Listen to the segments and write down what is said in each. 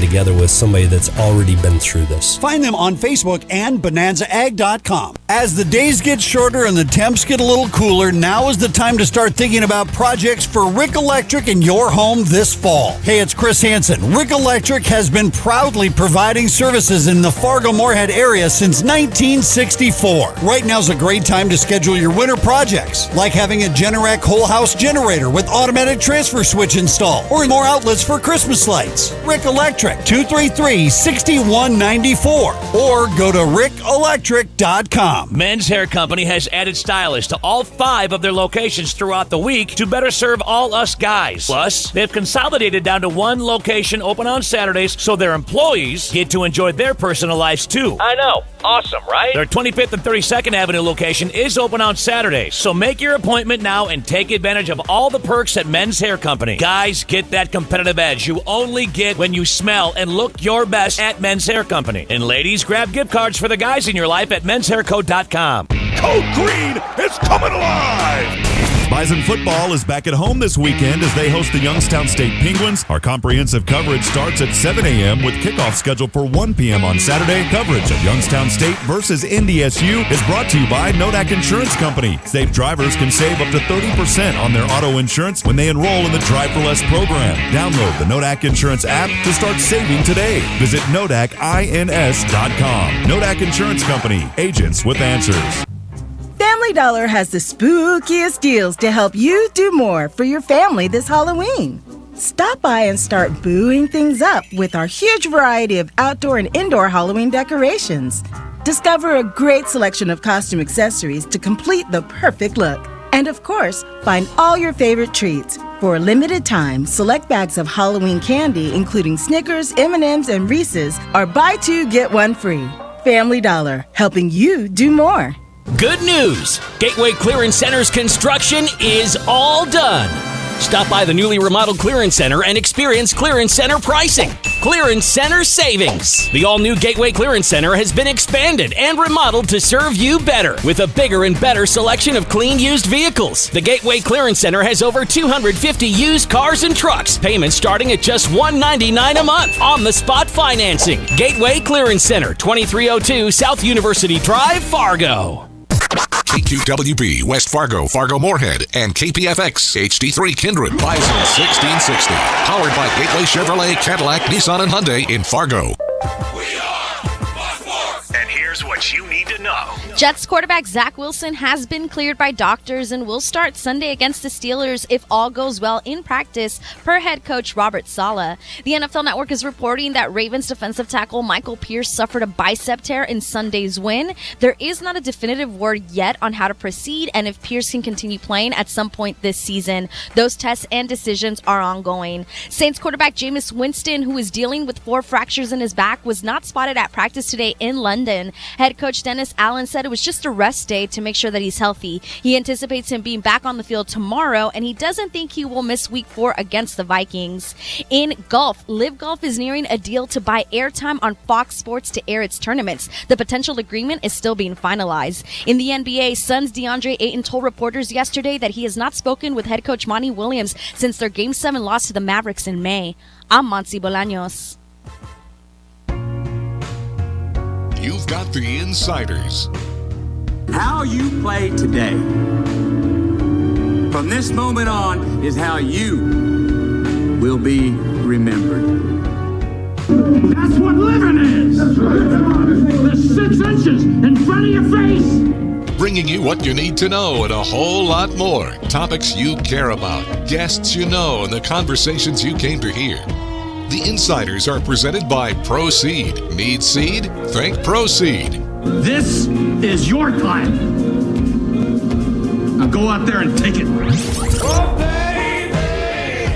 band together with somebody that's already been through this. Find them on Facebook and bonanzaag.com. As the days get shorter and the temps get a little cooler, now is the time to start thinking about projects for Rick Electric in your home this fall. Hey, it's Chris Hansen. Rick Electric has been proudly providing services in the Fargo-Moorhead area since 1964. Right now's a great time to schedule your winter projects, like having a Generac whole house generator with automatic transfer switch installed, or more outlets for Christmas lights. Rick Electric, 233-6194, or go to rickelectric.com. Men's Hair Company has added stylists to all 5 of their locations throughout the week to better serve all us guys. Plus, they've consolidated down to 1 location open on Saturdays so their employees get to enjoy their personal lives too. I know. Awesome, right? Their 25th and 32nd Avenue location is open on Saturdays, so make your appointment now and take advantage of all the perks at Men's Hair Company. Guys, get that competitive edge you only get when you smell and look your best at Men's Hair Company. And ladies, grab gift cards for the guys in your life at menshairco.com. Code Green is coming alive! Bison football is back at home this weekend as they host the Youngstown State Penguins. Our comprehensive coverage starts at 7 a.m. with kickoff scheduled for 1 p.m. on Saturday. Coverage of Youngstown State versus NDSU is brought to you by Nodak Insurance Company. Safe drivers can save up to 30% on their auto insurance when they enroll in the Drive for Less program. Download the Nodak Insurance app to start saving today. Visit NodakINS.com. Nodak Insurance Company. Agents with answers. Family Dollar has the spookiest deals to help you do more for your family this Halloween. Stop by and start booing things up with our huge variety of outdoor and indoor Halloween decorations. Discover a great selection of costume accessories to complete the perfect look. And of course, find all your favorite treats. For a limited time, select bags of Halloween candy, including Snickers, M&Ms, and Reese's, are buy 2, get 1 free. Family Dollar, helping you do more. Good news! Gateway Clearance Center's construction is all done. Stop by the newly remodeled Clearance Center and experience Clearance Center pricing. Clearance Center savings. The all-new Gateway Clearance Center has been expanded and remodeled to serve you better with a bigger and better selection of clean used vehicles. The Gateway Clearance Center has over 250 used cars and trucks. Payments starting at just $199 a month. On-the-spot financing. Gateway Clearance Center, 2302 South University Drive, Fargo. KQWB, West Fargo, Fargo-Moorhead, and KPFX, HD3 Kindred, Bison 1660. Powered by Gateway Chevrolet, Cadillac, Nissan, and Hyundai in Fargo. We are Buckfork. And here's what you need to know. Jets quarterback Zach Wilson has been cleared by doctors and will start Sunday against the Steelers if all goes well in practice, per head coach Robert Saleh. The NFL Network is reporting that Ravens defensive tackle Michael Pierce suffered a bicep tear in Sunday's win. There is not a definitive word yet on how to proceed and if Pierce can continue playing at some point this season. Those tests and decisions are ongoing. Saints quarterback Jameis Winston, who is dealing with 4 fractures in his back, was not spotted at practice today in London. Head coach Dennis Allen said it was just a rest day to make sure that he's healthy. He anticipates him being back on the field tomorrow, and he doesn't think he will miss week 4 against the Vikings. In golf, Live Golf is nearing a deal to buy airtime on Fox Sports to air its tournaments. The potential agreement is still being finalized. In the NBA, Suns' DeAndre Ayton told reporters yesterday that he has not spoken with head coach Monty Williams since their Game 7 loss to the Mavericks in May. I'm Monty Bolaños. You've got the insiders. How you play today, from this moment on, is how you will be remembered. That's what living is. That's right. The 6 inches in front of your face. Bringing you what you need to know and a whole lot more. Topics you care about, guests you know, and the conversations you came to hear. The Insiders are presented by Proceed. Need seed? Think Proceed. This is your time. Now go out there and take it.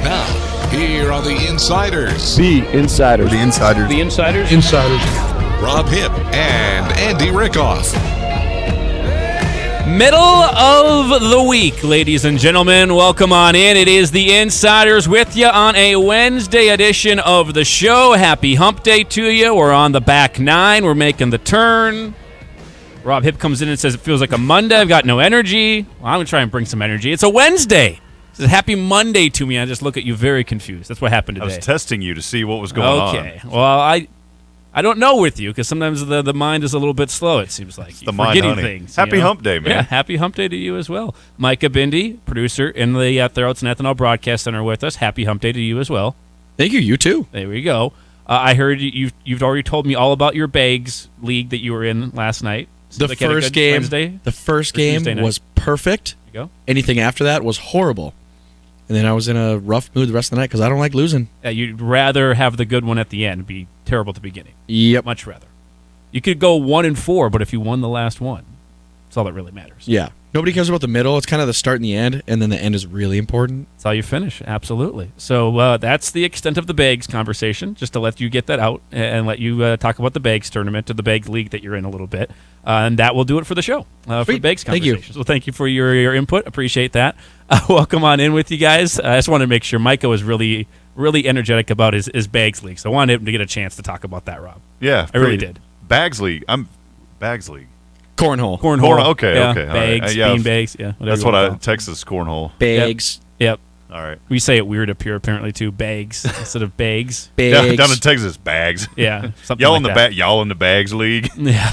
Now, here are the Insiders. The Insiders. The Insiders. The Insiders. Insiders. Rob Hipp and Andy Rickoff. Middle of the week, ladies and gentlemen. Welcome on in. It is the Insiders with you on a Wednesday edition of the show. Happy hump day to you. We're on the back 9. We're making the turn. Rob Hipp comes in and says it feels like a Monday. I've got no energy. Well, I'm going to try and bring some energy. It's a Wednesday. Says, happy Monday to me. I just look at you very confused. That's what happened today. I was testing you to see what was going on. Okay. Well, I don't know with you because sometimes the mind is a little bit slow, it seems like. It's the mind, honey. Things, happy hump day, man. Yeah, happy hump day to you as well. Micah Bindi, producer in the Therrells and Ethanol Broadcast Center with us. Happy hump day to you as well. Thank you. You too. There we go. I heard you've already told me all about your Bags league that you were in last night. The first game was perfect. There you go. Anything after that was horrible. And then I was in a rough mood the rest of the night because I don't like losing. Yeah, you'd rather have the good one at the end and be terrible at the beginning. Yep. Much rather. You could go 1-4, but if you won the last one, that's all that really matters. Yeah. Nobody cares about the middle. It's kind of the start and the end, and then the end is really important. That's how you finish, absolutely. So that's the extent of the Bags conversation, just to let you get that out and let you talk about the Bags tournament or the Bags league that you're in a little bit. And that will do it for the show, for the Bags conversation. Thank you. So thank you for your input. Appreciate that. Welcome on in with you guys. I just wanted to make sure Micah was really, really energetic about his Bags league. So I wanted him to get a chance to talk about that, Rob. Yeah. I really did. Bags league. Bags league. Cornhole. Okay, yeah, okay. Bags, All right. bean bags. Yeah, that's what Texas cornhole. Bags. Yep. All right. We say it weird up here, apparently, too. Bags instead of bags. Bags. Down in Texas, bags. Yeah. Y'all like in the that. y'all in the Bags league. Yeah.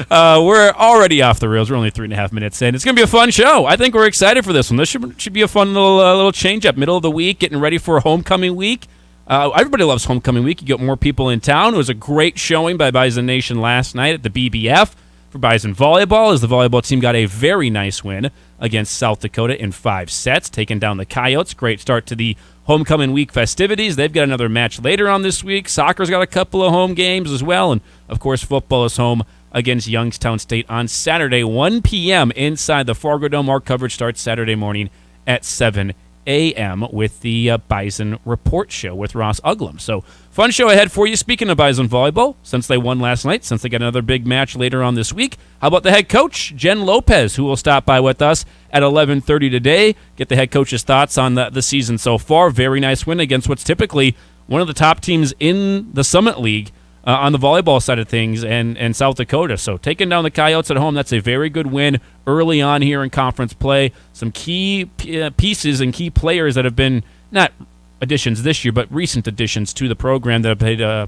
We're already off the rails. We're only 3.5 minutes in. It's going to be a fun show. I think we're excited for this one. This should be a fun little change up. Middle of the week, getting ready for homecoming week. Everybody loves homecoming week. You get more people in town. It was a great showing by Bison Nation last night at the BBF for Bison Volleyball, as the volleyball team got a very nice win against South Dakota in 5 sets, taking down the Coyotes. Great start to the homecoming week festivities. They've got another match later on this week. Soccer's got a couple of home games as well, and of course football is home against Youngstown State on Saturday, 1 p.m. inside the Fargo Dome. Our coverage starts Saturday morning at 7 a.m. with the Bison Report Show with Ross Uglum. So, fun show ahead for you. Speaking of Bison Volleyball, since they won last night, since they got another big match later on this week, how about the head coach, Jen Lopez, who will stop by with us at 11:30 today, get the head coach's thoughts on the season so far. Very nice win against what's typically one of the top teams in the Summit League on the volleyball side of things, and South Dakota. So taking down the Coyotes at home, that's a very good win early on here in conference play. Some key pieces and key players that have been not additions this year, but recent additions to the program that have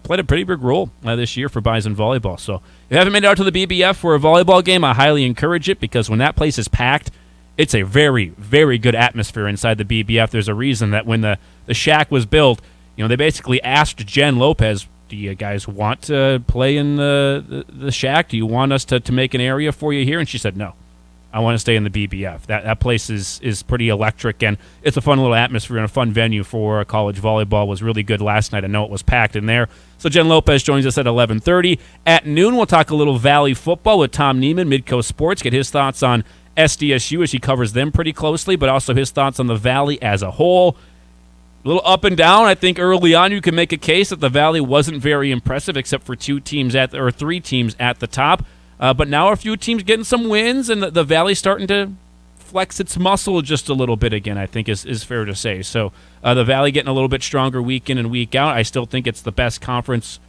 played a pretty big role this year for Bison Volleyball. So if you haven't made it out to the BBF for a volleyball game, I highly encourage it, because when that place is packed, it's a very, very good atmosphere inside the BBF. There's a reason that when the shack was built, they basically asked Jen Lopez, do you guys want to play in the shack? Do you want us to make an area for you here? And she said, no, I want to stay in the BBF. That place is pretty electric, and it's a fun little atmosphere and a fun venue for college volleyball. It was really good last night. I know it was packed in there. So Jen Lopez joins us at 11:30. At noon, we'll talk a little Valley football with Tom Nieman, Midco Sports, get his thoughts on SDSU as he covers them pretty closely, but also his thoughts on the Valley as a whole. A little up and down. I think early on you can make a case that the Valley wasn't very impressive, except for 3 teams at the top. But now a few teams getting some wins, and the Valley starting to flex its muscle just a little bit again, I think is fair to say. So the Valley getting a little bit stronger week in and week out. I still think it's the best conference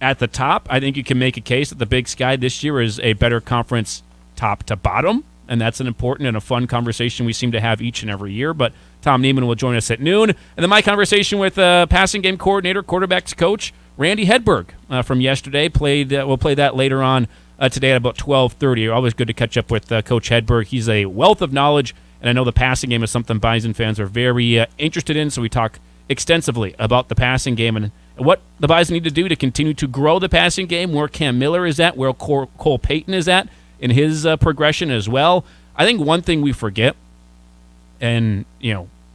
at the top. I think you can make a case that the Big Sky this year is a better conference top to bottom, and that's an important and a fun conversation we seem to have each and every year. But Tom Nieman will join us at noon. And then my conversation with passing game coordinator, quarterbacks coach, Randy Hedberg from yesterday. We'll play that later on today at about 12:30. Always good to catch up with Coach Hedberg. He's a wealth of knowledge, and I know the passing game is something Bison fans are very interested in, so we talk extensively about the passing game and what the Bison need to do to continue to grow the passing game, where Cam Miller is at, where Cole Payton is at in his progression as well. I think one thing we forget, and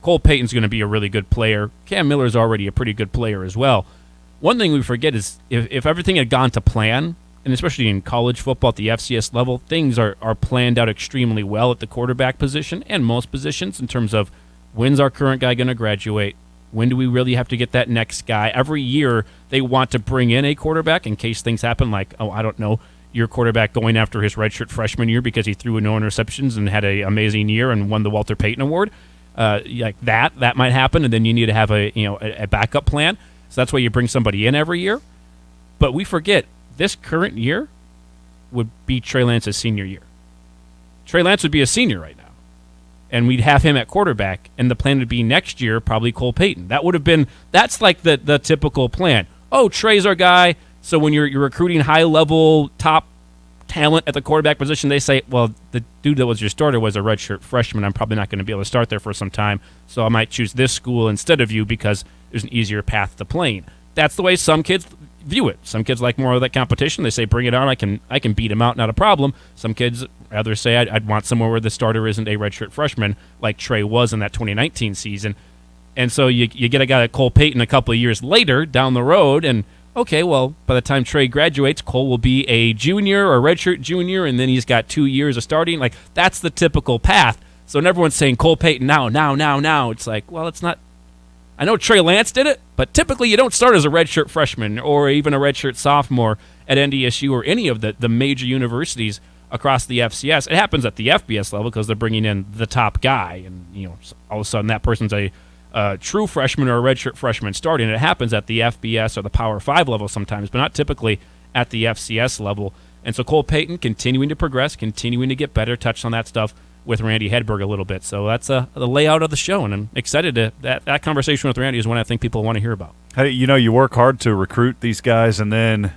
Cole Payton's going to be a really good player. Cam Miller's already a pretty good player as well. One thing we forget is if everything had gone to plan, and especially in college football at the FCS level, things are planned out extremely well at the quarterback position and most positions in terms of when's our current guy going to graduate, when do we really have to get that next guy. Every year they want to bring in a quarterback in case things happen like, your quarterback going after his redshirt freshman year because he threw no interceptions and had an amazing year and won the Walter Payton Award. Like that might happen, and then you need to have a backup plan. So that's why you bring somebody in every year. But we forget, this current year would be Trey Lance's senior year. Trey Lance would be a senior right now. and we'd have him at quarterback, and the plan would be next year probably Cole Payton. That's like the typical plan. Oh, Trey's our guy. So when you're recruiting high-level top talent at the quarterback position, they say, well, the dude that was your starter was a redshirt freshman. I'm probably not going to be able to start there for some time, so I might choose this school instead of you because there's an easier path to playing. That's the way some kids view it. Some kids like more of that competition. They say, bring it on. I can beat him out, not a problem. Some kids rather say, I'd want somewhere where the starter isn't a redshirt freshman like Trey was in that 2019 season. And so you get a guy like Cole Payton a couple of years later down the road, and okay, well, by the time Trey graduates, Cole will be a junior or redshirt junior, and then he's got 2 years of starting. Like, that's the typical path. So when everyone's saying Cole Payton now, it's like, well, it's not. I know Trey Lance did it, but typically you don't start as a redshirt freshman or even a redshirt sophomore at NDSU or any of the major universities across the FCS. It happens at the FBS level because they're bringing in the top guy, and all of a sudden that person's a true freshman or a redshirt freshman starting. It happens at the FBS or the Power 5 level sometimes, but not typically at the FCS level. And so Cole Payton continuing to progress, continuing to get better, touched on that stuff with Randy Hedberg a little bit. So that's the layout of the show, and I'm excited to that conversation with Randy is one I think people want to hear about. Hey, you work hard to recruit these guys, and then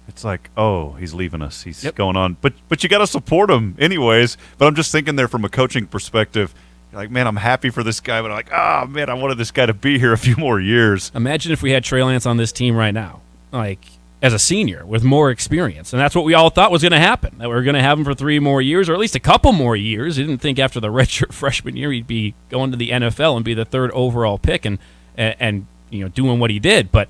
it's like, oh, he's leaving us. He's going on. But you got to support him anyways. But I'm just thinking there from a coaching perspective, like, man, I'm happy for this guy, but I'm like, oh, man, I wanted this guy to be here a few more years. Imagine if we had Trey Lance on this team right now, like as a senior with more experience. And that's what we all thought was going to happen, that we were going to have him for 3 more years or at least a couple more years. He didn't think after the redshirt freshman year he'd be going to the NFL and be the 3rd overall pick and doing what he did. But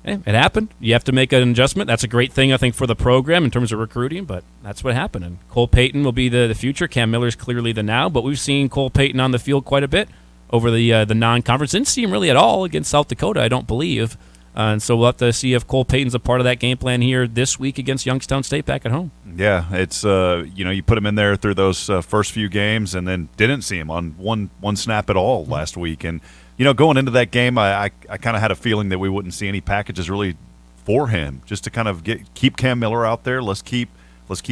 it happened. You have to make an adjustment. That's a great thing, I think, for the program in terms of recruiting, but that's what happened. And Cole Payton will be the future. Cam Miller's clearly the now, but we've seen Cole Payton on the field quite a bit over the non-conference. Didn't see him really at all against South Dakota, I don't believe. And so we'll have to see if Cole Payton's a part of that game plan here this week against Youngstown State back at home. Yeah, it's you put him in there through those first few games and then didn't see him on one snap at all last week. And going into that game, I kind of had a feeling that we wouldn't see any packages really for him, just to kind of keep Cam Miller out there. Let's keep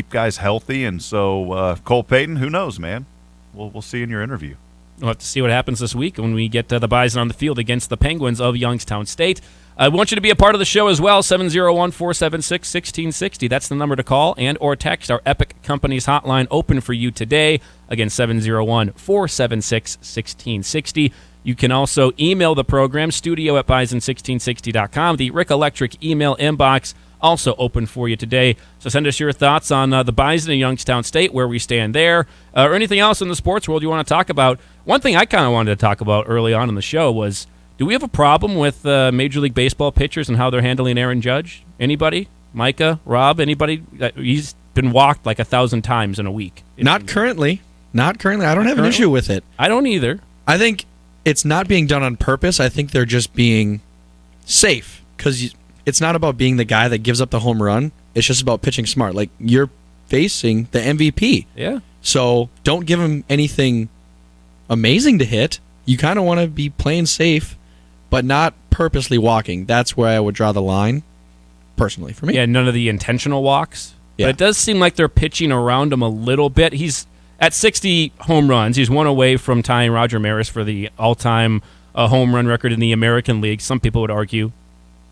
guys healthy. And so Cole Payton, who knows, man? We'll see in your interview. We'll have to see what happens this week when we get the Bison on the field against the Penguins of Youngstown State. I want you to be a part of the show as well, 701-476-1660. That's the number to call and or text. Our Epic Companies hotline open for you today. Again, 701-476-1660. You can also email the program, studio@bison1660.com. The Rick Electric email inbox also open for you today. So send us your thoughts on the Bison and Youngstown State, where we stand there, or anything else in the sports world you want to talk about. One thing I kind of wanted to talk about early on in the show was, do we have a problem with Major League Baseball pitchers and how they're handling Aaron Judge? Anybody? Micah? Rob? Anybody? He's been walked like 1,000 times in a week. Not currently. I don't have an issue with it. I don't either. I think it's not being done on purpose. I think they're just being safe, because it's not about being the guy that gives up the home run. It's just about pitching smart. Like, you're facing the MVP. Yeah. So don't give him anything amazing to hit. You kind of want to be playing safe, but not purposely walking. That's where I would draw the line, personally, for me. Yeah, none of the intentional walks. Yeah. But it does seem like they're pitching around him a little bit. He's at 60 home runs. He's one away from tying Roger Maris for the all-time home run record in the American League. Some people would argue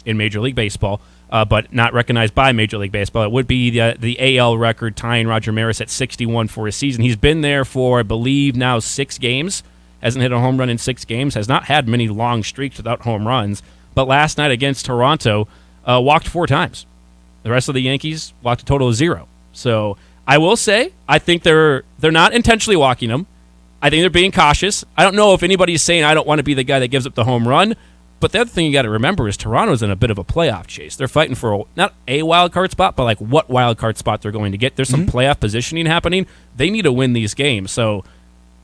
in Major League Baseball, but not recognized by Major League Baseball. It would be the AL record tying Roger Maris at 61 for his season. He's been there for, I believe, now 6 games. Hasn't hit a home run in 6 games. Has not had many long streaks without home runs. But last night against Toronto, walked 4 times. The rest of the Yankees walked a total of 0. So I will say, I think they're not intentionally walking him. I think they're being cautious. I don't know if anybody's saying I don't want to be the guy that gives up the home run. But the other thing you got to remember is Toronto's in a bit of a playoff chase. They're fighting for not a wild card spot, but like what wild card spot they're going to get. There's some playoff positioning happening. They need to win these games. So,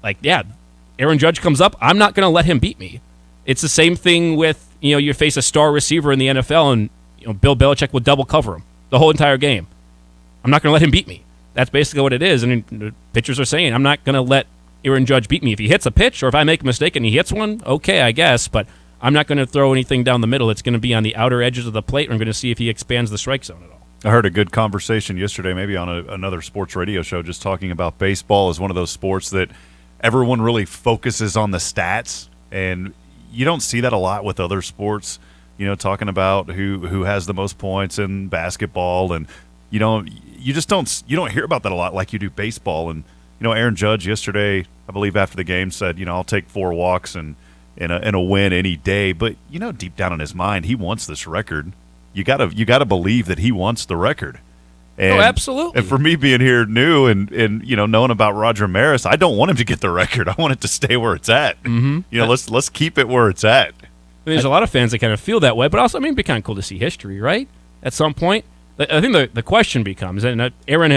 Aaron Judge comes up, I'm not going to let him beat me. It's the same thing with, you face a star receiver in the NFL and Bill Belichick will double cover him the whole entire game. I'm not going to let him beat me. That's basically what it is. And the pitchers are saying, I'm not going to let Aaron Judge beat me. If he hits a pitch or if I make a mistake and he hits one, okay, I guess, but I'm not going to throw anything down the middle. It's going to be on the outer edges of the plate, and I'm going to see if he expands the strike zone at all. I heard a good conversation yesterday, maybe on another sports radio show, just talking about baseball as one of those sports that everyone really focuses on the stats, and you don't see that a lot with other sports. Talking about who has the most points in basketball, and you don't hear about that a lot like you do baseball. And Aaron Judge yesterday, I believe after the game, said, I'll take 4 walks and a win any day. But deep down in his mind, he wants this record. You gotta believe that he wants the record. And, absolutely. And for me being here new and knowing about Roger Maris, I don't want him to get the record. I want it to stay where it's at. Mm-hmm. Let's keep it where it's at. There's a lot of fans that kind of feel that way, but also, it'd be kind of cool to see history, right? At some point. I think the question becomes, and Aaron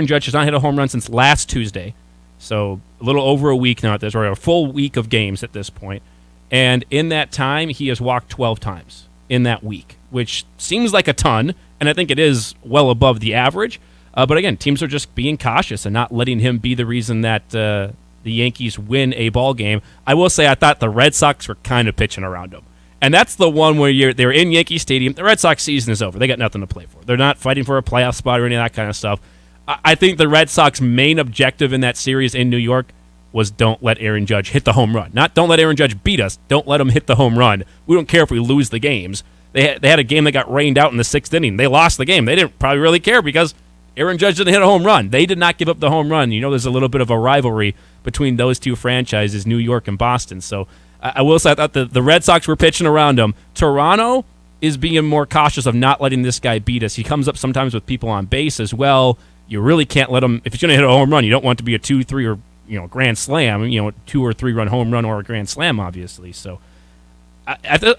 Judge has not hit a home run since last Tuesday, so a little over a week now, or a full week of games at this point, and in that time, he has walked 12 times in that week, which seems like a ton, and I think it is well above the average, but again, teams are just being cautious and not letting him be the reason that the Yankees win a ball game. I will say I thought the Red Sox were kind of pitching around him. And that's the one where they're in Yankee Stadium. The Red Sox season is over. They got nothing to play for. They're not fighting for a playoff spot or any of that kind of stuff. I think the Red Sox main objective in that series in New York was don't let Aaron Judge hit the home run. Not don't let Aaron Judge beat us. Don't let him hit the home run. We don't care if we lose the games. They had a game that got rained out in the 6th inning. They lost the game. They didn't probably really care because Aaron Judge didn't hit a home run. They did not give up the home run. There's a little bit of a rivalry between those two franchises, New York and Boston. So I will say I thought the Red Sox were pitching around him. Toronto is being more cautious of not letting this guy beat us. He comes up sometimes with people on base as well. You really can't let him. If he's going to hit a home run, you don't want it to be a 2, 3, or grand slam. 2 or 3 run home run or a grand slam, obviously. So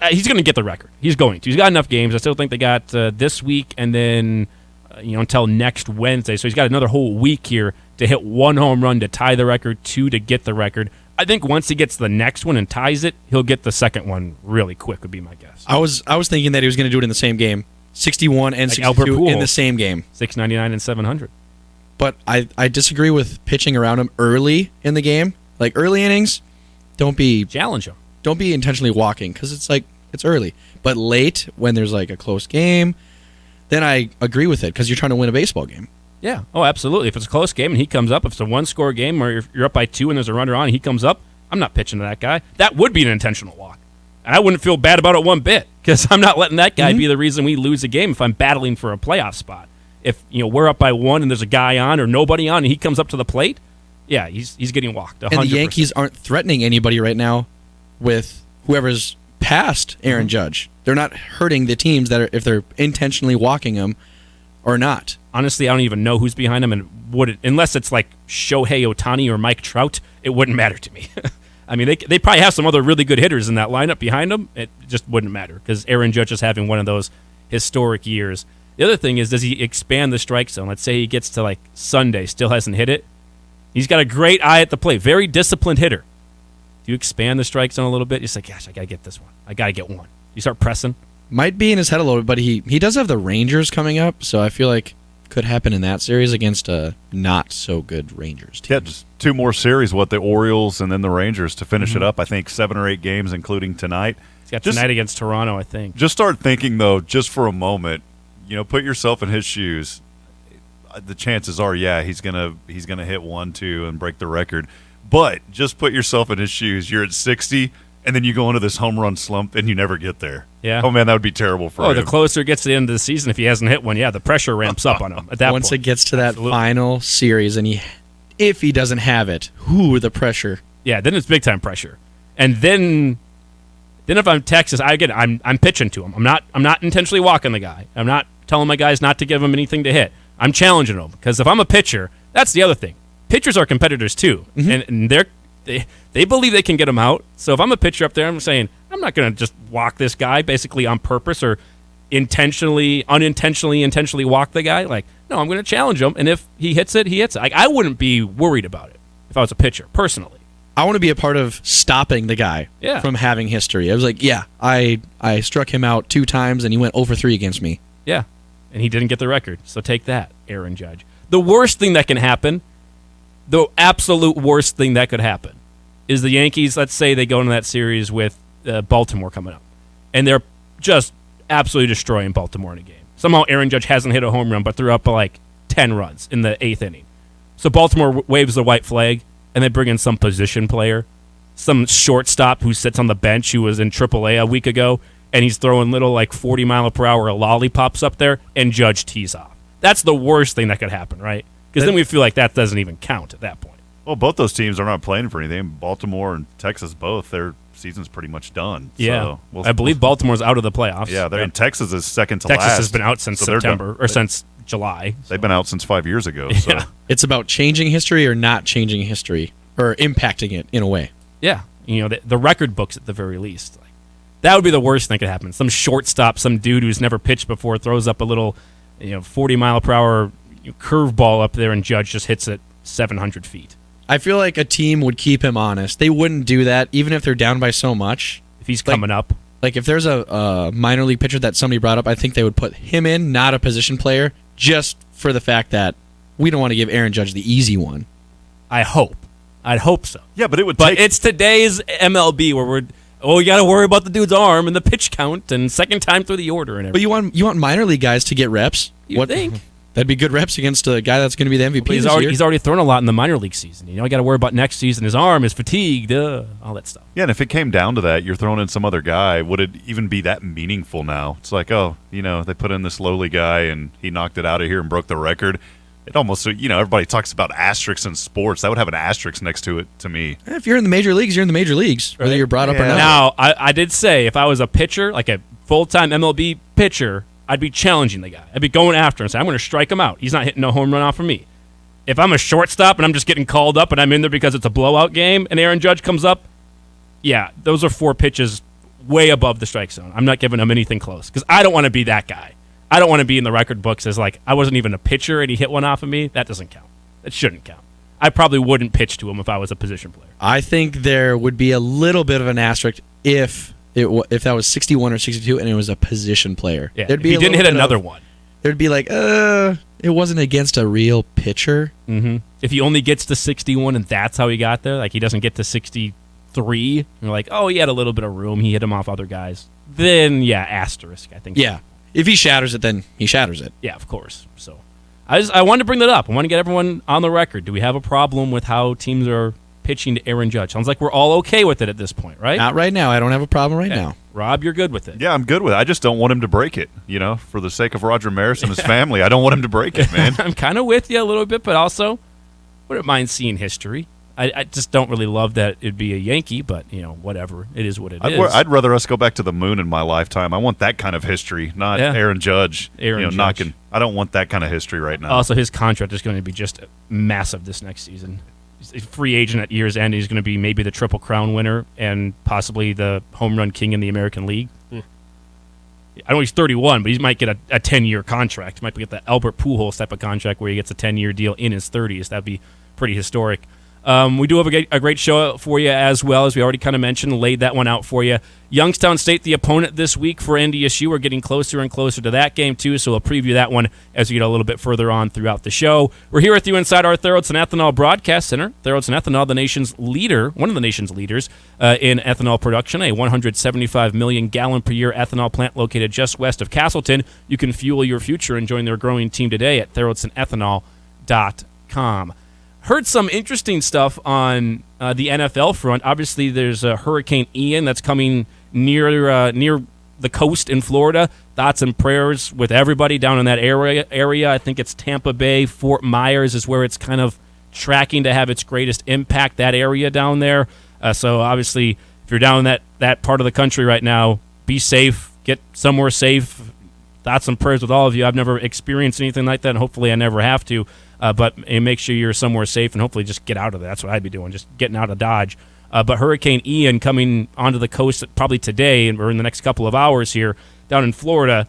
he's going to get the record. He's going to. He's got enough games. I still think they got this week and then until next Wednesday. So he's got another whole week here to hit 1 home run to tie the record, 2 to get the record. I think once he gets the next one and ties it, he'll get the second one really quick, would be my guess. I was thinking that he was going to do it in the same game. 61 and 62 in the same game. 699 and 700. But I disagree with pitching around him early in the game. Like early innings, challenge him. Don't be intentionally walking because it's early. But late, when there's like a close game, then I agree with it because you're trying to win a baseball game. Yeah. Oh, absolutely. If it's a close game and he comes up, if it's a 1-score game or you're up by 2 and there's a runner on and he comes up, I'm not pitching to that guy. That would be an intentional walk. And I wouldn't feel bad about it one bit because I'm not letting that guy be the reason we lose a game if I'm battling for a playoff spot. If we're up by 1 and there's a guy on or nobody on and he comes up to the plate, yeah, he's getting walked. 100%. And the Yankees aren't threatening anybody right now with whoever's past Aaron Judge. They're not hurting the teams that are if they're intentionally walking him or not. Honestly, I don't even know who's behind him, and unless it's like Shohei Ohtani or Mike Trout, it wouldn't matter to me. I mean, they probably have some other really good hitters in that lineup behind them. It just wouldn't matter because Aaron Judge is having one of those historic years. The other thing is, does he expand the strike zone? Let's say he gets to like Sunday, still hasn't hit it. He's got a great eye at the plate, very disciplined hitter. Do you expand the strike zone a little bit? You're just like, gosh, I got to get this one. I got to get one. You start pressing. Might be in his head a little bit, but he does have the Rangers coming up, so I feel like could happen in that series against a not so good Rangers team. Yeah, just 2 more series, the Orioles and then the Rangers to finish it up. I think 7 or 8 games, including tonight. He's got tonight against Toronto, I think. Just start thinking, though, just for a moment, put yourself in his shoes. The chances are, yeah, he's gonna hit 1, 2, and break the record. But just put yourself in his shoes. You're at 60, and then you go into this home run slump, and you never get there. Yeah. Oh, man, that would be terrible for him. The closer it gets to the end of the season, if he hasn't hit one, yeah, the pressure ramps up on him at that Once point. it gets to that final series, and if he doesn't have it, the pressure. Yeah, then it's big-time pressure. And then if I'm Texas, I'm pitching to him. I'm not intentionally walking the guy. I'm not telling my guys not to give him anything to hit. I'm challenging him because if I'm a pitcher, that's the other thing. Pitchers are competitors too, and they believe they can get him out. So if I'm a pitcher up there, I'm saying I'm not going to just walk this guy basically on purpose or unintentionally walk the guy. Like, no, I'm going to challenge him, and if he hits it, he hits it. I wouldn't be worried about it if I was a pitcher personally. I want to be a part of stopping the guy from having history. I was like, I struck him out 2 times, and he went 0-3 against me. Yeah, and he didn't get the record. So take that, Aaron Judge. The worst thing that can happen, the absolute worst thing that could happen, is the Yankees, let's say they go into that series with Baltimore coming up, and they're just absolutely destroying Baltimore in a game. Somehow Aaron Judge hasn't hit a home run, but they're up by like 10 runs in the 8th inning. So Baltimore waves the white flag, and they bring in some position player, some shortstop who sits on the bench who was in AAA a week ago, and he's throwing little 40-mile-per-hour lollipops up there, and Judge tees off. That's the worst thing that could happen, right? Because then we feel like that doesn't even count at that point. Well, both those teams are not playing for anything. Baltimore and Texas both, their season's pretty much done. Yeah. So I believe Baltimore's out of the playoffs. Yeah, and Texas is second to last. Texas has been out since September, or since July. They've been out since 5 years ago. So. Yeah. It's about changing history or not changing history, or impacting it in a way. Yeah. The record books at the very least. That would be the worst thing that could happen. Some shortstop, some dude who's never pitched before throws up a little 40-mile-per-hour curveball up there, and Judge just hits it 700 feet. I feel like a team would keep him honest. They wouldn't do that, even if they're down by so much. If he's coming up. If there's a minor league pitcher that somebody brought up, I think they would put him in, not a position player, just for the fact that we don't want to give Aaron Judge the easy one. I'd hope so. Yeah, but it's today's MLB where you got to worry about the dude's arm and the pitch count and second time through the order and everything. But you want minor league guys to get reps. You think? That'd be good reps against a guy that's going to be the MVP But this year. He's already thrown a lot in the minor league season. I got to worry about next season. His arm is fatigued, all that stuff. Yeah, and if it came down to that, you're throwing in some other guy, would it even be that meaningful now? It's like, they put in this lowly guy and he knocked it out of here and broke the record. It almost, everybody talks about asterisks in sports. That would have an asterisk next to it to me. If you're in the major leagues, you're in the major leagues, whether you're brought up or not. Now, I did say if I was a pitcher, like a full-time MLB pitcher, I'd be challenging the guy. I'd be going after him and say, I'm going to strike him out. He's not hitting no home run off of me. If I'm a shortstop and I'm just getting called up and I'm in there because it's a blowout game and Aaron Judge comes up, yeah, those are 4 pitches way above the strike zone. I'm not giving him anything close because I don't want to be that guy. I don't want to be in the record books as I wasn't even a pitcher and he hit one off of me. That doesn't count. That shouldn't count. I probably wouldn't pitch to him if I was a position player. I think there would be a little bit of an asterisk if that was 61 or 62 and it was a position player. Yeah, if he didn't hit another one. There'd be it wasn't against a real pitcher. Mm-hmm. If he only gets to 61 and that's how he got there, he doesn't get to 63, and you're like, he had a little bit of room, he hit him off other guys, then, yeah, asterisk, I think. Yeah. If he shatters it, then he shatters it. Yeah, of course. So I wanted to bring that up. I want to get everyone on the record. Do we have a problem with how teams are pitching to Aaron Judge? Sounds like we're all okay with it at this point, right? Not right now. I don't have a problem right now. Rob, you're good with it. Yeah, I'm good with it. I just don't want him to break it, for the sake of Roger Maris and his family. I don't want him to break it, man. I'm kind of with you a little bit, but also wouldn't mind seeing history. I just don't really love that it'd be a Yankee, but, whatever. It is what it is. I'd rather us go back to the moon in my lifetime. I want that kind of history, not Aaron Judge. Judge. Knocking. I don't want that kind of history right now. Also, his contract is going to be just massive this next season. He's a free agent at year's end. He's going to be maybe the Triple Crown winner and possibly the home run king in the American League. I know he's 31, but he might get a 10-year contract. He might get the Albert Pujols type of contract where he gets a 10-year deal in his 30s. That'd be pretty historic. We do have a great show for you as well, as we already kind of mentioned, laid that one out for you. Youngstown State, the opponent this week for NDSU. We're getting closer and closer to that game, too, so we'll preview that one as we get a little bit further on throughout the show. We're here with you inside our Theraldson Ethanol Broadcast Center. Theraldson Ethanol, the nation's leader, one of the nation's leaders in ethanol production, a 175 million gallon per year ethanol plant located just west of Castleton. You can fuel your future and join their growing team today at theraldsonethanol.com. Heard some interesting stuff on the NFL front. Obviously, there's Hurricane Ian that's coming near the coast in Florida. Thoughts and prayers with everybody down in that area. I think it's Tampa Bay, Fort Myers is where it's kind of tracking to have its greatest impact, that area down there. So, obviously, if you're down in that part of the country right now, be safe, get somewhere safe. Thoughts and prayers with all of you. I've never experienced anything like that, and hopefully I never have to. But make sure you're somewhere safe and hopefully just get out of there. That's what I'd be doing, just getting out of Dodge. But Hurricane Ian coming onto the coast probably today or in the next couple of hours here down in Florida.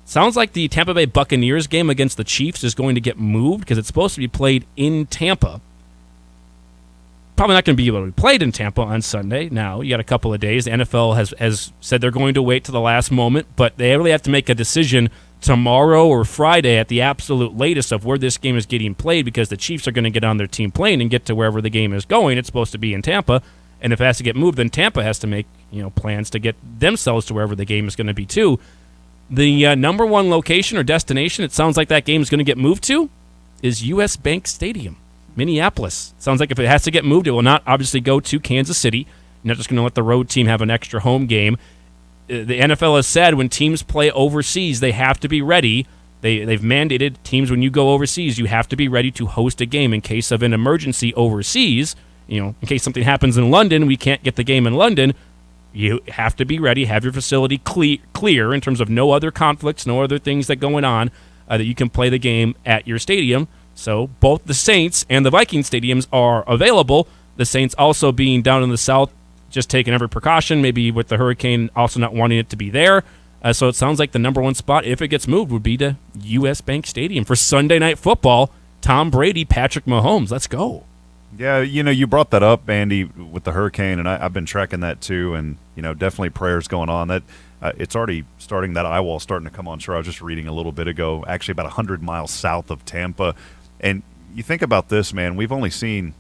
Sounds like the Tampa Bay Buccaneers game against the Chiefs is going to get moved because it's supposed to be played in Tampa. Probably not going to be able to be played in Tampa on Sunday. Now, you got a couple of days. The NFL has said they're going to wait to the last moment, but they really have to make a decision tomorrow or Friday at the absolute latest of where this game is getting played because the Chiefs are going to get on their team plane and get to wherever the game is going. It's supposed to be in Tampa, and if it has to get moved, then Tampa has to make plans to get themselves to wherever the game is going to be too. The number one location or destination it sounds like that game is going to get moved to is U.S. Bank Stadium. Minneapolis. Sounds like if it has to get moved, it will not obviously go to Kansas City. You're not just going to let the road team have an extra home game. The NFL has said when teams play overseas, they have to be ready. They've mandated teams when you go overseas, you have to be ready to host a game in case of an emergency overseas. In case something happens in London, we can't get the game in London. You have to be ready, have your facility clear in terms of no other conflicts, no other things that going on, that you can play the game at your stadium. So both the Saints and the Vikings stadiums are available. The Saints also being down in the south, just taking every precaution, maybe with the hurricane also not wanting it to be there. So it sounds like the number one spot, if it gets moved, would be to U.S. Bank Stadium for Sunday Night Football. Tom Brady, Patrick Mahomes. Let's go. Yeah, you brought that up, Andy, with the hurricane, and I've been tracking that too, and definitely prayers going on. That it's already starting. That eye wall starting to come on shore. I was just reading a little bit ago, actually about 100 miles south of Tampa, and you think about this, man. We've only seen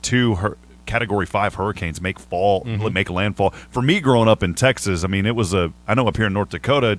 two Category 5 hurricanes make landfall. For me, growing up in Texas, I mean, I know up here in North Dakota,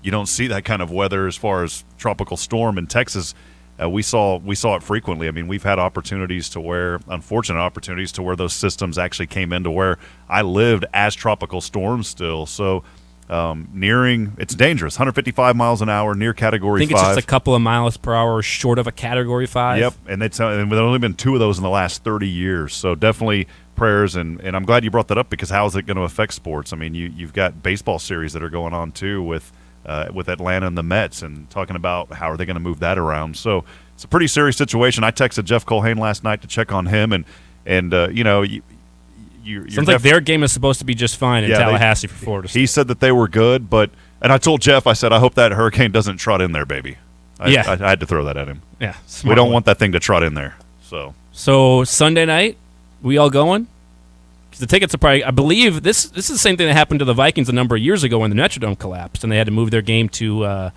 you don't see that kind of weather as far as tropical storm in Texas. We saw it frequently. I mean, we've had unfortunate opportunities to where those systems actually came into where I lived as tropical storms still. So it's dangerous. 155 miles an hour near Category 5. I think it's just a couple of miles per hour short of a Category 5. Yep, and there's only been 2 of those in the last 30 years. So definitely prayers, and I'm glad you brought that up because how is it going to affect sports? I mean, you've got baseball series that are going on too with Atlanta and the Mets, and talking about how are they going to move that around. So it's a pretty serious situation. I texted Jeff Colhane last night to check on him, and sounds like their game is supposed to be just fine in Tallahassee for Florida State. He said that they were good, and I told Jeff, I said, I hope that hurricane doesn't trot in there, baby. I had to throw that at him. Yeah, we don't want that thing to trot in there. So Sunday night, we all going? The tickets are probably, I believe, this is the same thing that happened to the Vikings a number of years ago when the Metrodome collapsed and they had to move their game to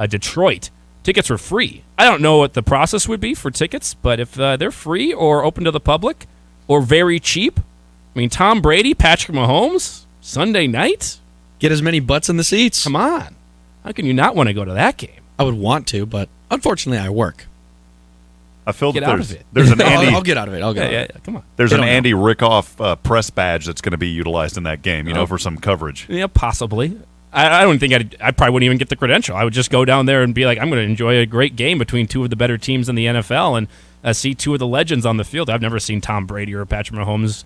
Detroit. Tickets were free. I don't know what the process would be for tickets, but if they're free or open to the public or very cheap, I mean, Tom Brady, Patrick Mahomes, Sunday night? Get as many butts in the seats. Come on. How can you not want to go to that game? I would want to, but unfortunately I work. I feel get that out of it. There's an Andy. I'll get out of it. Yeah, come on. There's an Andy Rickoff press badge that's going to be utilized in that game, for some coverage. Yeah, possibly. I don't think I probably wouldn't even get the credential. I would just go down there and be like, I'm going to enjoy a great game between 2 of the better teams in the NFL and see 2 of the legends on the field. I've never seen Tom Brady or Patrick Mahomes,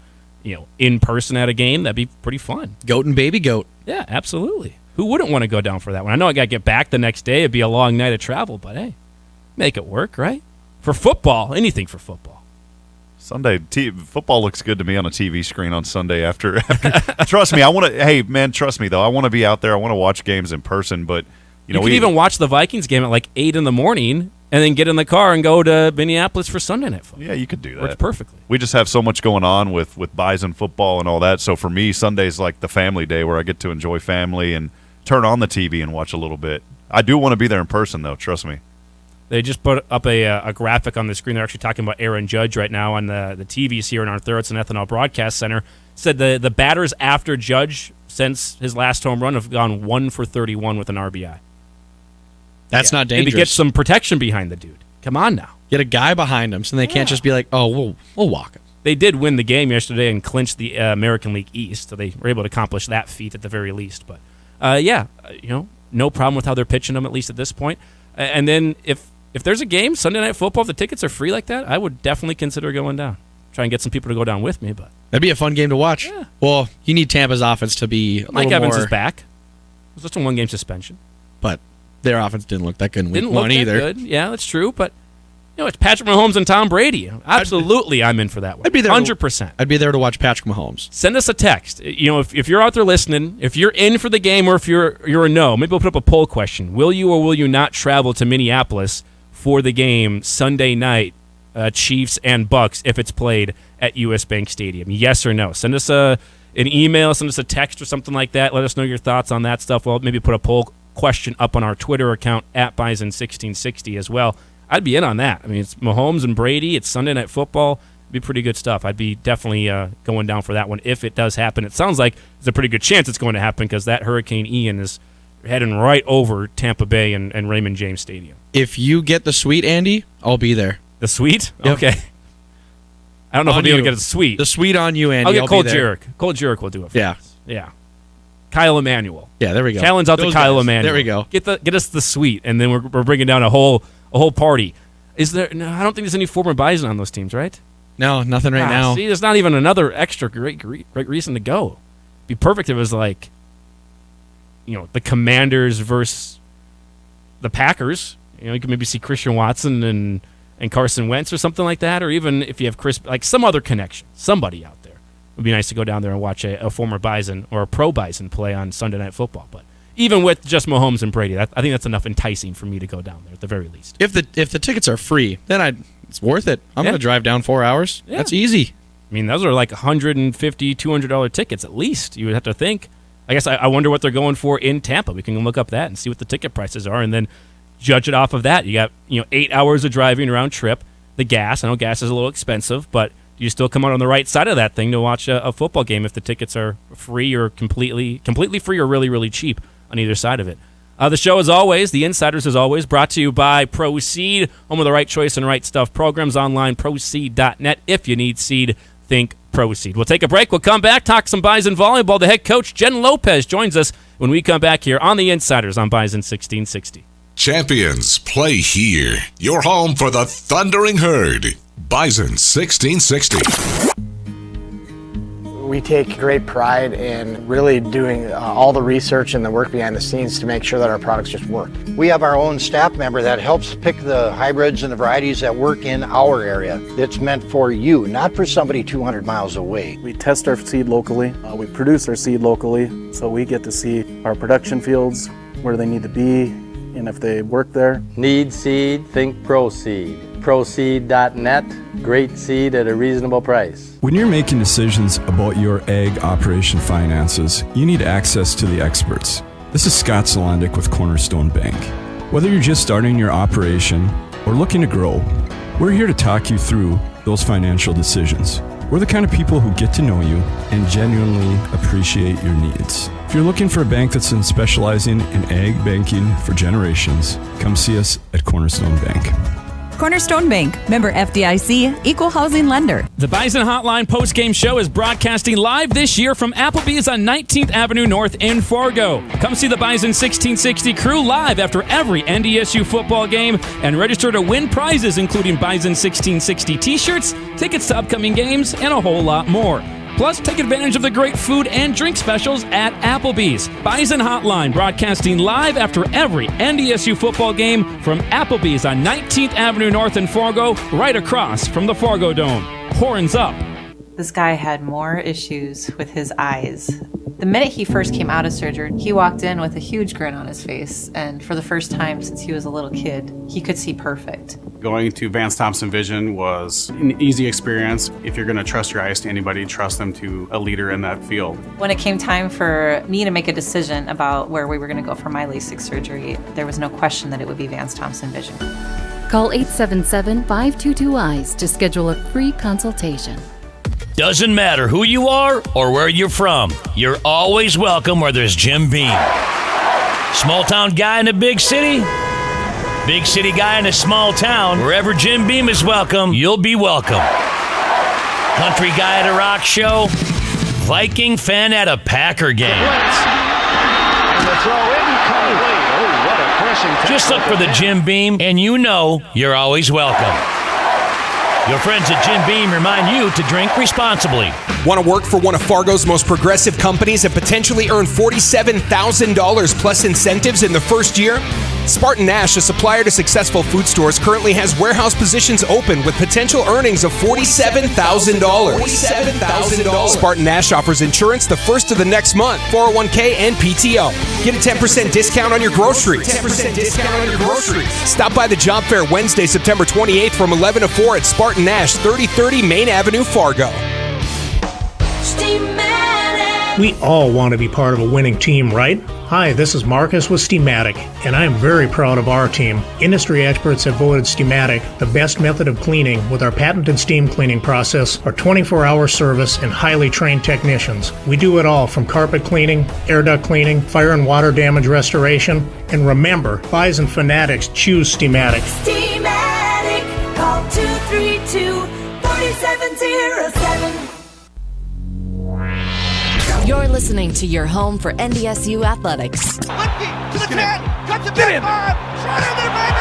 in person at a game. That'd be pretty fun. Goat and baby goat. Yeah, absolutely. Who wouldn't want to go down for that one? I know I got to get back the next day. It'd be a long night of travel, but hey, make it work, right? For football, anything for football. Sunday football looks good to me on a TV screen on Sunday after trust me, I want to. Hey man, trust me though, I want to be out there. I want to watch games in person. But you can even watch the Vikings game at like 8 in the morning, and then get in the car and go to Minneapolis for Sunday Night Football. Yeah, you could do that. Works perfectly. We just have so much going on with Bison football and all that. So for me, Sunday's like the family day where I get to enjoy family and turn on the TV and watch a little bit. I do want to be there in person though. Trust me. They just put up a graphic on the screen. They're actually talking about Aaron Judge right now on the TVs here in our Thurrots and Ethanol Broadcast Center. Said the batters after Judge since his last home run have gone 1 for 31 with an RBI. That's not dangerous. And to get some protection behind the dude. Come on now. Get a guy behind him so they can't just be like, oh, we'll walk him. They did win the game yesterday and clinched the American League East, so they were able to accomplish that feat at the very least. But, no problem with how they're pitching them, at least at this point. And then if there's a game, Sunday Night Football, if the tickets are free like that, I would definitely consider going down. Try and get some people to go down with me. But that'd be a fun game to watch. Yeah. Well, you need Tampa's offense to be Mike Evans is back. It was just a 1-game suspension. But their offense didn't look that good in week Didn't 1 look either. That good. Yeah, that's true. But it's Patrick Mahomes and Tom Brady. Absolutely, I'm in for that one. I'd be there 100%. I'd be there to watch Patrick Mahomes. Send us a text. If you're out there listening, if you're in for the game or if you're a no, maybe we'll put up a poll question. Will you or will you not travel to Minneapolis for the game Sunday night, Chiefs and Bucks, if it's played at U.S. Bank Stadium? Yes or no? Send us an email, send us a text or something like that. Let us know your thoughts on that stuff. We'll maybe put a poll question up on our Twitter account at Bison1660 as well. I'd be in on that. I mean, it's Mahomes and Brady. It's Sunday Night Football. It'd be pretty good stuff. I'd be definitely going down for that one if it does happen. It sounds like there's a pretty good chance it's going to happen because that Hurricane Ian is heading right over Tampa Bay and Raymond James Stadium. If you get the suite, Andy, I'll be there. The suite? Yep. Okay. I don't know if I'll be able to get a suite. The suite on you, Andy. I'll get Cole be there. Jurek. Cole Jurek will do it for Yeah. us. Yeah. Kyle Emanuel. Yeah, there we go. Challenge out to Kyle Emanuel. There we go. Get us the suite, and then we're bringing down a whole party. Is there? No, I don't think there's any former Bison on those teams, right? No, nothing right now. See, there's not even another extra great reason to go. It'd be perfect if it was like, the Commanders versus the Packers. You could maybe see Christian Watson and Carson Wentz or something like that, or even if you have some other connection, somebody out there. It would be nice to go down there and watch a former Bison or a pro Bison play on Sunday Night Football. But even with just Mahomes and Brady, I think that's enough enticing for me to go down there at the very least. If the tickets are free, then it's worth it. I'm going to drive down 4 hours. Yeah. That's easy. I mean, those are like $150, $200 tickets at least. You would have to think. I guess I wonder what they're going for in Tampa. We can look up that and see what the ticket prices are, and then judge it off of that. You got 8 hours of driving round trip. The gas, I know gas is a little expensive, but you still come out on the right side of that thing to watch a football game if the tickets are free or completely free or really, really cheap on either side of it. The show, as always, The Insiders, as always, brought to you by Proceed, home of the right choice and right stuff programs online, proceed.net. If you need seed, think Proceed. We'll take a break. We'll come back, talk some Bison volleyball. The head coach, Jen Lopez, joins us when we come back here on The Insiders on Bison 1660. Champions play here. Your home for the Thundering Herd. Bison 1660. We take great pride in really doing all the research and the work behind the scenes to make sure that our products just work. We have our own staff member that helps pick the hybrids and the varieties that work in our area. It's meant for you, not for somebody 200 miles away. We test our seed locally. We produce our seed locally, so we get to see our production fields, where they need to be, and if they work there. Need seed, think Proceed. Proceed.net, great seed at a reasonable price. When you're making decisions about your ag operation finances, you need access to the experts. This is Scott Solandic with Cornerstone Bank. Whether you're just starting your operation or looking to grow, we're here to talk you through those financial decisions. We're the kind of people who get to know you and genuinely appreciate your needs. If you're looking for a bank that's been specializing in ag banking for generations, come see us at Cornerstone Bank. Cornerstone Bank, member FDIC, equal housing lender. The Bison Hotline postgame show is broadcasting live this year from Applebee's on 19th Avenue North in Fargo. Come see the Bison 1660 crew live after every NDSU football game and register to win prizes including Bison 1660 t-shirts, tickets to upcoming games, and a whole lot more. Plus, take advantage of the great food and drink specials at Applebee's. Bison Hotline broadcasting live after every NDSU football game from Applebee's on 19th Avenue North in Fargo, right across from the Fargo Dome. Horns up. This guy had more issues with his eyes. The minute he first came out of surgery, he walked in with a huge grin on his face, and for the first time since he was a little kid, he could see perfect. Going to Vance Thompson Vision was an easy experience. If you're going to trust your eyes to anybody, trust them to a leader in that field. When it came time for me to make a decision about where we were going to go for my LASIK surgery, there was no question that it would be Vance Thompson Vision. Call 877-522-EYES to schedule a free consultation. Doesn't matter who you are or where you're from, you're always welcome where there's Jim Beam. Small town guy in a big city guy in a small town. Wherever Jim Beam is welcome, you'll be welcome. Country guy at a rock show, Viking fan at a Packer game. And the throw incomplete. Oh, what a pressing tackle. Just look for the Jim Beam, and you know you're always welcome. Your friends at Jim Beam remind you to drink responsibly. Want to work for one of Fargo's most progressive companies and potentially earn $47,000 plus incentives in the first year? Spartan Nash, a supplier to successful food stores, currently has warehouse positions open with potential earnings of $47,000. Spartan Nash offers insurance the first of the next month, 401k and PTO. Get a 10% discount on your groceries. Stop by the job fair Wednesday, September 28th from 11 to 4 at Spartan Nash, 3030 Main Avenue, Fargo. We all want to be part of a winning team, right? Hi, this is Marcus with Steamatic, and I am very proud of our team. Industry experts have voted Steamatic the best method of cleaning with our patented steam cleaning process, our 24-hour service, and highly trained technicians. We do it all from carpet cleaning, air duct cleaning, fire and water damage restoration, and remember, Bison fanatics choose Steamatic. Steamatic, call 232-46 707. You're listening to your home for NDSU athletics. To the 10, cuts it back, shot in there, baby!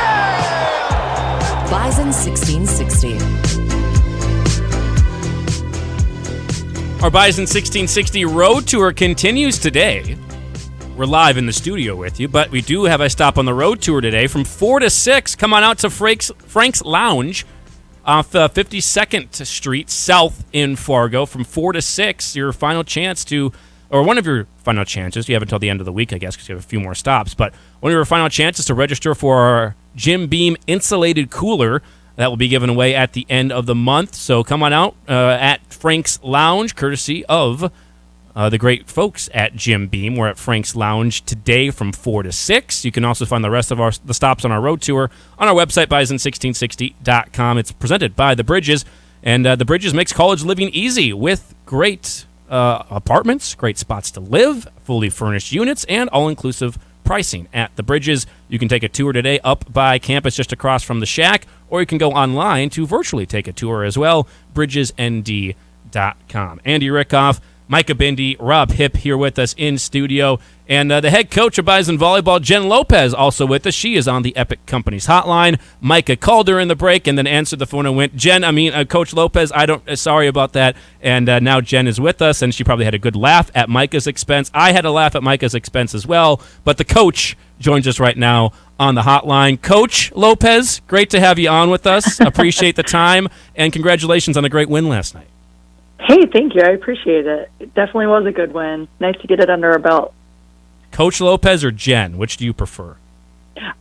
Bison 1660. Our Bison 1660 Road Tour continues today. We're live in the studio with you, but we do have a stop on the road tour today from 4 to 6. Come on out to Frank's Lounge off 52nd Street South in Fargo from 4 to 6. Your final chance to, or one of your final chances, you have until the end of the week, I guess, because you have a few more stops, but one of your final chances to register for our Jim Beam insulated cooler that will be given away at the end of the month. So come on out at Frank's Lounge, courtesy of the great folks at Jim Beam. We're at Frank's Lounge today from 4 to 6. You can also find the rest of the stops on our road tour on our website, bison1660.com. It's presented by The Bridges, and The Bridges makes college living easy with great apartments, great spots to live, fully furnished units, and all-inclusive pricing at The Bridges. You can take a tour today up by campus just across from the Shack, or you can go online to virtually take a tour as well, bridgesnd.com. Andy Rickoff, Micah Bindi, Rob Hipp here with us in studio, and the head coach of Bison Volleyball, Jen Lopez, also with us. She is on the Epic Companies hotline. Micah called her in the break and then answered the phone and went, Coach Lopez, sorry about that. And now Jen is with us, and she probably had a good laugh at Micah's expense. I had a laugh at Micah's expense as well, but the coach joins us right now on the hotline. Coach Lopez, great to have you on with us. Appreciate the time, and congratulations on a great win last night. Hey, thank you. I appreciate it. It definitely was a good win. Nice to get it under our belt. Coach Lopez or Jen, which do you prefer?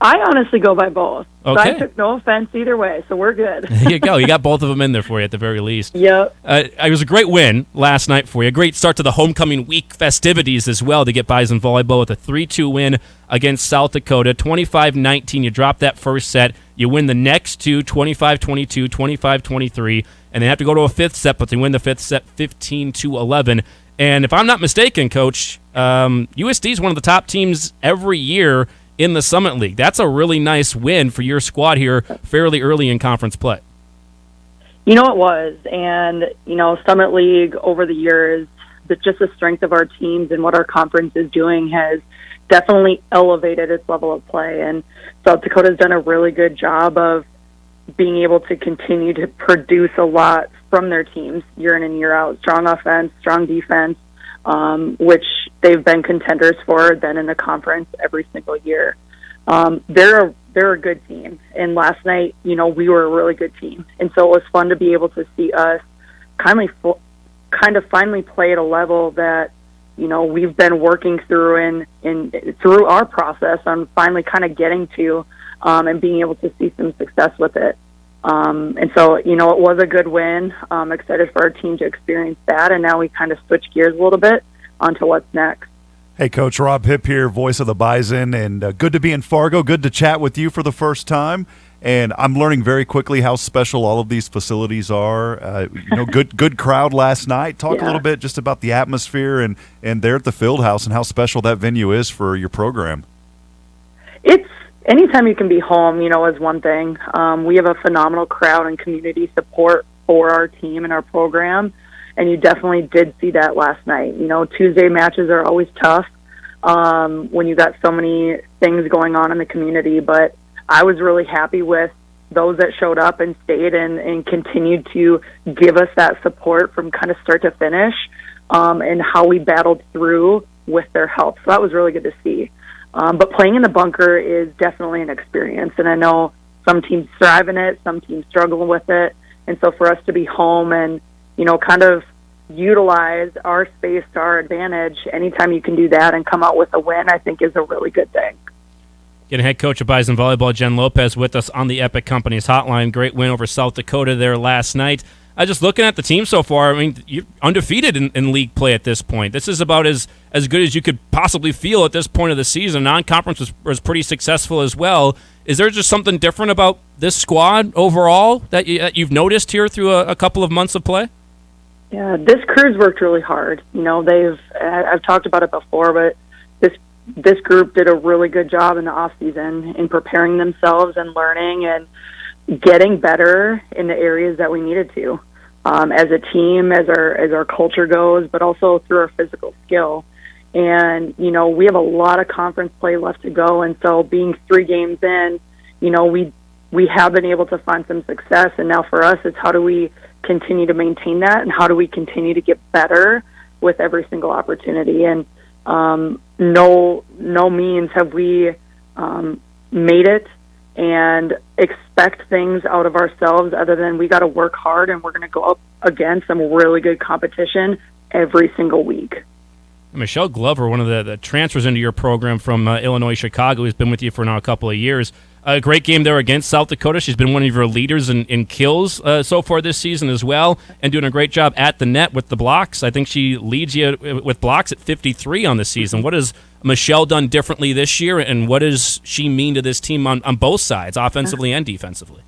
I honestly go by both. Okay. So I took no offense either way, so we're good. There you go. You got both of them in there for you at the very least. Yep. It was a great win last night for you. A great start to the homecoming week festivities as well to get Bison Volleyball with a 3-2 win against South Dakota. 25-19, you drop that first set. You win the next two, 25-22, 25-23, and they have to go to a fifth set, but they win the fifth set 15-11. And if I'm not mistaken, Coach, USD is one of the top teams every year in the Summit League. That's a really nice win for your squad here fairly early in conference play. You know, it was. And, Summit League over the years, just the strength of our teams and what our conference is doing has definitely elevated its level of play. And South Dakota's done a really good job of being able to continue to produce a lot from their teams year in and year out. Strong offense, strong defense, which they've been contenders for then in the conference every single year. They're a good team. And last night, we were a really good team. And so it was fun to be able to see us kind of finally play at a level that, we've been working through through our process on finally kind of getting to and being able to see some success with it. And so, it was a good win. I'm excited for our team to experience that, and now we kind of switch gears a little bit onto what's next. Hey, Coach, Rob Hipp here, voice of the Bison, and good to be in Fargo. Good to chat with you for the first time. And I'm learning very quickly how special all of these facilities are. Good crowd last night. Talk a little bit just about the atmosphere and there at the Fieldhouse and how special that venue is for your program. It's anytime you can be home, is one thing. We have a phenomenal crowd and community support for our team and our program, and you definitely did see that last night. Tuesday matches are always tough when you got so many things going on in the community, but I was really happy with those that showed up and stayed and continued to give us that support from kind of start to finish and how we battled through with their help. So that was really good to see. But playing in the bunker is definitely an experience, and I know some teams thrive in it, some teams struggle with it, and so for us to be home and, kind of utilize our space to our advantage, anytime you can do that and come out with a win, I think is a really good thing. Getting head coach of Bison Volleyball, Jen Lopez, with us on the Epic Companies hotline. Great win over South Dakota there last night. Just looking at the team so far, you're undefeated in league play at this point. This is about as good as you could possibly feel at this point of the season. Non-conference was pretty successful as well. Is there just something different about this squad overall that you've noticed here through a couple of months of play? Yeah, this crew's worked really hard. I've talked about it before, but this group did a really good job in the off season in preparing themselves and learning and getting better in the areas that we needed to. as a team, as our culture goes, but also through our physical skill. And, we have a lot of conference play left to go. And so being 3 games in, we have been able to find some success. And now for us, it's how do we continue to maintain that, and how do we continue to get better with every single opportunity. And no means have we made it and expect things out of ourselves other than we got to work hard, and we're going to go up against some really good competition every single week. Michelle Glover, one of the transfers into your program from Illinois, Chicago, has been with you for now a couple of years. A great game there against South Dakota. She's been one of your leaders in kills so far this season as well, and doing a great job at the net with the blocks. I think she leads you with blocks at 53 on the season. What has Michelle done differently this year, and what does she mean to this team on both sides, offensively and defensively?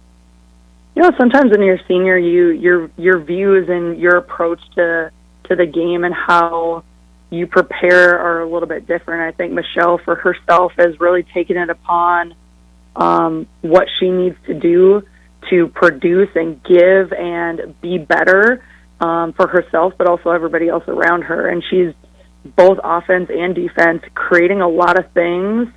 Sometimes when you're a senior, your views and your approach to the game and how you prepare are a little bit different. I think Michelle, for herself, has really taken it upon what she needs to do to produce and give and be better for herself, but also everybody else around her. And she's both offense and defense, creating a lot of things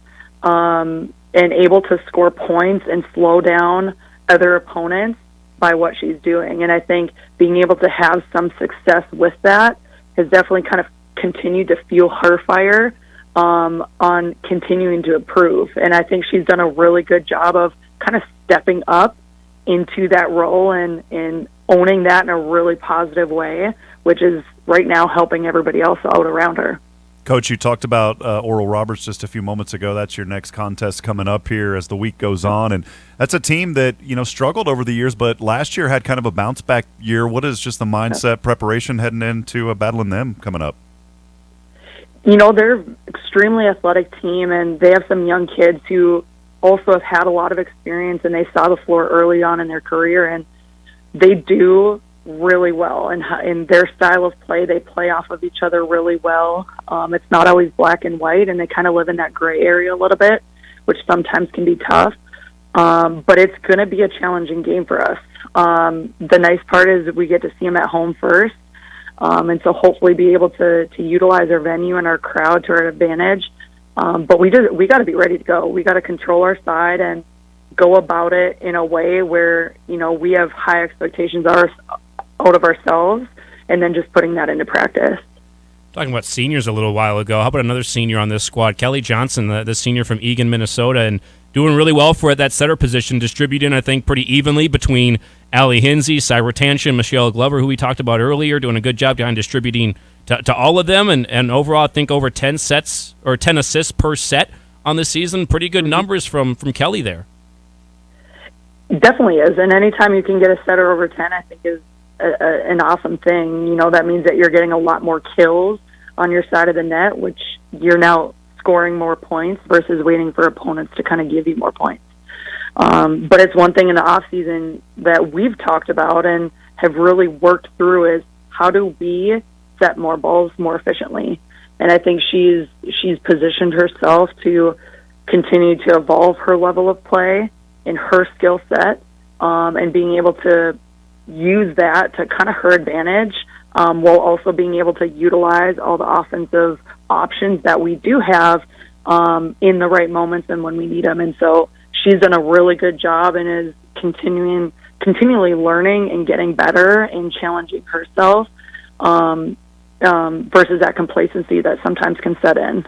and able to score points and slow down other opponents by what she's doing. And I think being able to have some success with that has definitely kind of continued to fuel her fire on continuing to improve. And I think she's done a really good job of kind of stepping up into that role and owning that in a really positive way, which is right now helping everybody else out around her. Coach, you talked about Oral Roberts just a few moments ago. That's your next contest coming up here as the week goes on. And that's a team that, struggled over the years, but last year had kind of a bounce-back year. What is just the mindset preparation heading into battling them coming up? They're an extremely athletic team, and they have some young kids who also have had a lot of experience, and they saw the floor early on in their career, and they do really well. And in their style of play, they play off of each other really well. It's not always black and white, and they kind of live in that gray area a little bit, which sometimes can be tough. But it's going to be a challenging game for us. The nice part is we get to see them at home first. And so hopefully be able to utilize our venue and our crowd to our advantage. But we got to be ready to go. We got to control our side and go about it in a way where, we have high expectations out of ourselves, and then just putting that into practice. Talking about seniors a little while ago, how about another senior on this squad, Kelly Johnson, the senior from Eagan, Minnesota, and doing really well for it, that setter position, distributing, I think, pretty evenly between Allie Hinsey, Syra Tanshin, Michelle Glover, who we talked about earlier, doing a good job behind distributing to all of them, and overall, I think over 10 sets or 10 assists per set on the season. Pretty good numbers from Kelly there. It definitely is, and anytime you can get a setter over 10, I think is an awesome thing. That means that you're getting a lot more kills on your side of the net, which you're now scoring more points versus waiting for opponents to kind of give you more points. But it's one thing in the off season that we've talked about and have really worked through is how do we set more balls more efficiently. And I think she's positioned herself to continue to evolve her level of play in her skill set, and being able to use that to kind of her advantage, while also being able to utilize all the offensive options that we do have in the right moments and when we need them. And so she's done a really good job and is continually learning and getting better and challenging herself versus that complacency that sometimes can set in.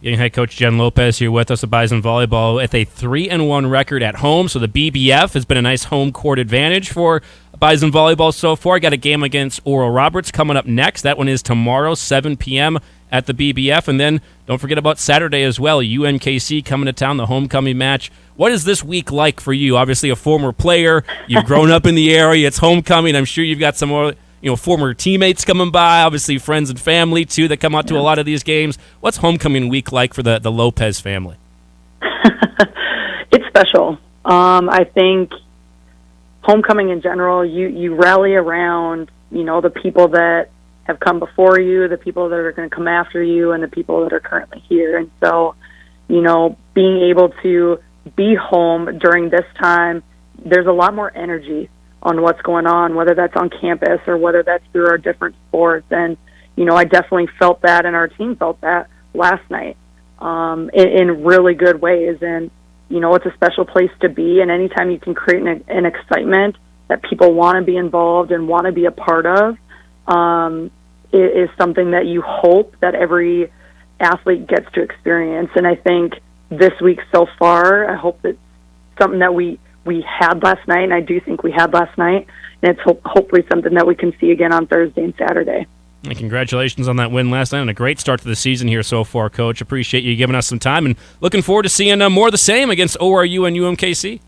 Young head coach Jen Lopez here with us at Bison Volleyball with a 3-1 record at home. So the BBF has been a nice home court advantage for Bison Volleyball so far. Got a game against Oral Roberts coming up next. That one is tomorrow, 7 p.m. at the BBF. And then don't forget about Saturday as well. UMKC coming to town, the homecoming match. What is this week like for you? Obviously a former player. You've grown up in the area. It's homecoming. I'm sure you've got some more former teammates coming by, obviously friends and family, too, that come out to a lot of these games. What's homecoming week like for the Lopez family? It's special. I think homecoming in general, you rally around, the people that have come before you, the people that are going to come after you, and the people that are currently here. And so, being able to be home during this time, there's a lot more energy on what's going on, whether that's on campus or whether that's through our different sports. And, I definitely felt that, and our team felt that last night in really good ways. And, it's a special place to be. And anytime you can create an excitement that people want to be involved and want to be a part of, it is something that you hope that every athlete gets to experience. And I think this week so far, I hope that something that we had last night, and I do think we had last night, and it's hopefully something that we can see again on Thursday and Saturday. And congratulations on that win last night and a great start to the season here so far, Coach. Appreciate you giving us some time, and looking forward to seeing more of the same against ORU and UMKC.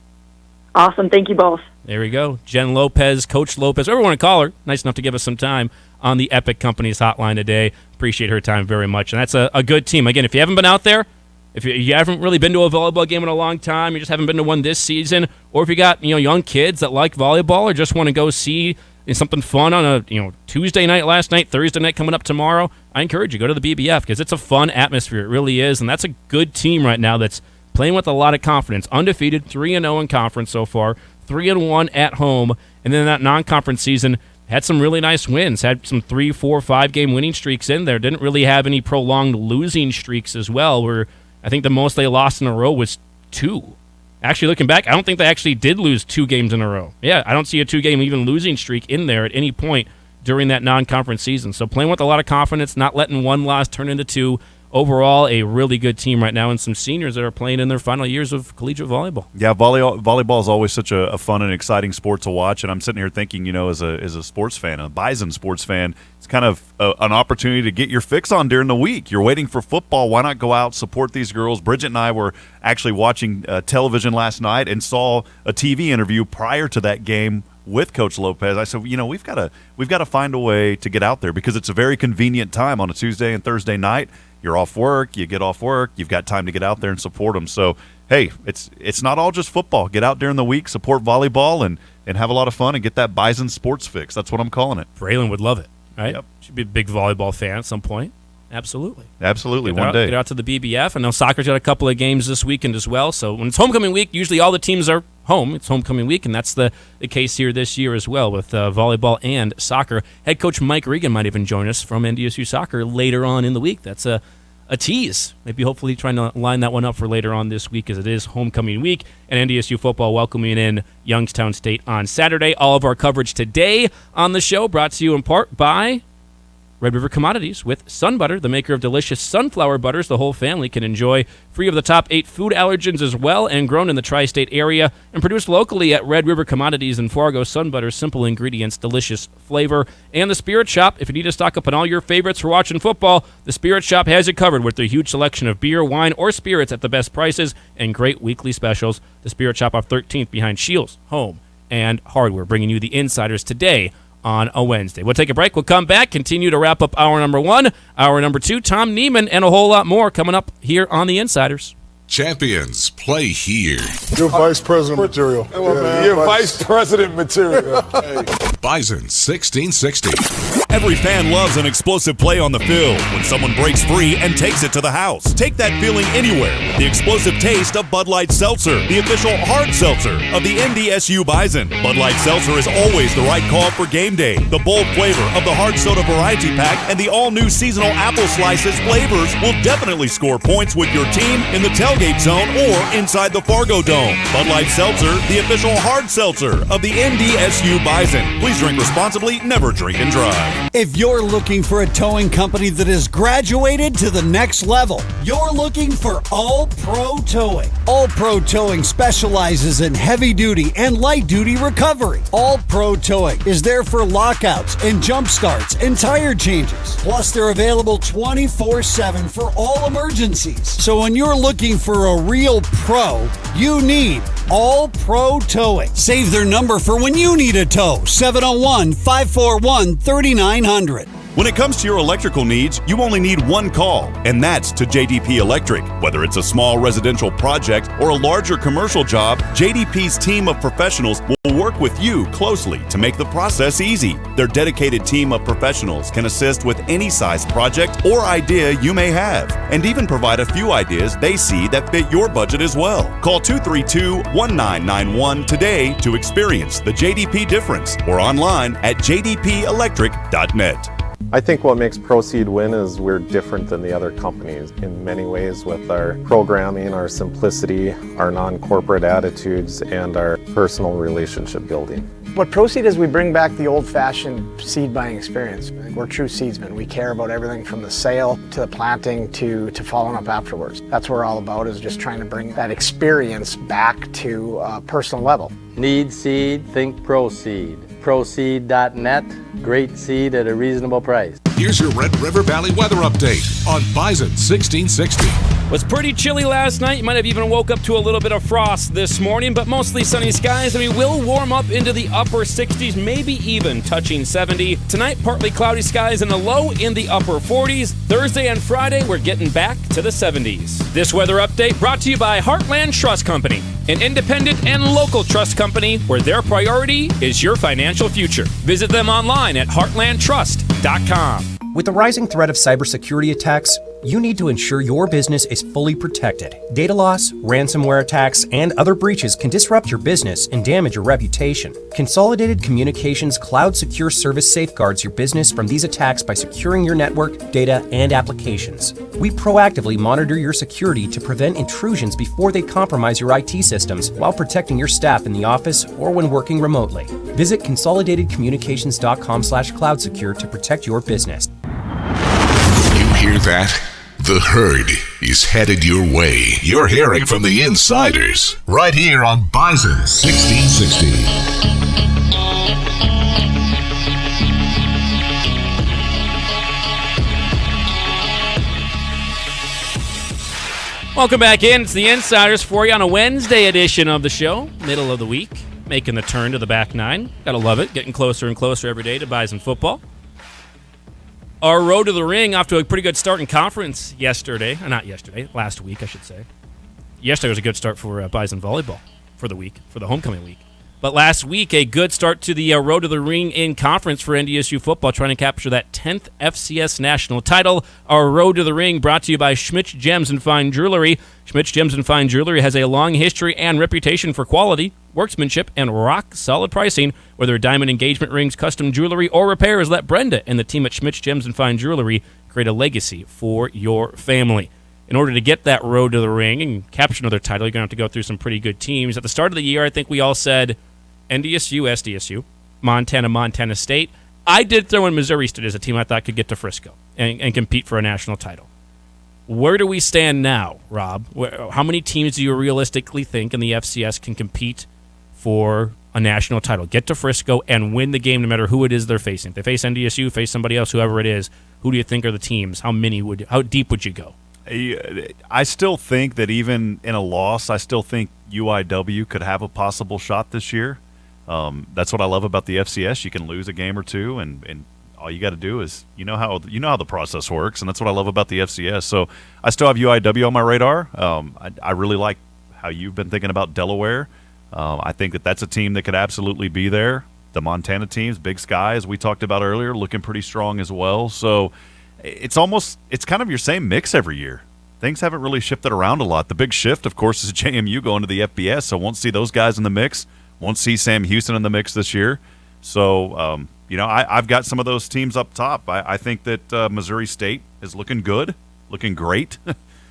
Awesome. Thank you both. There we go. Jen Lopez, Coach Lopez, whatever you want to call her. Nice enough to give us some time on the Epic Companies hotline today. Appreciate her time very much. And that's a good team. Again, if you haven't been out there, if you haven't really been to a volleyball game in a long time, you just haven't been to one this season, or if you got young kids that like volleyball or just want to go see something fun on a Tuesday night, last night, Thursday night coming up tomorrow, I encourage you, go to the BBF because it's a fun atmosphere. It really is, and that's a good team right now that's playing with a lot of confidence. Undefeated, 3-0 in conference so far, 3-1 at home, and then that non-conference season had some really nice wins, had some 3, 4, 5-game winning streaks in there. Didn't really have any prolonged losing streaks as well, where I think the most they lost in a row was 2. Actually, looking back, I don't think they actually did lose 2 games in a row. Yeah, I don't see a 2-game even losing streak in there at any point during that non-conference season. So playing with a lot of confidence, not letting one loss turn into 2. Overall, a really good team right now, and some seniors that are playing in their final years of collegiate volleyball. Yeah, volleyball is always such a fun and exciting sport to watch, and I'm sitting here thinking, as a sports fan, a Bison sports fan, it's kind of an opportunity to get your fix on during the week. You're waiting for football. Why not go out, support these girls? Bridget and I were actually watching television last night and saw a TV interview prior to that game with Coach Lopez. I said, we've got to find a way to get out there because it's a very convenient time on a Tuesday and Thursday night. You're off work, you get off work, you've got time to get out there and support them. So, hey, it's not all just football. Get out during the week, support volleyball, and have a lot of fun and get that Bison sports fix. That's what I'm calling it. Braylon would love it, right? Yep. Should be a big volleyball fan at some point. Absolutely. One day. Get out to the BBF. I know soccer's got a couple of games this weekend as well. So when it's homecoming week, usually all the teams are home. It's homecoming week, and that's the case here this year as well with volleyball and soccer. Head coach Mike Regan might even join us from NDSU Soccer later on in the week. That's a tease. Maybe hopefully trying to line that one up for later on this week as it is homecoming week, and NDSU football welcoming in Youngstown State on Saturday. All of our coverage today on the show brought to you in part by Red River Commodities with Sun Butter, the maker of delicious sunflower butters the whole family can enjoy, free of the top 8 food allergens as well, and grown in the tri-state area, and produced locally at Red River Commodities in Fargo. Sun Butter, simple ingredients, delicious flavor. And the Spirit Shop, if you need to stock up on all your favorites for watching football, the Spirit Shop has you covered with their huge selection of beer, wine, or spirits at the best prices and great weekly specials. The Spirit Shop off 13th behind Shields Home and Hardware, bringing you the insiders today on a Wednesday. We'll take a break. We'll come back, continue to wrap up hour number 1, hour number 2. Tom Nieman and a whole lot more coming up here on the Insiders. Champions play here. You're vice president material. You're vice president material. Bison 1660. Every fan loves an explosive play on the field when someone breaks free and takes it to the house. Take that feeling anywhere with the explosive taste of Bud Light Seltzer, the official hard seltzer of the NDSU Bison. Bud Light Seltzer is always the right call for game day. The bold flavor of the hard soda variety pack and the all-new seasonal apple slices flavors will definitely score points with your team in the tailgate zone or inside the Fargo Dome. Bud Light Seltzer, the official hard seltzer of the NDSU Bison. Please drink responsibly, never drink and drive. If you're looking for a towing company that has graduated to the next level, you're looking for All Pro Towing. All Pro Towing specializes in heavy-duty and light-duty recovery. All Pro Towing is there for lockouts and jump starts and tire changes. Plus, they're available 24/7 for all emergencies. So when you're looking for a real pro, you need All Pro Towing. Save their number for when you need a tow. 701-541-3900. When it comes to your electrical needs, you only need one call, and that's to JDP Electric. Whether it's a small residential project or a larger commercial job, JDP's team of professionals will work with you closely to make the process easy. Their dedicated team of professionals can assist with any size project or idea you may have, and even provide a few ideas they see that fit your budget as well. Call 232-1991 today to experience the JDP difference, or online at jdpelectric.net. I think what makes Proceed win is we're different than the other companies in many ways with our programming, our simplicity, our non-corporate attitudes, and our personal relationship building. What Proceed is, we bring back the old-fashioned seed buying experience. We're true seedsmen. We care about everything from the sale to the planting to following up afterwards. That's what we're all about, is just trying to bring that experience back to a personal level. Need seed? Think Proceed. Proceed.net. Great seed at a reasonable price. Here's your Red River Valley weather update on Bison 1660. Was pretty chilly last night. You might have even woke up to a little bit of frost this morning, but mostly sunny skies, and we will warm up into the upper 60s, maybe even touching 70. Tonight, partly cloudy skies and a low in the upper 40s. Thursday and Friday, we're getting back to the 70s. This weather update brought to you by Heartland Trust Company, an independent and local trust company where their priority is your financial future. Visit them online at heartlandtrust.com. With the rising threat of cybersecurity attacks, you need to ensure your business is fully protected. Data loss, ransomware attacks, and other breaches can disrupt your business and damage your reputation. Consolidated Communications Cloud Secure Service safeguards your business from these attacks by securing your network, data, and applications. We proactively monitor your security to prevent intrusions before they compromise your IT systems while protecting your staff in the office or when working remotely. Visit consolidatedcommunications.com/cloudsecure to protect your business. You hear that? The herd is headed your way. You're hearing from the insiders right here on Bison 1660. Welcome back in. It's the Insiders for you on a Wednesday edition of the show, middle of the week, making the turn to the back nine. Gotta love it, getting closer and closer every day to Bison football. Our road to the ring off to a pretty good start in conference last week, I should say. Yesterday was a good start for Bison volleyball for the week, for the homecoming week. But last week, a good start to the road to the ring in conference for NDSU football, trying to capture that 10th FCS national title. Our road to the ring brought to you by Schmitz Gems and Fine Jewelry. Schmitz Gems and Fine Jewelry has a long history and reputation for quality, workmanship, and rock-solid pricing. Whether diamond engagement rings, custom jewelry, or repairs, let Brenda and the team at Schmitz Gems and Fine Jewelry create a legacy for your family. In order to get that road to the ring and capture another title, you're going to have to go through some pretty good teams. At the start of the year, I think we all said NDSU, SDSU, Montana, Montana State. I did throw in Missouri State as a team I thought could get to Frisco and compete for a national title. Where do we stand now, Rob? How many teams do you realistically think in the FCS can compete for a national title, get to Frisco, and win the game no matter who it is they're facing? If they face NDSU, face somebody else, whoever it is, who do you think are the teams? How deep would you go? I still think that even in a loss, I still think UIW could have a possible shot this year. That's what I love about the FCS. You can lose a game or two, and all you got to do is you know how the process works, and that's what I love about the FCS. So I still have UIW on my radar. I really like how you've been thinking about Delaware. I think that's a team that could absolutely be there. The Montana teams, Big Sky, as we talked about earlier, looking pretty strong as well. So it's kind of your same mix every year. Things haven't really shifted around a lot. The big shift, of course, is JMU going to the FBS, so won't see those guys in the mix. Won't see Sam Houston in the mix this year. So, I've got some of those teams up top. I think that Missouri State is looking good, looking great.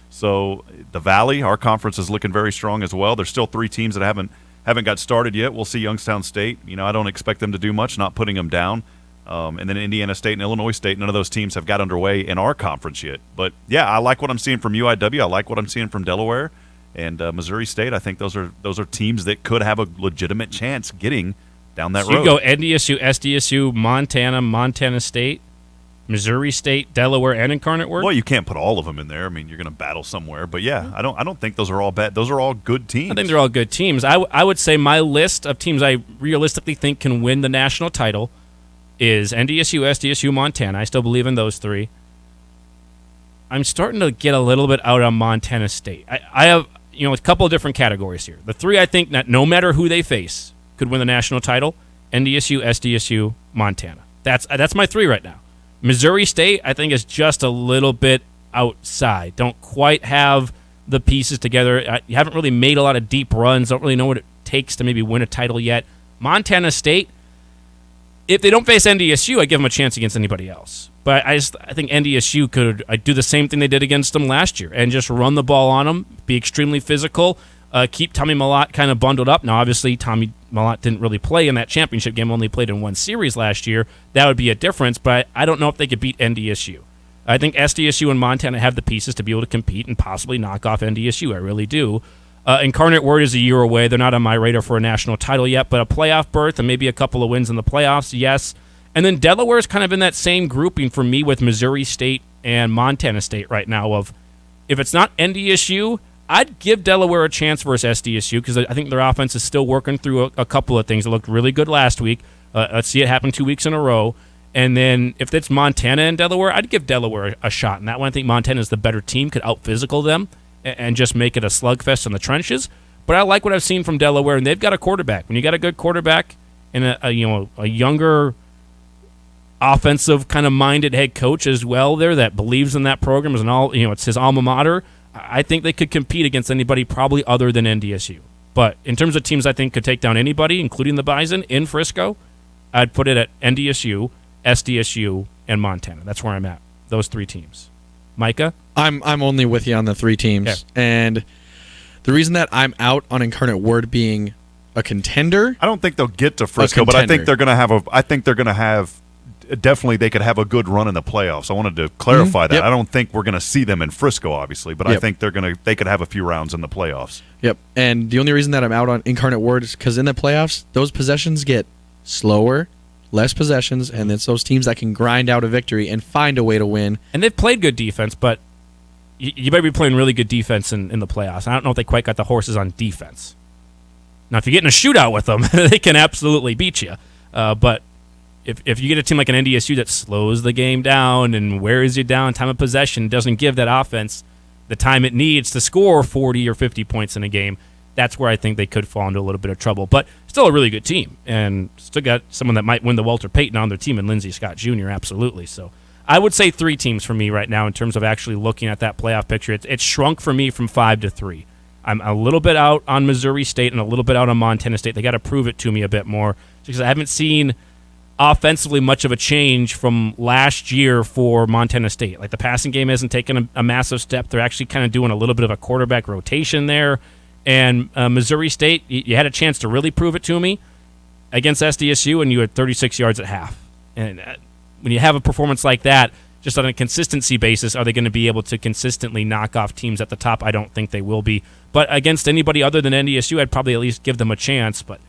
So the Valley, our conference, is looking very strong as well. There's still three teams that haven't got started yet. We'll see Youngstown State. I don't expect them to do much, not putting them down. And then Indiana State and Illinois State, none of those teams have got underway in our conference yet. But, yeah, I like what I'm seeing from UIW. I like what I'm seeing from Delaware. And Missouri State, I think those are teams that could have a legitimate chance getting down that road. You go NDSU, SDSU, Montana, Montana State, Missouri State, Delaware, and Incarnate Word? Well, you can't put all of them in there. I mean, you're going to battle somewhere. But, yeah, I don't think those are all bad. Those are all good teams. I think they're all good teams. I would say my list of teams I realistically think can win the national title is NDSU, SDSU, Montana. I still believe in those three. I'm starting to get a little bit out on Montana State. I have a couple of different categories here. The three I think that no matter who they face could win the national title: NDSU, SDSU, Montana. That's my three right now. Missouri State, I think, is just a little bit outside. Don't quite have the pieces together. You haven't really made a lot of deep runs. Don't really know what it takes to maybe win a title yet. Montana State, if they don't face NDSU, I give them a chance against anybody else. But I think NDSU could do the same thing they did against them last year and just run the ball on them, be extremely physical, keep Tommy Mellott kind of bundled up. Now, obviously, Tommy Mellott didn't really play in that championship game, only played in one series last year. That would be a difference, but I don't know if they could beat NDSU. I think SDSU and Montana have the pieces to be able to compete and possibly knock off NDSU. I really do. Incarnate Word is a year away. They're not on my radar for a national title yet, but a playoff berth and maybe a couple of wins in the playoffs, yes. And then Delaware is kind of in that same grouping for me with Missouri State and Montana State right now of if it's not NDSU, I'd give Delaware a chance versus SDSU because I think their offense is still working through a couple of things. It looked really good last week. Let's see it happen 2 weeks in a row. And then if it's Montana and Delaware, I'd give Delaware a shot. And that one, I think Montana is the better team, could out-physical them and just make it a slugfest in the trenches. But I like what I've seen from Delaware, and they've got a quarterback. When you got a good quarterback and a younger offensive kind of minded head coach as well there that believes in that program, it's his alma mater, I think they could compete against anybody probably other than NDSU. But in terms of teams I think could take down anybody, including the Bison in Frisco, I'd put it at NDSU, SDSU, and Montana. That's where I'm at. Those three teams. Micah? I'm only with you on the three teams. Okay. And the reason that I'm out on Incarnate Word being a contender, I don't think they'll get to Frisco, but I think they're going to have definitely they could have a good run in the playoffs. I wanted to clarify that. Yep. I don't think we're going to see them in Frisco, obviously, but I think they could have a few rounds in the playoffs. Yep. And the only reason that I'm out on Incarnate Word is because in the playoffs, those possessions get slower, less possessions, and it's those teams that can grind out a victory and find a way to win. And they've played good defense, but you better be playing really good defense in the playoffs. I don't know if they quite got the horses on defense. Now, if you get in a shootout with them, they can absolutely beat you. But if you get a team like an NDSU that slows the game down and wears you down, time of possession, doesn't give that offense the time it needs to score 40 or 50 points in a game, that's where I think they could fall into a little bit of trouble. But still a really good team, and still got someone that might win the Walter Payton on their team in Lindsey Scott Jr., absolutely. So I would say three teams for me right now in terms of actually looking at that playoff picture. It's shrunk for me from 5 to 3. I'm a little bit out on Missouri State and a little bit out on Montana State. They got to prove it to me a bit more because I haven't seen offensively much of a change from last year for Montana State. Like the passing game hasn't taken a massive step. They're actually kind of doing a little bit of a quarterback rotation there. And Missouri State, you had a chance to really prove it to me against SDSU, and you had 36 yards at half. And when you have a performance like that, just on a consistency basis, are they going to be able to consistently knock off teams at the top? I don't think they will be. But against anybody other than NDSU, I'd probably at least give them a chance. But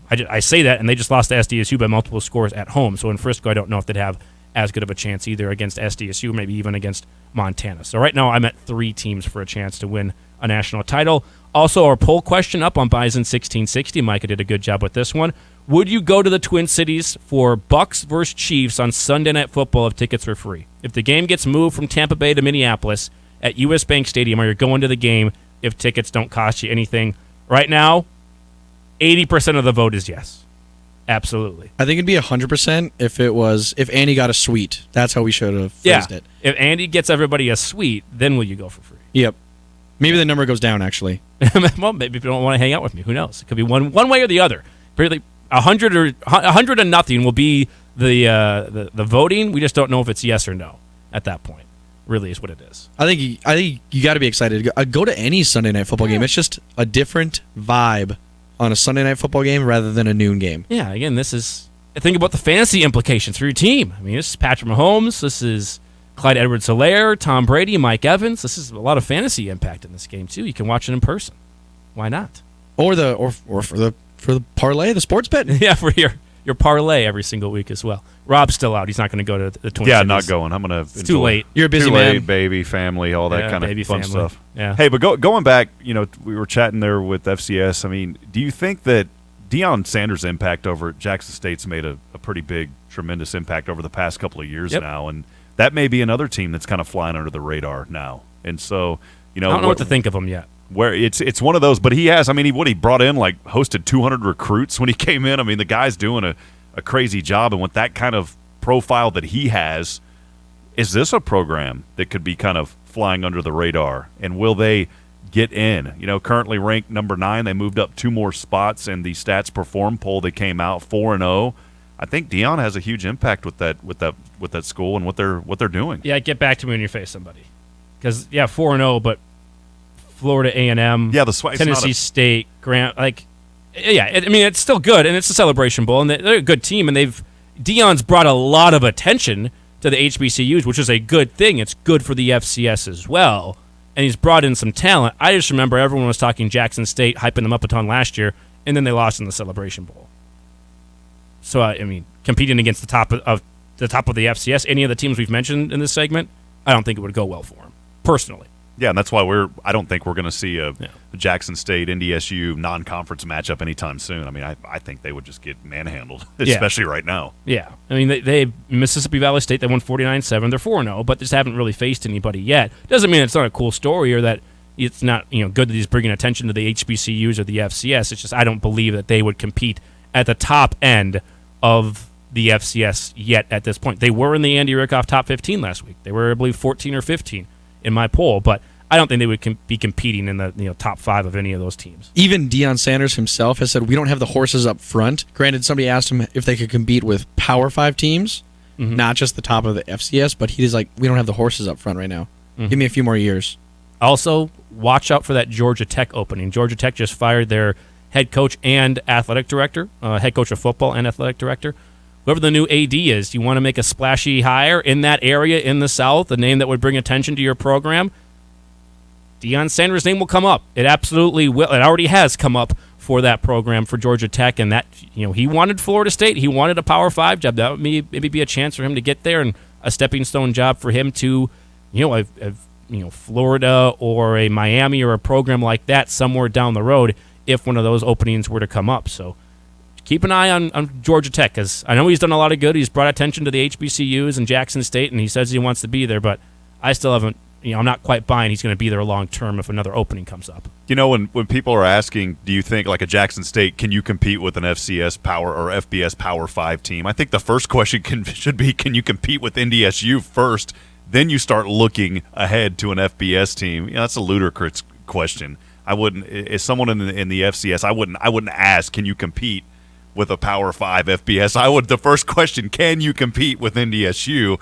I say that, and they just lost to SDSU by multiple scores at home. So in Frisco, I don't know if they'd have as good of a chance either against SDSU, maybe even against Montana. So right now, I'm at 3 teams for a chance to win a national title. Also, our poll question up on Bison 1660. Micah did a good job with this one. Would you go to the Twin Cities for Bucks versus Chiefs on Sunday Night Football if tickets are free? If the game gets moved from Tampa Bay to Minneapolis at US Bank Stadium, are you going to the game if tickets don't cost you anything? Right now, 80% of the vote is yes. Absolutely. I think it'd be 100% if Andy got a suite. That's how we should have phrased it. If Andy gets everybody a suite, then will you go for free? Yep. Maybe the number goes down, actually. Well, maybe if you don't want to hang out with me. Who knows? It could be one way or the other. Apparently, 100 and nothing will be the voting. We just don't know if it's yes or no at that point. Really is what it is. I think you got to be excited. Go to any Sunday Night Football game. It's just a different vibe on a Sunday Night Football game rather than a noon game. Yeah, again, think about the fantasy implications for your team. I mean, this is Patrick Mahomes. This is Clyde Edwards-Helaire, Tom Brady, Mike Evans. This is a lot of fantasy impact in this game too. You can watch it in person. Why not? Or for the parlay, the sports bet. Yeah, for your parlay every single week as well. Rob's still out. He's not going to go to the Twin Cities. Yeah, not going. I'm going to. It's too late. You're a busy too man. Late, baby, family, all that kind of fun family. stuff. Yeah. Hey, but going back, we were chatting there with FCS. I mean, do you think that Deion Sanders' impact over at Jackson State's made a pretty big, tremendous impact over the past couple of years now, and that may be another team that's kind of flying under the radar now. And so, I don't know what to think of him yet. Where it's one of those, but he has. He brought in, hosted 200 recruits when he came in. The guy's doing a crazy job, and with that kind of profile that he has, is this a program that could be kind of flying under the radar? And will they get in? Currently ranked number 9. They moved up 2 more spots in the Stats Perform poll that came out 4-0. I think Deion has a huge impact with that school and what they're doing. Yeah, get back to me when you face somebody, because 4-0, but Florida A&M, Tennessee State, Grant, it's still good, and it's a Celebration Bowl, and they're a good team, and Deion's brought a lot of attention to the HBCUs, which is a good thing. It's good for the FCS as well. And he's brought in some talent. I just remember everyone was talking Jackson State, hyping them up a ton last year, and then they lost in the Celebration Bowl. So, competing against the top of the FCS, any of the teams we've mentioned in this segment, I don't think it would go well for him, personally. Yeah, and that's why I don't think we're going to see a Jackson State, NDSU non-conference matchup anytime soon. I think they would just get manhandled, especially right now. Yeah. They Mississippi Valley State, they won 49-7. They're 4-0, but just haven't really faced anybody yet. Doesn't mean it's not a cool story or that it's not good that he's bringing attention to the HBCUs or the FCS. It's just I don't believe that they would compete at the top end of the FCS yet at this point. They were in the Andy Rickoff top 15 last week. They were, I believe, 14 or 15 in my poll, but I don't think they would be competing in the top 5 of any of those teams. Even Deion Sanders himself has said we don't have the horses up front. Granted, somebody asked him if they could compete with Power 5 teams, not just the top of the FCS, but he's like, we don't have the horses up front right now. Give me a few more years. Also, watch out for that Georgia Tech opening. Georgia Tech just fired their head coach and athletic director, head coach of football and athletic director. Whoever the new AD is, you want to make a splashy hire in that area in the South, a name that would bring attention to your program, Deion Sanders' name will come up. It absolutely will. It already has come up for that program for Georgia Tech, and that he wanted Florida State. He wanted a Power 5 job. That would maybe be a chance for him to get there and a stepping stone job for him to, Florida or a Miami or a program like that somewhere down the road if one of those openings were to come up. So keep an eye on Georgia Tech, because I know he's done a lot of good. He's brought attention to the HBCUs and Jackson State, and he says he wants to be there, but I still haven't. I'm not quite buying he's going to be there long term if another opening comes up. When people are asking, do you think like a Jackson State, can you compete with an FCS Power or FBS Power 5 team? I think the first question should be, can you compete with NDSU first? Then you start looking ahead to an FBS team. That's a ludicrous question. I wouldn't, as someone in the FCS, I wouldn't ask, can you compete with a Power 5 FBS? The first question, can you compete with NDSU?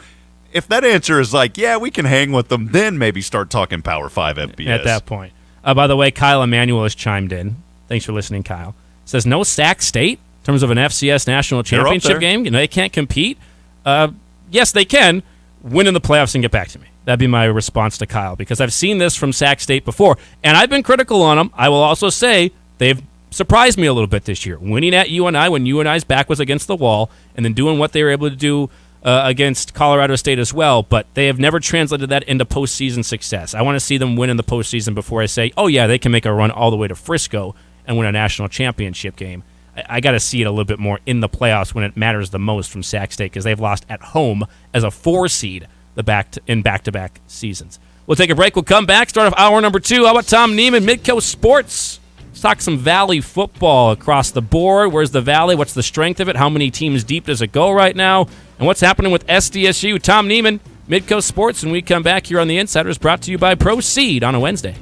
If that answer is like, yeah, we can hang with them, then maybe start talking Power 5 FBS. At that point. By the way, Kyle Emanuel has chimed in. Thanks for listening, Kyle. Says, no Sac State in terms of an FCS national championship game? They can't compete? Yes, they can. Win in the playoffs and get back to me. That'd be my response to Kyle, because I've seen this from Sac State before, and I've been critical on them. I will also say they've surprised me a little bit this year. Winning at UNI when UNI's back was against the wall, and then doing what they were able to do against Colorado State as well, but they have never translated that into postseason success. I want to see them win in the postseason before I say, oh yeah, they can make a run all the way to Frisco and win a national championship game. I got to see it a little bit more in the playoffs when it matters the most from Sac State, because they've lost at home as a 4 seed in back-to-back seasons. We'll take a break. We'll come back, start off hour number 2. How about Tom Nieman, Midco Sports? Let's talk some Valley football across the board. Where's the Valley? What's the strength of it? How many teams deep does it go right now? And what's happening with SDSU? Tom Nieman, Midco Sports, and we come back here on The Insiders, brought to you by Proceed on a Wednesday.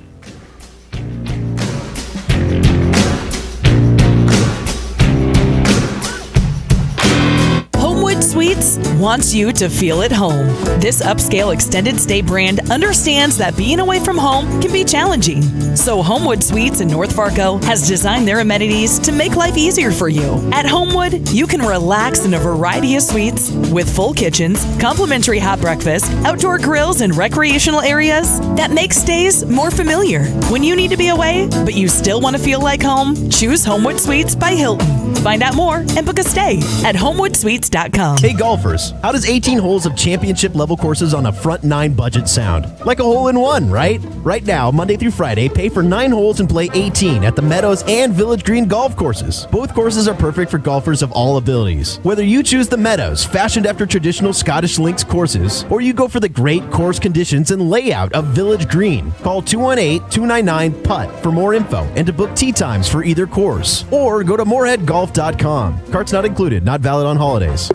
Suites wants you to feel at home. This upscale extended stay brand understands that being away from home can be challenging. So Homewood Suites in North Fargo has designed their amenities to make life easier for you. At Homewood, you can relax in a variety of suites with full kitchens, complimentary hot breakfast, outdoor grills, and recreational areas that make stays more familiar. When you need to be away, but you still want to feel like home, choose Homewood Suites by Hilton. Find out more and book a stay at homewoodsuites.com. Hey, golfers, how does 18 holes of championship-level courses on a front 9 budget sound? Like a hole-in-one, right? Right now, Monday through Friday, pay for 9 holes and play 18 at the Meadows and Village Green golf courses. Both courses are perfect for golfers of all abilities. Whether you choose the Meadows, fashioned after traditional Scottish links courses, or you go for the great course conditions and layout of Village Green, call 218-299-PUTT for more info and to book tee times for either course. Or go to moreheadgolf.com. Carts not included, not valid on holidays.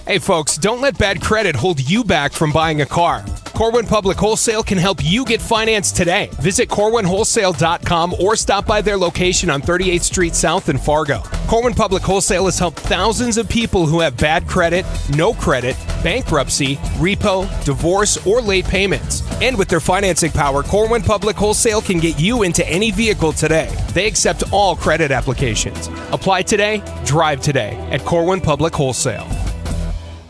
Hey folks, don't let bad credit hold you back from buying a car. Corwin Public Wholesale can help you get financed today. Visit corwinwholesale.com or stop by their location on 38th Street South in Fargo. Corwin Public Wholesale has helped thousands of people who have bad credit, no credit, bankruptcy, repo, divorce, or late payments. And with their financing power, Corwin Public Wholesale can get you into any vehicle today. They accept all credit applications. Apply today, drive today at Corwin Public Wholesale.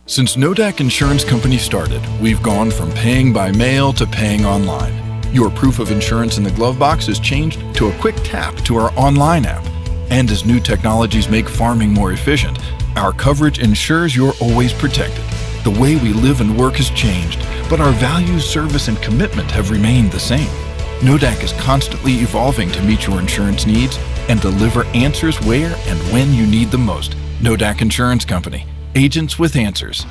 Since Nodak Insurance Company started, we've gone from paying by mail to paying online. Your proof of insurance in the glove box has changed to a quick tap to our online app. And as new technologies make farming more efficient, our coverage ensures you're always protected. The way we live and work has changed, but our values, service, and commitment have remained the same. Nodak is constantly evolving to meet your insurance needs and deliver answers where and when you need them most. Nodak Insurance Company. Agents with answers.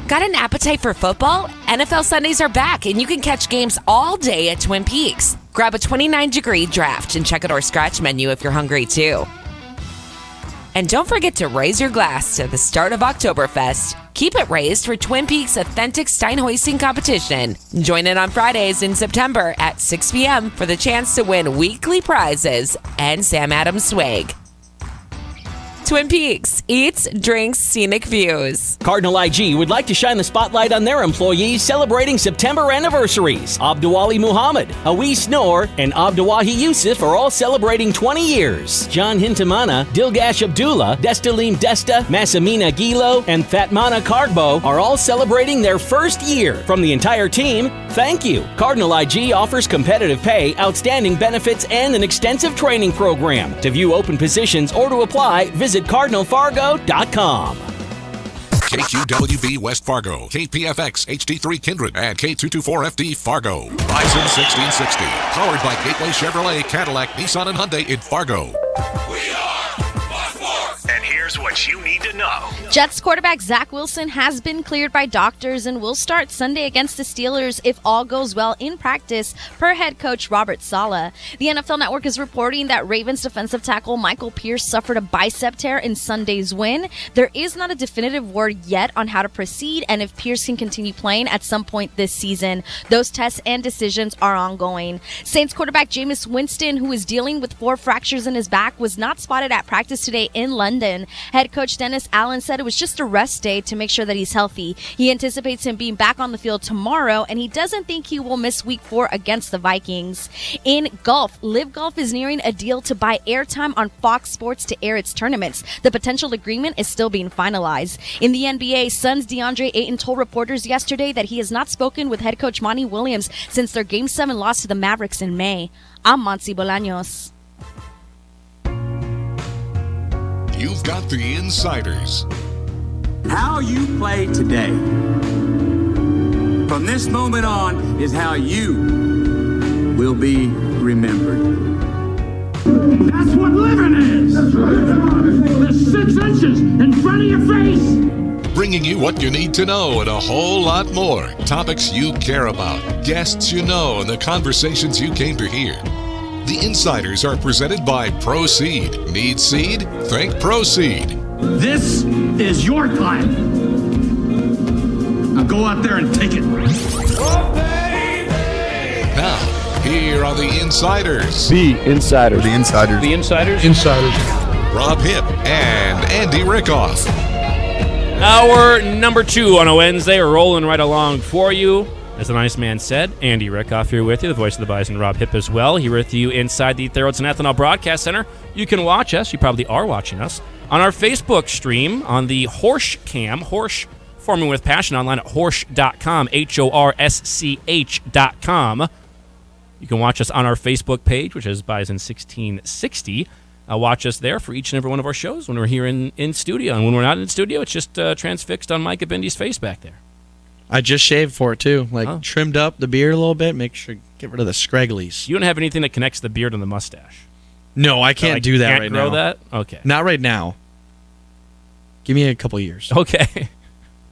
Got an appetite for football? NFL Sundays are back, and you can catch games all day at Twin Peaks. Grab a 29-degree draft and check out our scratch menu if you're hungry, too. And don't forget to raise your glass to the start of Oktoberfest. Keep it raised for Twin Peaks' authentic Stein hoisting competition. Join in on Fridays in September at 6 p.m. for the chance to win weekly prizes and Sam Adams swag. Twin Peaks, eats, drinks, scenic views. Cardinal IG would like to shine the spotlight on their employees celebrating September anniversaries. Abdawali Muhammad, Awis Noor, and Abdawahi Yusuf are all celebrating 20 years. John Hintamana, Dilgash Abdullah, Destalim Desta, Masamina Gilo, and Fatmana Kargbo are all celebrating their first year. From the entire team, thank you. Cardinal IG offers competitive pay, outstanding benefits, and an extensive training program. To view open positions or to apply, visit CardinalFargo.com. KQWB West Fargo, KPFX HD3 Kindred, and K224FD Fargo. Bison 1660, powered by Gateway Chevrolet, Cadillac, Nissan, and Hyundai in Fargo. And here's what you need to know. Jets quarterback Zach Wilson has been cleared by doctors and will start Sunday against the Steelers if all goes well in practice, per head coach Robert Saleh. The NFL Network is reporting that Ravens defensive tackle Michael Pierce suffered a bicep tear in Sunday's win. There is not a definitive word yet on how to proceed and if Pierce can continue playing at some point this season. Those tests and decisions are ongoing. Saints quarterback Jameis Winston, who is dealing with 4 fractures in his back, was not spotted at practice today in London. Head coach Dennis Allen said it was just a rest day to make sure that he's healthy. He anticipates him being back on the field tomorrow, and he doesn't think he will miss week 4 against the Vikings. In golf, Live Golf is nearing a deal to buy airtime on Fox Sports to air its tournaments. The potential agreement is still being finalized. In the NBA, Suns' DeAndre Ayton told reporters yesterday that he has not spoken with head coach Monty Williams since their Game 7 loss to the Mavericks in May. I'm Monty Bolaños. You've got the insiders. How you play today, from this moment on, is how you will be remembered. That's what living is. That's right. The 6 inches in front of your face. Bringing you what you need to know and a whole lot more. Topics you care about, guests you know, and the conversations you came to hear. The Insiders are presented by Proceed. Need seed? Think Proceed. This is your time. Now go out there and take it. Now, here are the Insiders. The Insiders. The Insiders. The Insiders. Insiders. Rob Hipp and Andy Rickoff. Hour number 2 on a Wednesday. We're rolling right along for you. As the nice man said, Andy Rickoff here with you, the voice of the Bison, Rob Hipp as well. Here with you inside the Theraldson Ethanol Broadcast Center. You can watch us, you probably are watching us, on our Facebook stream on the Horsch Cam, Horsch Forming with Passion, online at horsch.com, HORSCH.com. You can watch us on our Facebook page, which is Bison 1660. watch us there for each and every one of our shows when we're here in studio. And when we're not in studio, it's just transfixed on Micah Bindy's face back there. I just shaved for it, too. Trimmed up the beard a little bit, make sure get rid of the scragglies. You don't have anything that connects the beard and the mustache? No, I can't do that right now. Can't grow that? Okay. Not right now. Give me a couple of years. Okay.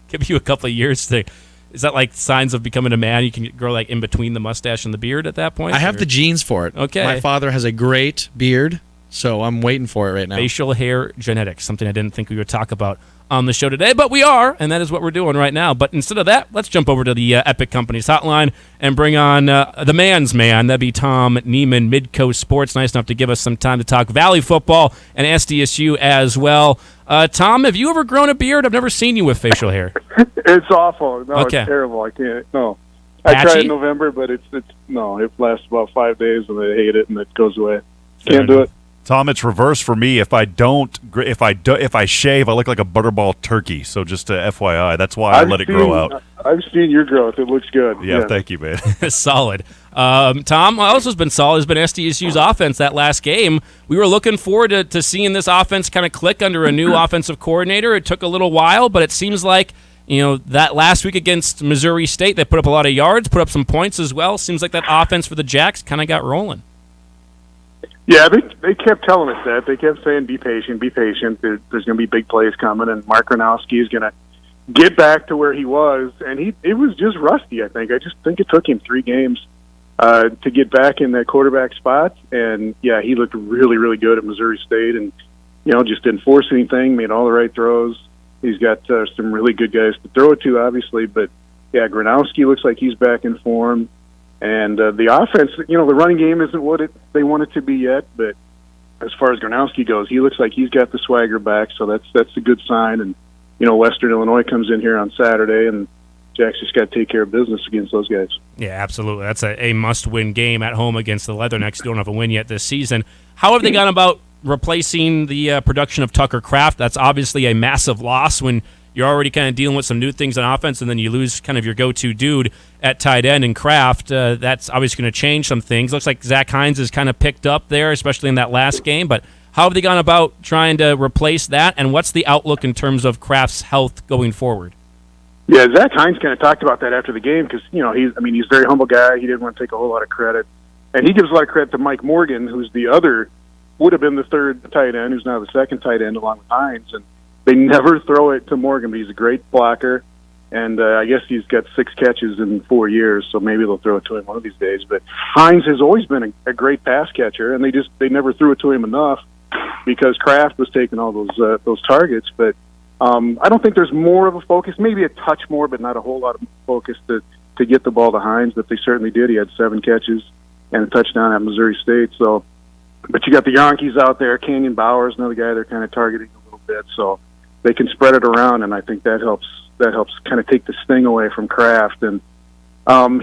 Give you a couple of years to... Is that like signs of becoming a man? You can grow like in between the mustache and the beard at that point? I have the genes for it. Okay. My father has a great beard, so I'm waiting for it right now. Facial hair genetics, something I didn't think we would talk about on the show today, but we are, and that is what we're doing right now. But instead of that, let's jump over to the Epic Companies hotline and bring on the man's man. That'd be Tom Nieman, Midco Sports. Nice enough to give us some time to talk Valley football and SDSU as well. Tom, have you ever grown a beard? I've never seen you with facial hair. It's awful. No, okay. It's terrible. I can't. No. I tried in November, but it lasts about 5 days, and I hate it, and it goes away. Can't do it. Tom, it's reverse for me. If I shave, I look like a butterball turkey. So just FYI, that's why I let it grow out. I've seen your growth. It looks good. Yeah. Thank you, man. Solid. Tom, also has been solid has been SDSU's offense that last game. We were looking forward to seeing this offense kind of click under a new offensive coordinator. It took a little while, but it seems like that last week against Missouri State, they put up a lot of yards, put up some points as well. Seems like that offense for the Jacks kind of got rolling. Yeah, they kept telling us that. They kept saying, be patient, be patient. There's going to be big plays coming, and Mark Gronowski is going to get back to where he was. And it was just rusty, I think. I just think it took him 3 games to get back in that quarterback spot. And, yeah, he looked really, really good at Missouri State and, just didn't force anything, made all the right throws. He's got some really good guys to throw it to, obviously. But, yeah, Gronowski looks like he's back in form. And the offense, the running game isn't what they want it to be yet. But as far as Gronowski goes, he looks like he's got the swagger back, so that's a good sign. And, Western Illinois comes in here on Saturday, and Jack's just got to take care of business against those guys. Yeah, absolutely. That's a must-win game at home against the Leathernecks. Don't have a win yet this season. How have they gone about replacing the production of Tucker Kraft? That's obviously a massive loss when you're already kind of dealing with some new things on offense, and then you lose kind of your go-to dude at tight end in Kraft. That's obviously going to change some things. Looks like Zach Hines is kind of picked up there, especially in that last game. But how have they gone about trying to replace that, and what's the outlook in terms of Kraft's health going forward? Yeah, Zach Hines kind of talked about that after the game because, he's a very humble guy. He didn't want to take a whole lot of credit. And he gives a lot of credit to Mike Morgan, who's would have been the third tight end, who's now the second tight end along with Hines. And they never throw it to Morgan, but he's a great blocker. And I guess he's got 6 catches in 4 years, so maybe they'll throw it to him one of these days. But Hines has always been a great pass catcher, and they never threw it to him enough because Kraft was taking all those targets. But I don't think there's more of a focus, maybe a touch more, but not a whole lot of focus to get the ball to Hines. But they certainly did. He had 7 catches and a touchdown at Missouri State. So, but you got the Yankees out there. Kenyon Bowers, another guy they're kind of targeting a little bit. So they can spread it around, and I think that helps kind of take the sting away from Kraft. And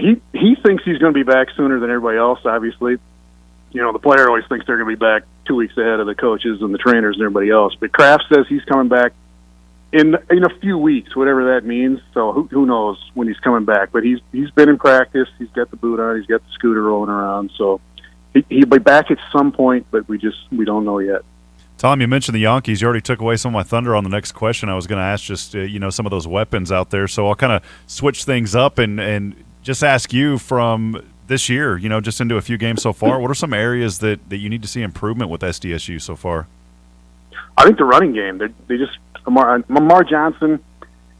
he thinks he's going to be back sooner than everybody else, obviously. The player always thinks they're going to be back 2 weeks ahead of the coaches and the trainers and everybody else. But Kraft says he's coming back in a few weeks, whatever that means. So who knows when he's coming back. But he's been in practice. He's got the boot on. He's got the scooter rolling around. So he'll be back at some point, but we don't know yet. Tom, you mentioned the Yankees. You already took away some of my thunder on the next question. I was going to ask just, some of those weapons out there. So I'll kind of switch things up and just ask you from this year, just into a few games so far, what are some areas that you need to see improvement with SDSU so far? I think the running game. They just Lamar Johnson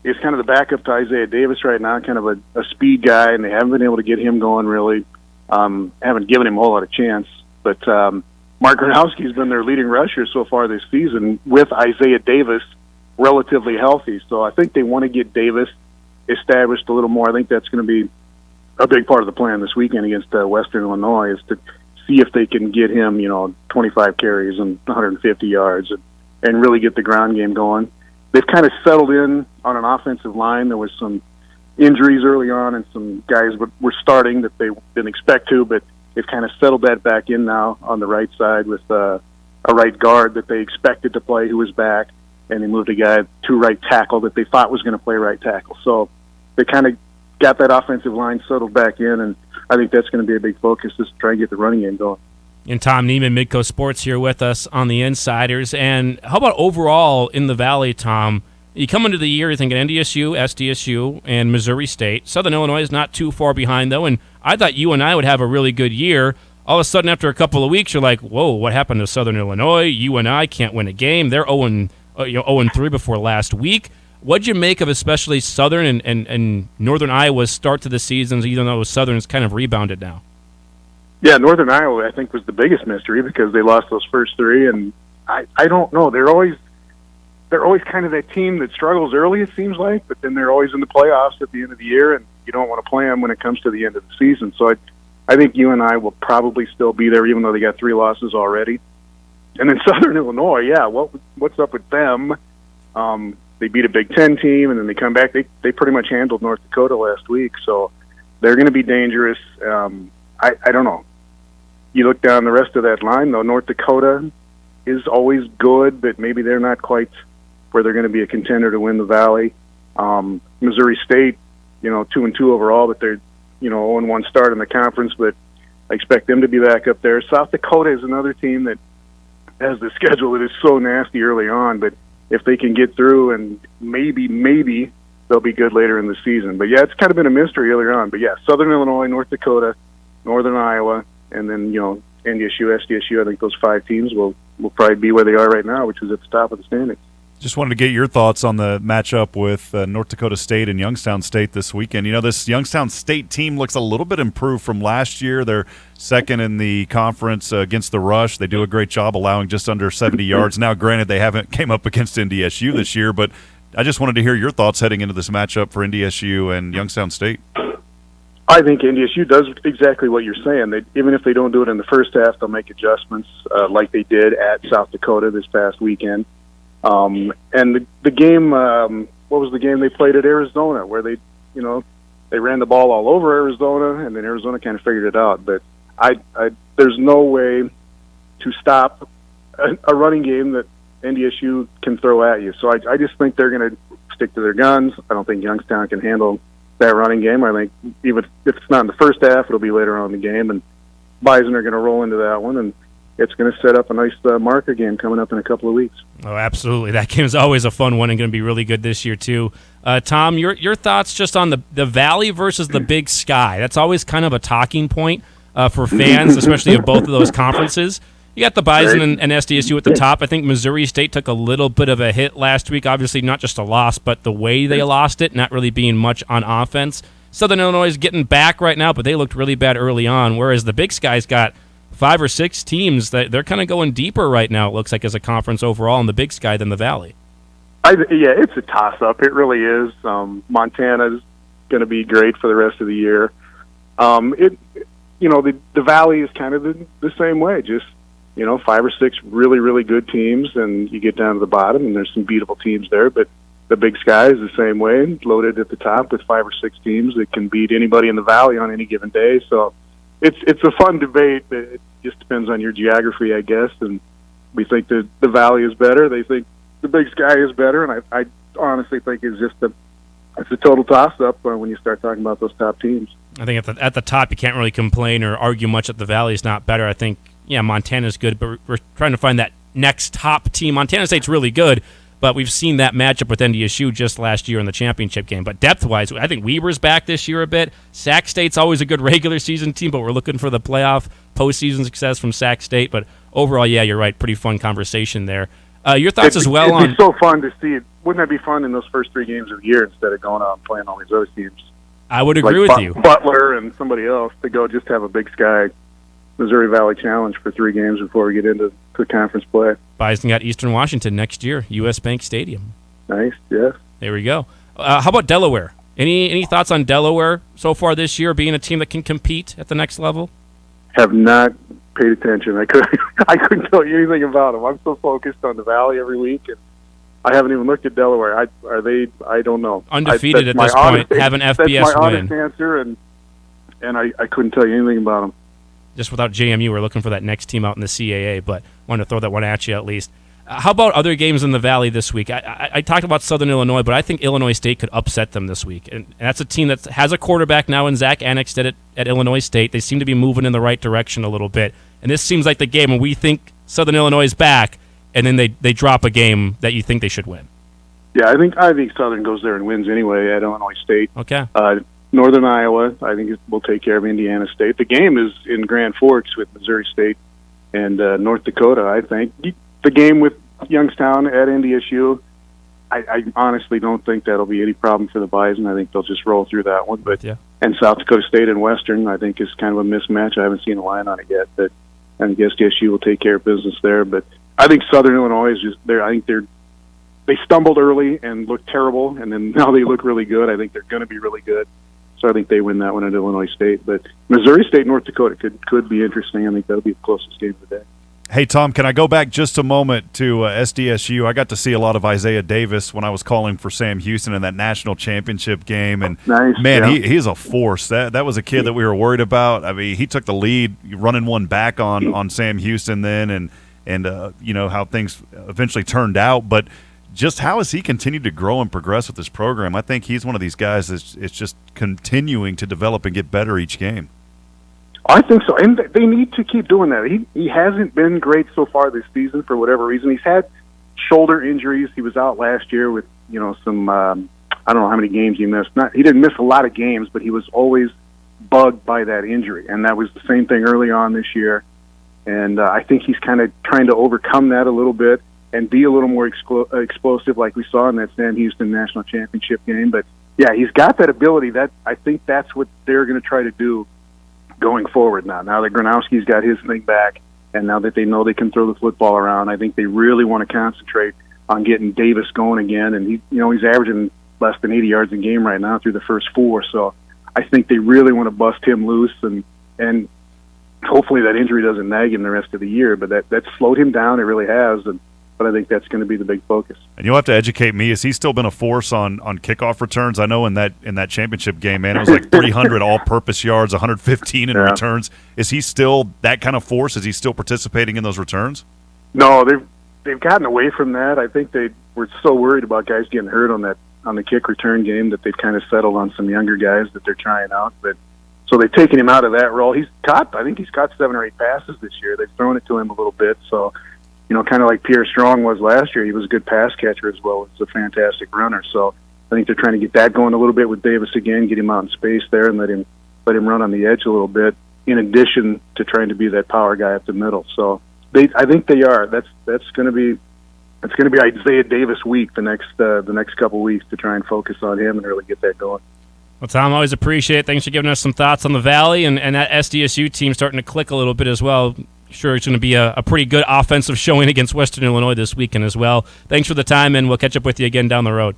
is kind of the backup to Isaiah Davis right now, kind of a speed guy, and they haven't been able to get him going really. Haven't given him a whole lot of chance. But Mark Gronowski's been their leading rusher so far this season with Isaiah Davis relatively healthy. So I think they want to get Davis established a little more. I think that's going to be a big part of the plan this weekend against Western Illinois is to see if they can get him, 25 carries and 150 yards and really get the ground game going. They've kind of settled in on an offensive line. There was some injuries early on and some guys were starting that they didn't expect to, but they've kind of settled that back in now on the right side with a right guard that they expected to play who was back, and they moved a guy to right tackle that they thought was going to play right tackle. So they kind of got that offensive line settled back in, and I think that's going to be a big focus is to try and get the running game going. And Tom Nieman, Midco Sports, here with us on the Insiders. And how about overall in the Valley, Tom? You come into the year, you're thinking NDSU, SDSU, and Missouri State. Southern Illinois is not too far behind, though, and I thought UNI would have a really good year. All of a sudden, after a couple of weeks, you're like, whoa, what happened to Southern Illinois? UNI can't win a game. They're 0-3 before last week. What'd you make of especially Southern and Northern Iowa's start to the seasons, even though Southern's kind of rebounded now? Yeah, Northern Iowa, I think, was the biggest mystery because they lost those first three, and I don't know. They're always kind of that team that struggles early, it seems like, but then they're always in the playoffs at the end of the year, and you don't want to play them when it comes to the end of the season. So I think UNI will probably still be there, even though they got 3 losses already. And then Southern Illinois, yeah, what's up with them? They beat a Big Ten team, and then they come back. They pretty much handled North Dakota last week, so they're going to be dangerous. I don't know. You look down the rest of that line, though, North Dakota is always good, but maybe they're not quite where they're going to be a contender to win the Valley. Missouri State, 2-2 overall, but they're, 0-1 start in the conference, but I expect them to be back up there. South Dakota is another team that has the schedule that is so nasty early on, but if they can get through and maybe they'll be good later in the season. But, yeah, it's kind of been a mystery earlier on. But, yeah, Southern Illinois, North Dakota, Northern Iowa, and then, NDSU, SDSU, I think those 5 teams will probably be where they are right now, which is at the top of the standings. Just wanted to get your thoughts on the matchup with North Dakota State and Youngstown State this weekend. This Youngstown State team looks a little bit improved from last year. They're second in the conference against the rush. They do a great job allowing just under 70 yards. Now, granted, they haven't came up against NDSU this year, but I just wanted to hear your thoughts heading into this matchup for NDSU and Youngstown State. I think NDSU does exactly what you're saying. Even if they don't do it in the first half, they'll make adjustments like they did at South Dakota this past weekend. And the game, what was the game they played at Arizona, where they ran the ball all over Arizona, and then Arizona kind of figured it out. But there's no way to stop a running game that NDSU can throw at you. So I just think they're going to stick to their guns. I don't think Youngstown can handle that running game. I think even if it's not in the first half, it'll be later on in the game, and Bison are going to roll into that one, and it's going to set up a nice marker game coming up in a couple of weeks. Oh, absolutely. That game is always a fun one and going to be really good this year, too. Tom, your thoughts just on the Valley versus the Big Sky. That's always kind of a talking point for fans, especially of both of those conferences. You got the Bison and SDSU at the top. I think Missouri State took a little bit of a hit last week. Obviously, not just a loss, but the way they lost it, not really being much on offense. Southern Illinois is getting back right now, but they looked really bad early on, whereas the Big Sky's got 5 or 6 teams that they're kind of going deeper right now, it looks like, as a conference overall in the Big Sky than the Valley. Yeah, it's a toss-up. It really is. Montana's going to be great for the rest of the year. The Valley is kind of the same way, just 5 or 6 really, really good teams, and you get down to the bottom, and there's some beatable teams there. But the Big Sky is the same way, loaded at the top with 5 or 6 teams that can beat anybody in the Valley on any given day. So it's a fun debate. It just depends on your geography, I guess. And we think that the Valley is better. They think the Big Sky is better, and I honestly think it's a total toss-up when you start talking about those top teams. I think at the top, you can't really complain or argue much that the Valley is not better. I think, Montana's good, but we're trying to find that next top team. Montana State's really good, but we've seen that matchup with NDSU just last year in the championship game. But depth-wise, I think Weber's back this year a bit. Sac State's always a good regular season team, but we're looking for the playoff postseason success from Sac State. But overall, yeah, you're right. Pretty fun conversation there. Your thoughts as well on... It'd be so fun to see it. Wouldn't that be fun in those first 3 games of the year instead of going out and playing all these other teams? I would agree with you. Butler and somebody else to go just have a Big Sky Missouri Valley Challenge for 3 games before we get into conference play. Bison got Eastern Washington next year, U.S. Bank Stadium. Nice, yes. There we go. How about Delaware? Any thoughts on Delaware so far this year, being a team that can compete at the next level? Have not paid attention. I couldn't tell you anything about them. I'm so focused on the Valley every week, and I haven't even looked at Delaware. Are they? I don't know. Undefeated at this point. Have an FBS win. That's my honest answer, and I couldn't tell you anything about them. Just without JMU, we're looking for that next team out in the CAA, but wanted to throw that one at you at least. How about other games in the Valley this week? I talked about Southern Illinois, but I think Illinois State could upset them this week. And that's a team that has a quarterback now in Zach Annexstead at Illinois State. They seem to be moving in the right direction a little bit. And this seems like the game when we think Southern Illinois is back, and then they drop a game that you think they should win. Yeah, I think Southern goes there and wins anyway at Illinois State. Okay. Northern Iowa, I think will take care of Indiana State. The game is in Grand Forks with Missouri State and North Dakota, I think. The game with Youngstown at NDSU, I honestly don't think that'll be any problem for the Bison. I think they'll just roll through that one. But and South Dakota State and Western, I think, is kind of a mismatch. I haven't seen a line on it yet, but I think SDSU will take care of business there. But I think Southern Illinois is just there. I think they stumbled early and looked terrible, and then now they look really good. I think they're going to be really good. So I think they win that one at Illinois State. But Missouri State, North Dakota could be interesting. I think that'll be the closest game of the day. Hey, Tom, can I go back just a moment to SDSU? I got to see a lot of Isaiah Davis when I was calling for Sam Houston in that national championship game. And, he's a force. That was a kid that we were worried about. I mean, he took the lead, running one back on Sam Houston then, and how things eventually turned out. But just how has he continued to grow and progress with this program? I think he's one of these guys that's just continuing to develop and get better each game. I think so, and they need to keep doing that. He hasn't been great so far this season for whatever reason. He's had shoulder injuries. He was out last year with some I don't know how many games he missed. He didn't miss a lot of games, but he was always bugged by that injury, and that was the same thing early on this year. And I think he's kind of trying to overcome that a little bit and be a little more explosive, like we saw in that Sam Houston national championship game. But yeah, he's got that ability. That I think that's what they're going to try to do going forward now. Now that Gronowski's got his thing back, and now that they know they can throw the football around, I think they really want to concentrate on getting Davis going again. And he's averaging less than 80 yards a game right now through the first 4. So I think they really want to bust him loose, and hopefully that injury doesn't nag him the rest of the year. But that's slowed him down. It really has. But I think that's going to be the big focus. And you'll have to educate me. Has he still been a force on kickoff returns? I know in that championship game, man, it was like 300 all-purpose yards, 115 in returns. Is he still that kind of force? Is he still participating in those returns? No, they've gotten away from that. I think they were so worried about guys getting hurt on the kick return game that they've kind of settled on some younger guys that they're trying out. But so they've taken him out of that role. I think he's caught 7 or 8 passes this year. They've thrown it to him a little bit. So kind of like Pierre Strong was last year. He was a good pass catcher as well as a fantastic runner. So I think they're trying to get that going a little bit with Davis again, get him out in space there, and let him run on the edge a little bit. In addition to trying to be that power guy up the middle. So I think they are. That's going to be Isaiah Davis week the next couple weeks to try and focus on him and really get that going. Well, Tom, always appreciate it. Thanks for giving us some thoughts on the Valley and that SDSU team starting to click a little bit as well. Sure, it's going to be a pretty good offensive showing against Western Illinois this weekend as well. Thanks for the time, and we'll catch up with you again down the road.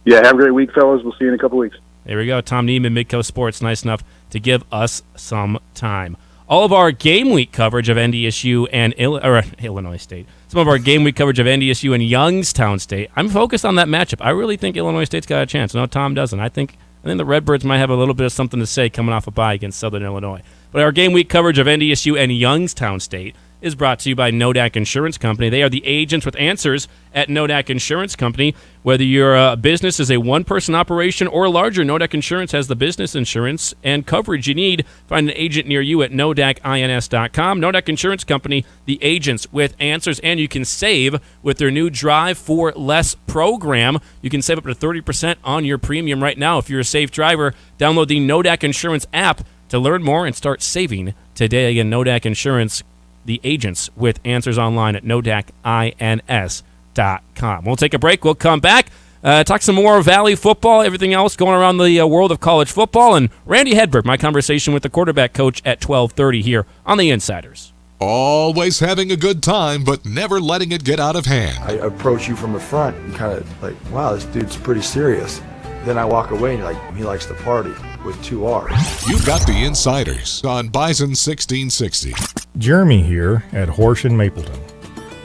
Yeah, have a great week, fellas. We'll see you in a couple weeks. There we go. Tom Nieman, Midco Sports, nice enough to give us some time. All of our game week coverage of NDSU and Illinois State. Some of our game week coverage of NDSU and Youngstown State. I'm focused on that matchup. I really think Illinois State's got a chance. No, Tom doesn't. I think the Redbirds might have a little bit of something to say coming off a bye against Southern Illinois. But our game week coverage of NDSU and Youngstown State is brought to you by Nodak Insurance Company. They are the agents with answers at Nodak Insurance Company. Whether your business is a one-person operation or larger, Nodak Insurance has the business insurance and coverage you need. Find an agent near you at nodakins.com. Nodak Insurance Company, the agents with answers, and you can save with their new Drive for Less program. You can save up to 30% on your premium right now. If you're a safe driver, download the Nodak Insurance app to learn more and start saving today. Again, Nodak Insurance, the agents with answers online at nodakins.com. We'll take a break. We'll come back, talk some more Valley football, everything else going around the world of college football, and Randy Hedberg, my conversation with the quarterback coach at 12:30 here on The Insiders. Always having a good time, but never letting it get out of hand. I approach you from the front and kind of like, wow, this dude's pretty serious. Then I walk away and you're like, he likes to party with 2 R's. You've got The Insiders on Bison 1660. Jeremy here at Horsch in Mapleton.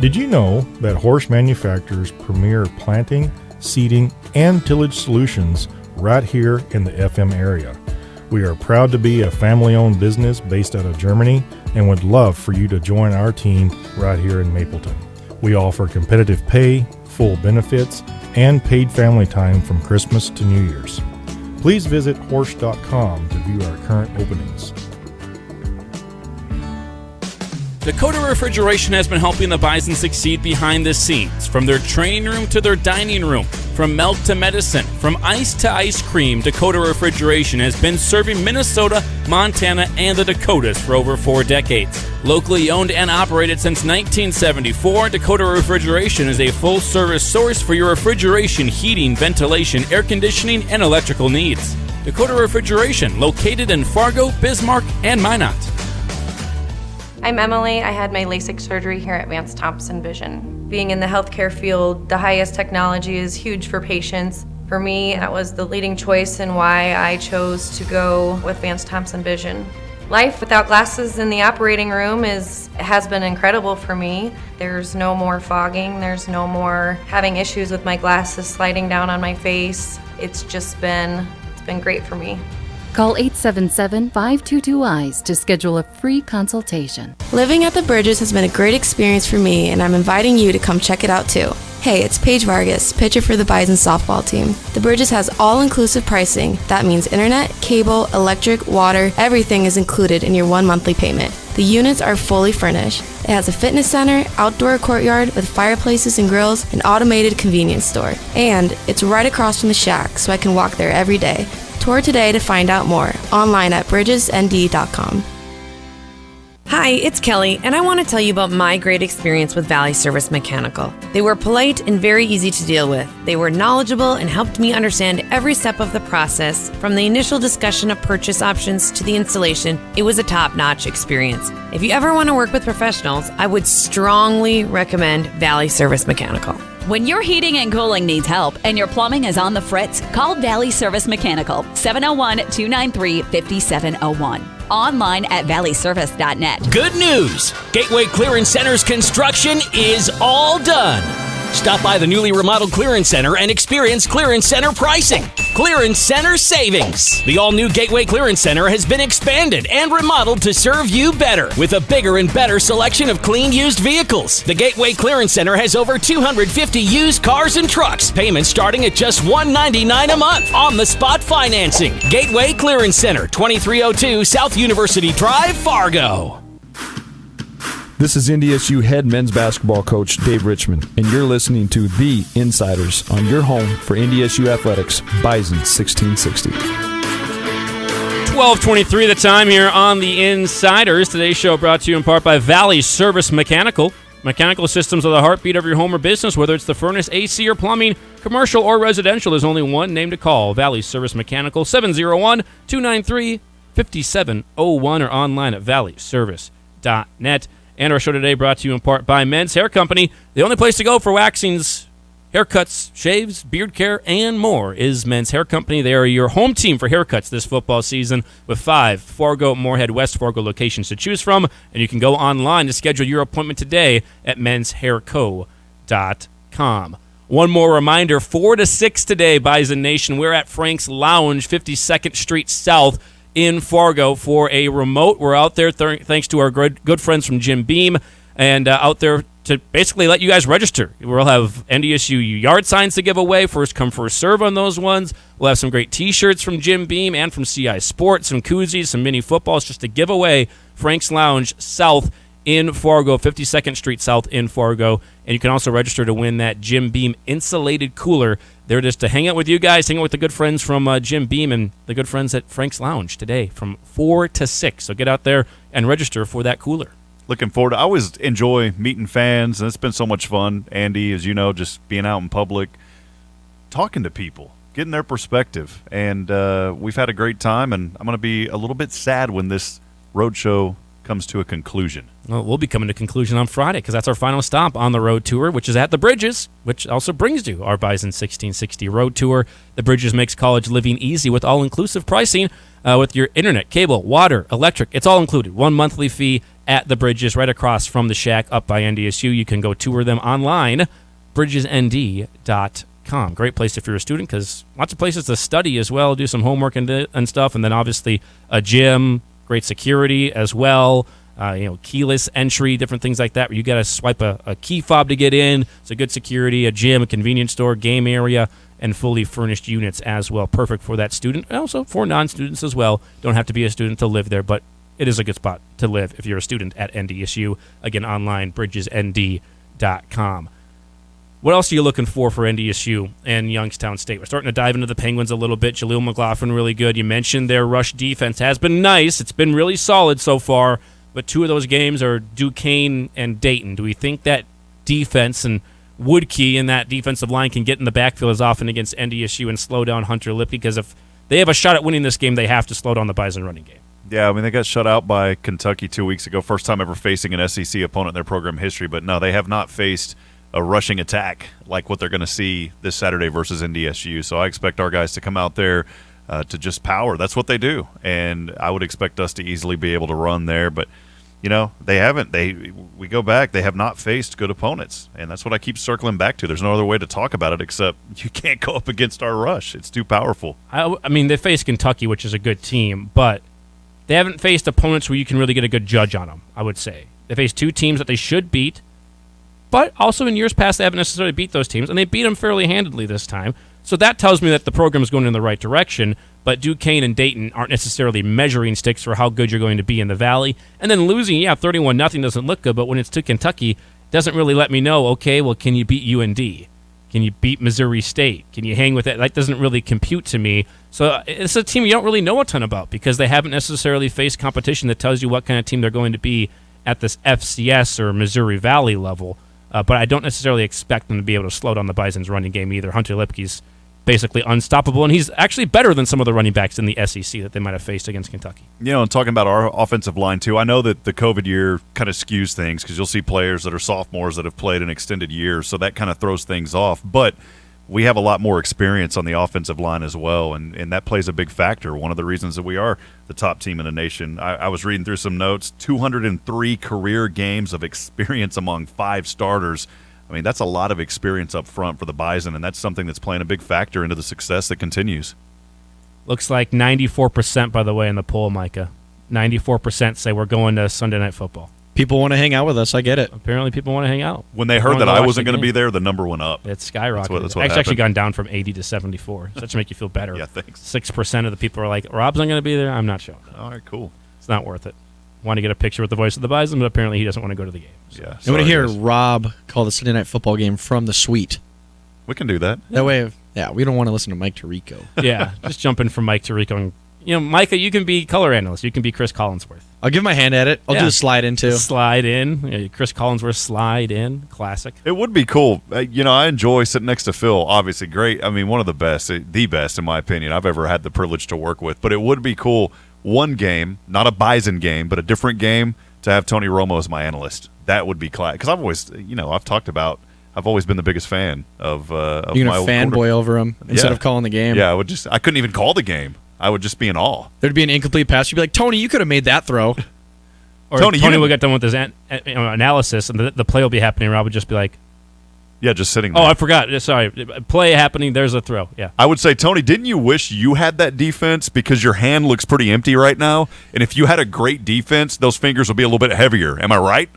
Did you know that Horsch manufactures premier planting, seeding, and tillage solutions right here in the FM area? We are proud to be a family-owned business based out of Germany and would love for you to join our team right here in Mapleton. We offer competitive pay, full benefits, and paid family time from Christmas to New Year's. Please visit Horsch.com to view our current openings. Dakota Refrigeration has been helping the Bison succeed behind the scenes. From their training room to their dining room, from milk to medicine, from ice to ice cream, Dakota Refrigeration has been serving Minnesota, Montana, and the Dakotas for over 4 decades. Locally owned and operated since 1974, Dakota Refrigeration is a full-service source for your refrigeration, heating, ventilation, air conditioning, and electrical needs. Dakota Refrigeration, located in Fargo, Bismarck, and Minot. I'm Emily. I had my LASIK surgery here at Vance Thompson Vision. Being in the healthcare field, the highest technology is huge for patients. For me, that was the leading choice and why I chose to go with Vance Thompson Vision. Life without glasses in the operating room has been incredible for me. There's no more fogging. There's no more having issues with my glasses sliding down on my face. It's been great for me. Call 877-522-EYES to schedule a free consultation. Living at the Bridges has been a great experience for me, and I'm inviting you to come check it out too. Hey, it's Paige Vargas, pitcher for the Bison softball team. The Bridges has all-inclusive pricing. That means internet, cable, electric, water, everything is included in your 1 monthly payment. The units are fully furnished. It has a fitness center, outdoor courtyard with fireplaces and grills, an automated convenience store. And it's right across from the Shack, so I can walk there every day. Tour today to find out more. Online at bridgesnd.com. Hi, it's Kelly, and I want to tell you about my great experience with Valley Service Mechanical. They were polite and very easy to deal with. They were knowledgeable and helped me understand every step of the process. From the initial discussion of purchase options to the installation, it was a top-notch experience. If you ever want to work with professionals, I would strongly recommend Valley Service Mechanical. When your heating and cooling needs help and your plumbing is on the fritz, call Valley Service Mechanical, 701-293-5701. Online at valleyservice.net. Good news! Gateway Clearance Center's construction is all done. Stop by the newly remodeled Clearance Center and experience Clearance Center pricing. Clearance Center savings. The all-new Gateway Clearance Center has been expanded and remodeled to serve you better with a bigger and better selection of clean used vehicles. The Gateway Clearance Center has over 250 used cars and trucks. Payments starting at just $199 a month. On-the-spot financing. Gateway Clearance Center, 2302 South University Drive, Fargo. This is NDSU head men's basketball coach Dave Richmond, and you're listening to The Insiders on your home for NDSU athletics, Bison 1660. 12:23 the time here on The Insiders. Today's show brought to you in part by Valley Service Mechanical. Mechanical systems are the heartbeat of your home or business, whether it's the furnace, AC, or plumbing, commercial or residential. There's only one name to call, Valley Service Mechanical, 701-293-5701, or online at valleyservice.net. And our show today brought to you in part by Men's Hair Company. The only place to go for waxings, haircuts, shaves, beard care, and more is Men's Hair Company. They are your home team for haircuts this football season with 5 Fargo, Moorhead, West Fargo locations to choose from. And you can go online to schedule your appointment today at menshairco.com. One more reminder, 4 to 6 today, Bison Nation. We're at Frank's Lounge, 52nd Street South in Fargo for a remote. We're out there thanks to our good friends from Jim Beam, and out there to basically let you guys register. We'll have NDSU yard signs to give away, first come, first serve on those ones. We'll have some great T-shirts from Jim Beam and from CI Sports, some koozies, some mini footballs just to give away. Frank's Lounge South in Fargo, 52nd Street South in Fargo. And you can also register to win that Jim Beam insulated cooler. They're just to hang out with you guys, hang out with the good friends from Jim Beam and the good friends at Frank's Lounge today from 4 to 6. So get out there and register for that cooler. Looking forward. I always enjoy meeting fans, and it's been so much fun, Andy, as you know, just being out in public, talking to people, getting their perspective. And we've had a great time, and I'm going to be a little bit sad when this road show comes to a conclusion. Well, we'll be coming to conclusion on Friday because that's our final stop on the road tour, which is at the Bridges, which also brings you our Bison 1660 road tour. The Bridges makes college living easy with all-inclusive pricing with your internet, cable, water, electric. It's all included. 1 monthly fee at the Bridges right across from the Shack up by NDSU. You can go tour them online, bridgesnd.com. Great place if you're a student because lots of places to study as well, do some homework and stuff, and then obviously a gym, great security as well, keyless entry, different things like that where you got to swipe a key fob to get in. So good security, a gym, a convenience store, game area, and fully furnished units as well. Perfect for that student and also for non-students as well. Don't have to be a student to live there, but it is a good spot to live if you're a student at NDSU. Again, online, bridgesnd.com. What else are you looking for NDSU and Youngstown State? We're starting to dive into the Penguins a little bit. Jaleel McLaughlin, really good. You mentioned their rush defense has been nice. It's been really solid so far, but 2 of those games are Duquesne and Dayton. Do we think that defense and Woodkey and that defensive line can get in the backfield as often against NDSU and slow down Hunter Lipke? Because if they have a shot at winning this game, they have to slow down the Bison running game. Yeah, I mean, they got shut out by Kentucky 2 weeks ago. First time ever facing an SEC opponent in their program history. But no, they have not faced a rushing attack like what they're going to see this Saturday versus NDSU. So I expect our guys to come out there to just power. That's what they do. And I would expect us to easily be able to run there. But, you know, they haven't. We go back. They have not faced good opponents. And that's what I keep circling back to. There's no other way to talk about it except you can't go up against our rush. It's too powerful. I mean, they faced Kentucky, which is a good team, but they haven't faced opponents where you can really get a good judge on them, I would say. They faced 2 teams that they should beat, but also in years past they haven't necessarily beat those teams, and they beat them fairly handedly this time. So that tells me that the program is going in the right direction, but Duquesne and Dayton aren't necessarily measuring sticks for how good you're going to be in the Valley. And then losing, 31-0 doesn't look good, but when it's to Kentucky, it doesn't really let me know, okay, well, can you beat UND? Can you beat Missouri State? Can you hang with that? That doesn't really compute to me. So it's a team you don't really know a ton about because they haven't necessarily faced competition that tells you what kind of team they're going to be at this FCS or Missouri Valley level. But I don't necessarily expect them to be able to slow down the Bison's running game either. Hunter Lipke's basically unstoppable, and he's actually better than some of the running backs in the SEC that they might have faced against Kentucky. You know, and talking about our offensive line, too, I know that the COVID year kind of skews things because you'll see players that are sophomores that have played an extended year, so that kind of throws things off. But we have a lot more experience on the offensive line as well, and that plays a big factor. One of the reasons that we are the top team in the nation. I was reading through some notes, 203 career games of experience among 5 starters. I mean, that's a lot of experience up front for the Bison, and that's something that's playing a big factor into the success that continues. Looks like 94%, by the way, in the poll, Micah. 94% say we're going to Sunday Night Football. People want to hang out with us. I get it. Apparently people want to hang out. When they heard that I wasn't going to be there, the number went up. It skyrocketed. That's what it's actually gone down from 80 to 74. So that should make you feel better. Yeah, thanks. 6% of the people are like, Rob's not going to be there. I'm not showing up. All right, cool. It's not worth it. Want to get a picture with the voice of the Bison, but apparently he doesn't want to go to the game. So. Yeah, I want to hear Rob call the Sunday Night Football game from the suite. We can do that. That way, we don't want to listen to Mike Tirico. Yeah, just jump in from Mike Tirico. And, Micah, you can be color analyst. You can be Chris Collinsworth. I'll give my hand at it. I'll do a slide in, too. Slide in. Chris Collinsworth, slide in. Classic. It would be cool. I enjoy sitting next to Phil. Obviously, great. I mean, one of the best, in my opinion, I've ever had the privilege to work with. But it would be cool, one game, not a Bison game, but a different game, to have Tony Romo as my analyst. That would be class. Because I've always, I've always been the biggest fan of You're going to fanboy over him instead of calling the game? Yeah, I couldn't even call the game. I would just be in awe. There'd be an incomplete pass. You'd be like, Tony, you could have made that throw. Or Tony would get done with his analysis, and the play will be happening. Rob would just be like, yeah, just sitting there. Oh, I forgot. Sorry. Play happening. There's a throw. Yeah. I would say, Tony, didn't you wish you had that defense because your hand looks pretty empty right now? And if you had a great defense, those fingers would be a little bit heavier. Am I right?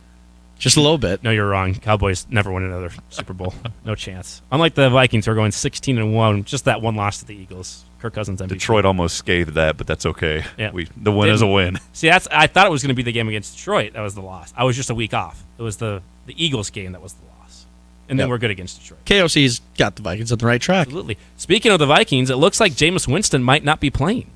Just a little bit. No, you're wrong. Cowboys never win another Super Bowl. No chance. Unlike the Vikings, who are going 16-1, just that one loss to the Eagles. Kirk Cousins MVP. Detroit almost scathed that, but that's okay. Yeah. The win is a win. See, I thought it was going to be the game against Detroit. That was the loss. I was just a week off. It was the Eagles game that was the loss. And then we're good against Detroit. KOC's got the Vikings on the right track. Absolutely. Speaking of the Vikings, it looks like Jameis Winston might not be playing.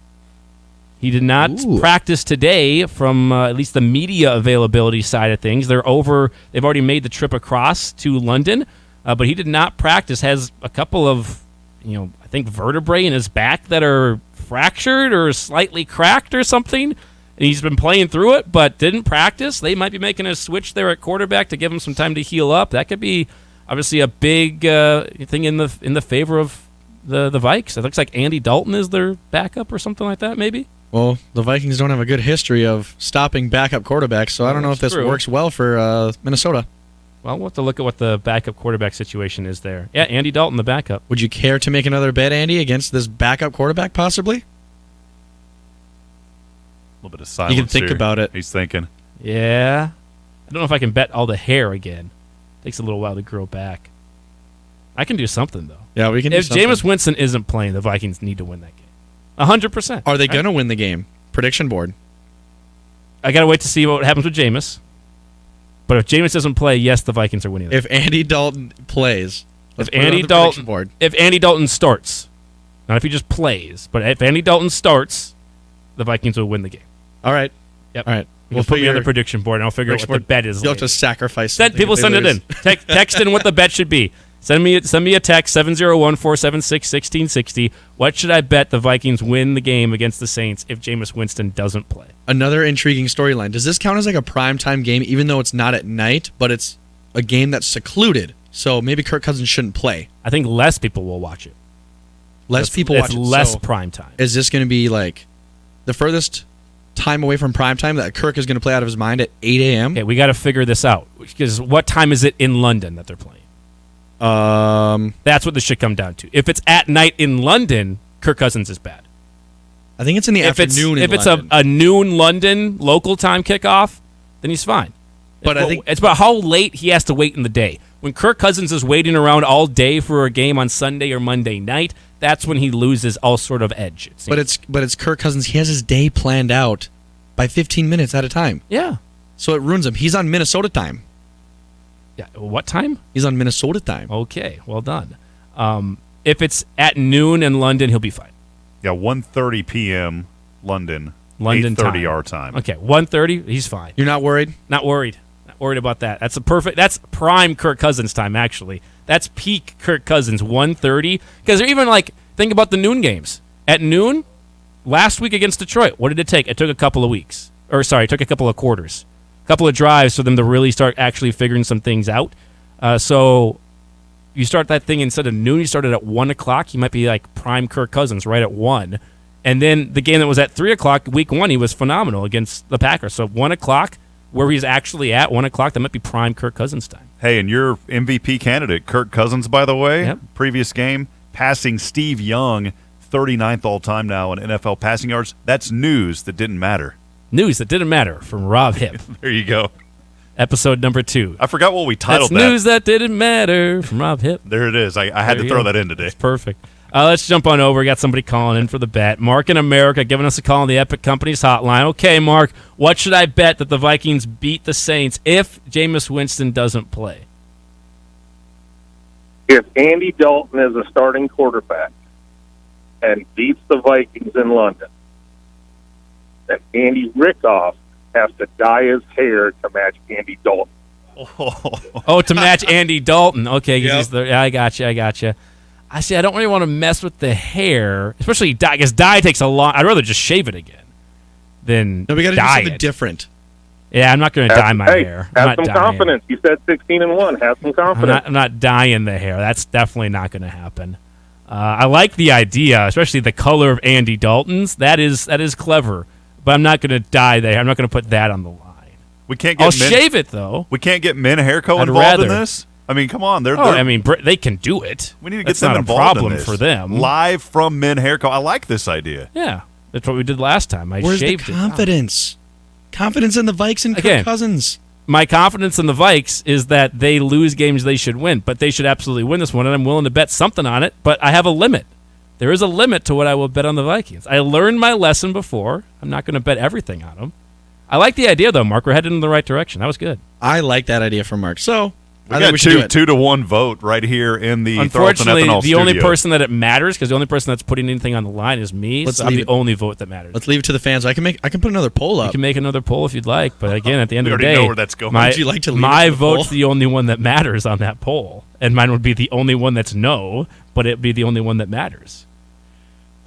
He did not practice today from at least the media availability side of things. They've already made the trip across to London, but he did not practice. Has a couple of, I think vertebrae in his back that are fractured or slightly cracked or something. And he's been playing through it, but didn't practice. They might be making a switch there at quarterback to give him some time to heal up. That could be obviously a big thing in the favor of the Vikes. It looks like Andy Dalton is their backup or something like that, maybe. Well, the Vikings don't have a good history of stopping backup quarterbacks, so I don't know if this works well for Minnesota. Well, we'll have to look at what the backup quarterback situation is there. Yeah, Andy Dalton, the backup. Would you care to make another bet, Andy, against this backup quarterback, possibly? A little bit of silence. You can think about it. He's thinking. Yeah. I don't know if I can bet all the hair again. Takes a little while to grow back. I can do something, though. Yeah, we can do something. If Jameis Winston isn't playing, the Vikings need to win that game. 100%. Are they going to win the game? Prediction board. I got to wait to see what happens with Jameis. But if Jameis doesn't play, yes, the Vikings are winning. If Andy Dalton plays, if Andy Dalton starts, not if he just plays, but if Andy Dalton starts, the Vikings will win the game. All right. Yep. All right. We'll put me on the prediction board, and I'll figure out what the bet is. You'll have to sacrifice. People send it in. Text in what the bet should be. Send me a text, 701-476-1660. What should I bet the Vikings win the game against the Saints if Jameis Winston doesn't play? Another intriguing storyline. Does this count as like a primetime game, even though it's not at night, but it's a game that's secluded? So maybe Kirk Cousins shouldn't play. I think less people will watch it. It's less prime time. Is this going to be like the furthest time away from prime time that Kirk is going to play out of his mind at 8 a.m.? Okay, we got to figure this out. Because what time is it in London that they're playing? That's what this should come down to. If it's at night in London, Kirk Cousins is bad. I think it's in the afternoon. If it's a noon London local time kickoff, then he's fine. But I think it's about how late he has to wait in the day. When Kirk Cousins is waiting around all day for a game on Sunday or Monday night, that's when he loses all sort of edge. But it's Kirk Cousins. He has his day planned out by 15 minutes at a time. Yeah. So it ruins him. He's on Minnesota time. Yeah. What time? He's on Minnesota time. Okay. Well done. If it's at noon in London, he'll be fine. Yeah, 1:30 p.m. London 8:30 time. Our time. Okay, 1:30, he's fine. You're not worried? Not worried. Not worried about that. That's prime Kirk Cousins time, actually. That's peak Kirk Cousins, 1:30. Because they're even think about the noon games. At noon, last week against Detroit, what did it take? It took a couple of weeks. It took a couple of quarters. A couple of drives for them to really start actually figuring some things out. So you start that thing instead of noon, you started at 1 o'clock. You might be like prime Kirk Cousins right at 1. And then the game that was at 3 o'clock, week 1, he was phenomenal against the Packers. So 1 o'clock, where he's actually at 1 o'clock, that might be prime Kirk Cousins time. Hey, and your MVP candidate, Kirk Cousins, by the way, previous game, passing Steve Young, 39th all-time now in NFL passing yards. That's news that didn't matter. News that didn't matter from Rob Hipp. There you go. Episode number 2. I forgot what we titled That's news that didn't matter from Rob Hipp. There it is. I had to throw that in today. That's perfect. Let's jump on over. We got somebody calling in for the bet. Mark in America giving us a call on the Epic Companies hotline. Okay, Mark, what should I bet that the Vikings beat the Saints if Jameis Winston doesn't play? If Andy Dalton is a starting quarterback and beats the Vikings in London, then Andy Rickoff has to dye his hair to match Andy Dalton. Oh, to match Andy Dalton. Okay, I got you. I see. I don't really want to mess with the hair, especially dye, because dye takes a long. I'd rather just shave it again than we got to do dye something it. different. Yeah, I'm not going to dye my hair. Have some confidence. You said 16-1. Have some confidence. I'm not dyeing the hair. That's definitely not going to happen. I like the idea, especially the color of Andy Dalton's. That is clever. But I'm not going to dye the hair. I'm not going to put that on the line. I'll shave it though. We can't get Minherco involved in this. I mean, come on. They can do it. We need to get That's them not involved a problem in this. for them. Live from Minherco. I like this idea. Yeah, that's what we did last time. Where's the confidence? Confidence in the Vikes and Kirk Cousins. My confidence in the Vikes is that they lose games they should win, but they should absolutely win this one, and I'm willing to bet something on it, but I have a limit. There is a limit to what I will bet on the Vikings. I learned my lesson before. I'm not going to bet everything on them. I like the idea, though, Mark. We're heading in the right direction. That was good. I like that idea from Mark. So we got 2-2-1 vote right here in the Unfortunately, Thorlton Ethanol the studio. only person that it matters, because the only person that's putting anything on the line is me, so I'm the only vote that matters. Let's leave it to the fans. I can put another poll up. You can make another poll if you'd like, but again, at the end of the day, know where that's going. Would you like to leave my it to the vote's poll? the only one that matters on that poll, and mine would be the only one that's no, but it'd be the only one that matters.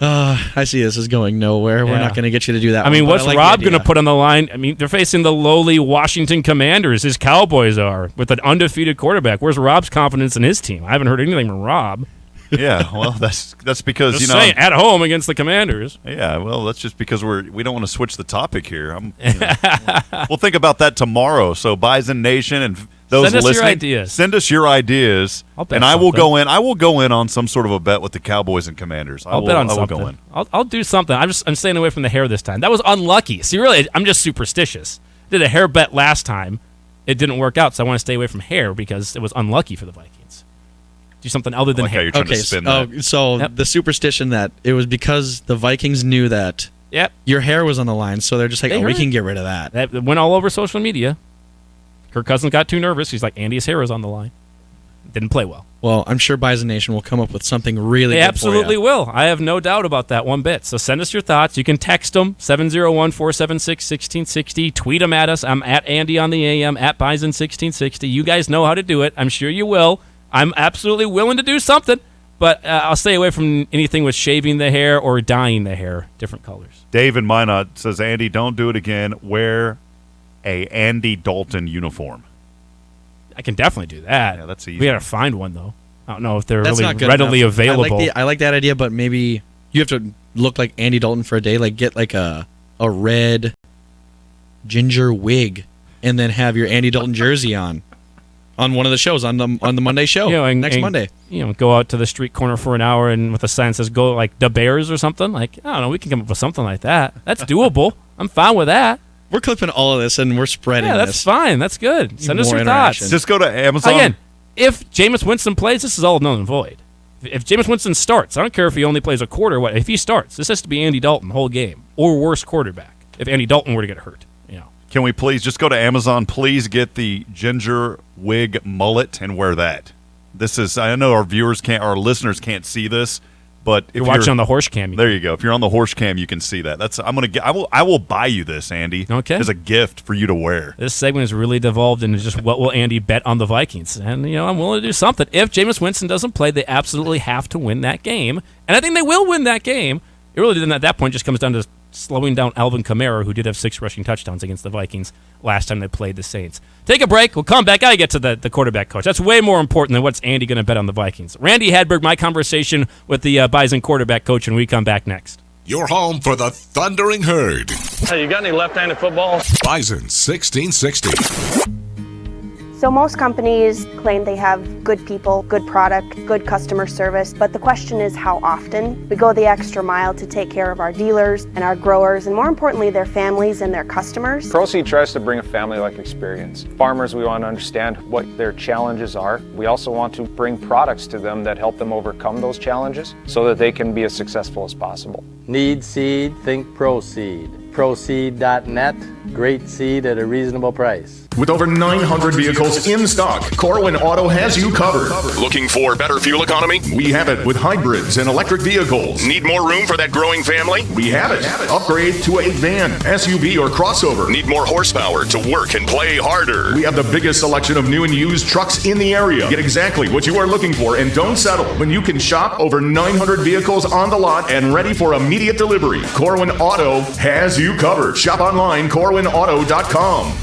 I see this is going nowhere. We're not going to get you to do that. I mean, one, what's Rob going to put on the line? I mean, they're facing the lowly Washington Commanders. His Cowboys are with an undefeated quarterback. Where's Rob's confidence in his team? I haven't heard anything from Rob. Yeah, well, that's because Just saying, at home against the Commanders. Yeah, well, that's just because we don't want to switch the topic here. We'll think about that tomorrow. So, Bison Nation and those send us listening, your ideas. Send us your ideas, I'll bet and I will something. go in. I will go in on some sort of a bet with the Cowboys and Commanders. I'll bet on something. I will go in. I'll do something. I'm staying away from the hair this time. That was unlucky. See, really, I'm just superstitious. Did a hair bet last time. It didn't work out, so I want to stay away from hair because it was unlucky for the Vikings. Do something other than hair. You're trying to spin that. So the superstition that it was because the Vikings knew that Yep. Your hair was on the line, so they're just like, we can get rid of that. That went all over social media. Kirk Cousins got too nervous. He's like, Andy's hair is on the line. Didn't play well. Well, I'm sure Bison Nation will come up with something really They good absolutely for you. will. I have no doubt about that one bit. So send us your thoughts. You can text them, 701-476-1660. Tweet them at us. I'm at Andy on the AM, at Bison1660. You guys know how to do it. I'm sure you will. I'm absolutely willing to do something, but I'll stay away from anything with shaving the hair or dyeing the hair different colors. Dave in Minot says, Andy, don't do it again. Wear a Andy Dalton uniform. I can definitely do that. Yeah, that's easy. We got to find one, though. I don't know if they're That's really not good readily enough. available. I like that idea, but maybe you have to look like Andy Dalton for a day. Like get like a red ginger wig, and then have your Andy Dalton jersey on one of the shows on the Monday show next Monday. Go out to the street corner for an hour and with a sign that says "Go like the Bears" or something. Like I don't know. We can come up with something like that. That's doable. I'm fine with that. We're clipping all of this and we're spreading. Yeah, that's fine. That's good. Send us your thoughts. Just go to Amazon. Again, if Jameis Winston plays, this is all null and void. If Jameis Winston starts, I don't care if he only plays a quarter or what. If he starts, this has to be Andy Dalton the whole game or worse quarterback. If Andy Dalton were to get hurt, Can we please just go to Amazon? Please get the ginger wig mullet and wear that. This is. I know our listeners can't see this, but if you're watching on the horse cam. There you go. If you're on the horse cam, you can see that. I will buy you this, Andy. Okay. As a gift for you to wear. This segment has really devolved into just what will Andy bet on the Vikings, and I'm willing to do something. If Jameis Winston doesn't play, they absolutely have to win that game, and I think they will win that game. It really didn't. At that point, just comes down to slowing down Alvin Kamara, who did have 6 rushing touchdowns against the Vikings last time they played the Saints. Take a break. We'll come back. I get to the quarterback coach. That's way more important than what's Andy going to bet on the Vikings. Randy Hedberg, my conversation with the Bison quarterback coach, and we come back next. You're home for the Thundering Herd. Hey, you got any left-handed football? Bison 1660. So most companies claim they have good people, good product, good customer service, but the question is how often. We go the extra mile to take care of our dealers and our growers, and more importantly, their families and their customers. Proceed tries to bring a family-like experience. Farmers, we want to understand what their challenges are. We also want to bring products to them that help them overcome those challenges so that they can be as successful as possible. Need seed, think Proceed. Proceed.net, great seed at a reasonable price. With over 900 vehicles in stock, Corwin Auto has you covered. Looking for better fuel economy? We have it with hybrids and electric vehicles. Need more room for that growing family? We have it. Upgrade to a van, SUV, or crossover. Need more horsepower to work and play harder? We have the biggest selection of new and used trucks in the area. Get exactly what you are looking for and don't settle when you can shop over 900 vehicles on the lot and ready for immediate delivery. Corwin Auto has you covered. Shop online, corwinauto.com.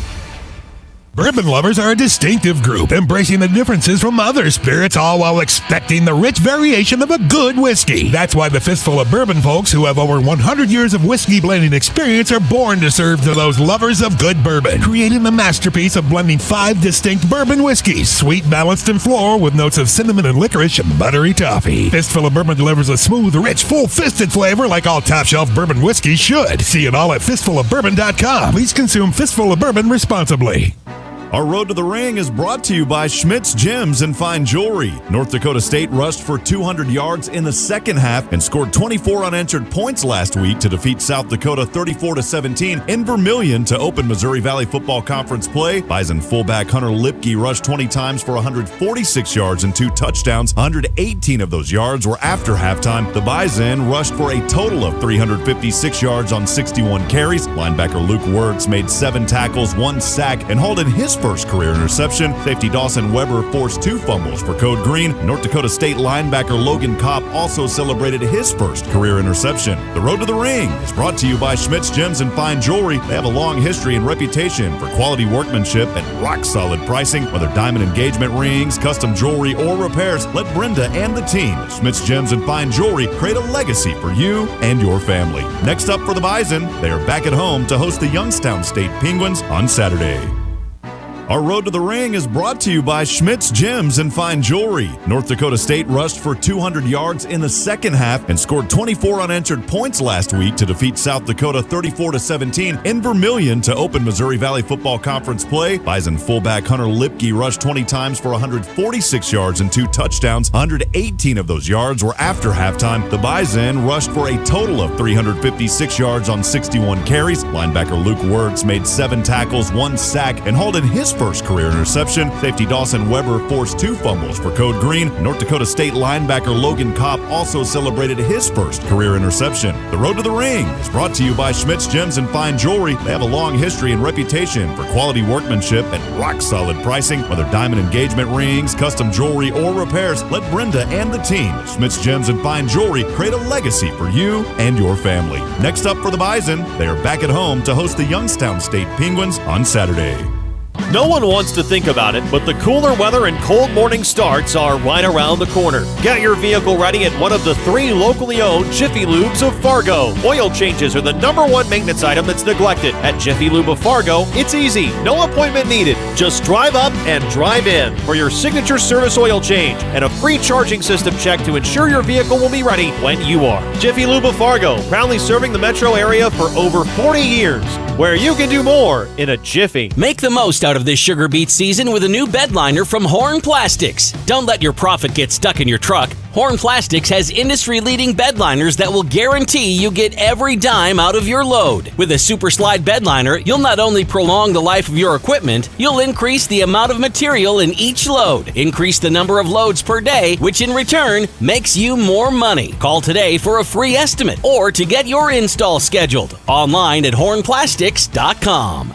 Bourbon lovers are a distinctive group, embracing the differences from other spirits, all while expecting the rich variation of a good whiskey. That's why the Fistful of Bourbon folks, who have over 100 years of whiskey blending experience, are born to serve to those lovers of good bourbon, creating the masterpiece of blending 5 distinct bourbon whiskeys, sweet, balanced, and floral, with notes of cinnamon and licorice and buttery toffee. Fistful of Bourbon delivers a smooth, rich, full-fisted flavor like all top-shelf bourbon whiskeys should. See it all at fistfulofbourbon.com. Please consume Fistful of Bourbon responsibly. Our Road to the Ring is brought to you by Schmidt's Gems and Fine Jewelry. North Dakota State rushed for 200 yards in the second half and scored 24 unanswered points last week to defeat South Dakota 34-17 in Vermillion to open Missouri Valley Football Conference play. Bison fullback Hunter Lipke rushed 20 times for 146 yards and 2 touchdowns. 118 of those yards were after halftime. The Bison rushed for a total of 356 yards on 61 carries. Linebacker Luke Wirtz made 7 tackles, 1 sack, and hauled in his first career interception. Safety Dawson Weber forced 2 fumbles for Code Green. North Dakota State linebacker Logan Kopp also celebrated his first career interception. The Road to the Ring is brought to you by Schmidt's Gems and Fine Jewelry. They have a long history and reputation for quality workmanship and rock-solid pricing. Whether diamond engagement rings, custom jewelry, or repairs, let Brenda and the team at Schmidt's Gems and Fine Jewelry create a legacy for you and your family. Next up for the Bison, they are back at home to host the Youngstown State Penguins on Saturday. Our road to the ring is brought to you by Schmidt's Gems and Fine Jewelry. North Dakota State rushed for 200 yards in the second half and scored 24 unanswered points last week to defeat South Dakota 34-17 in Vermilion to open Missouri Valley Football Conference play. Bison fullback Hunter Lipke rushed 20 times for 146 yards and 2 touchdowns. 118 of those yards were after halftime. The Bison rushed for a total of 356 yards on 61 carries. Linebacker Luke Wirtz made 7 tackles, 1 sack, and hauled in his first career interception. Safety Dawson Weber forced 2 fumbles for Code Green. North Dakota State linebacker Logan Kopp also celebrated his first career interception. The road to the ring is brought to you by Schmidt's Gems and Fine Jewelry. They have a long history and reputation for quality workmanship and rock-solid pricing. Whether diamond engagement rings, custom jewelry, or repairs, let Brenda and the team at Schmidt's Gems and Fine Jewelry create a legacy for you and your family. Next up for the Bison, they are back at home to host the Youngstown State Penguins on Saturday. No one wants to think about it, but the cooler weather and cold morning starts are right around the corner. Get your vehicle ready at one of the 3 locally owned Jiffy Lubes of Fargo. Oil changes are the #1 maintenance item that's neglected. At Jiffy Lube of Fargo, it's easy. No appointment needed. Just drive up and drive in for your signature service oil change and a free charging system check to ensure your vehicle will be ready when you are. Jiffy Lube of Fargo, proudly serving the metro area for over 40 years, where you can do more in a jiffy. Make the most out of this sugar beet season with a new bed liner from Horn Plastics. Don't let your profit get stuck in your truck. Horn Plastics has industry-leading bed liners that will guarantee you get every dime out of your load. With a Super Slide bed liner, you'll not only prolong the life of your equipment, you'll increase the amount of material in each load, increase the number of loads per day, which in return makes you more money. Call today for a free estimate or to get your install scheduled. Online at hornplastics.com.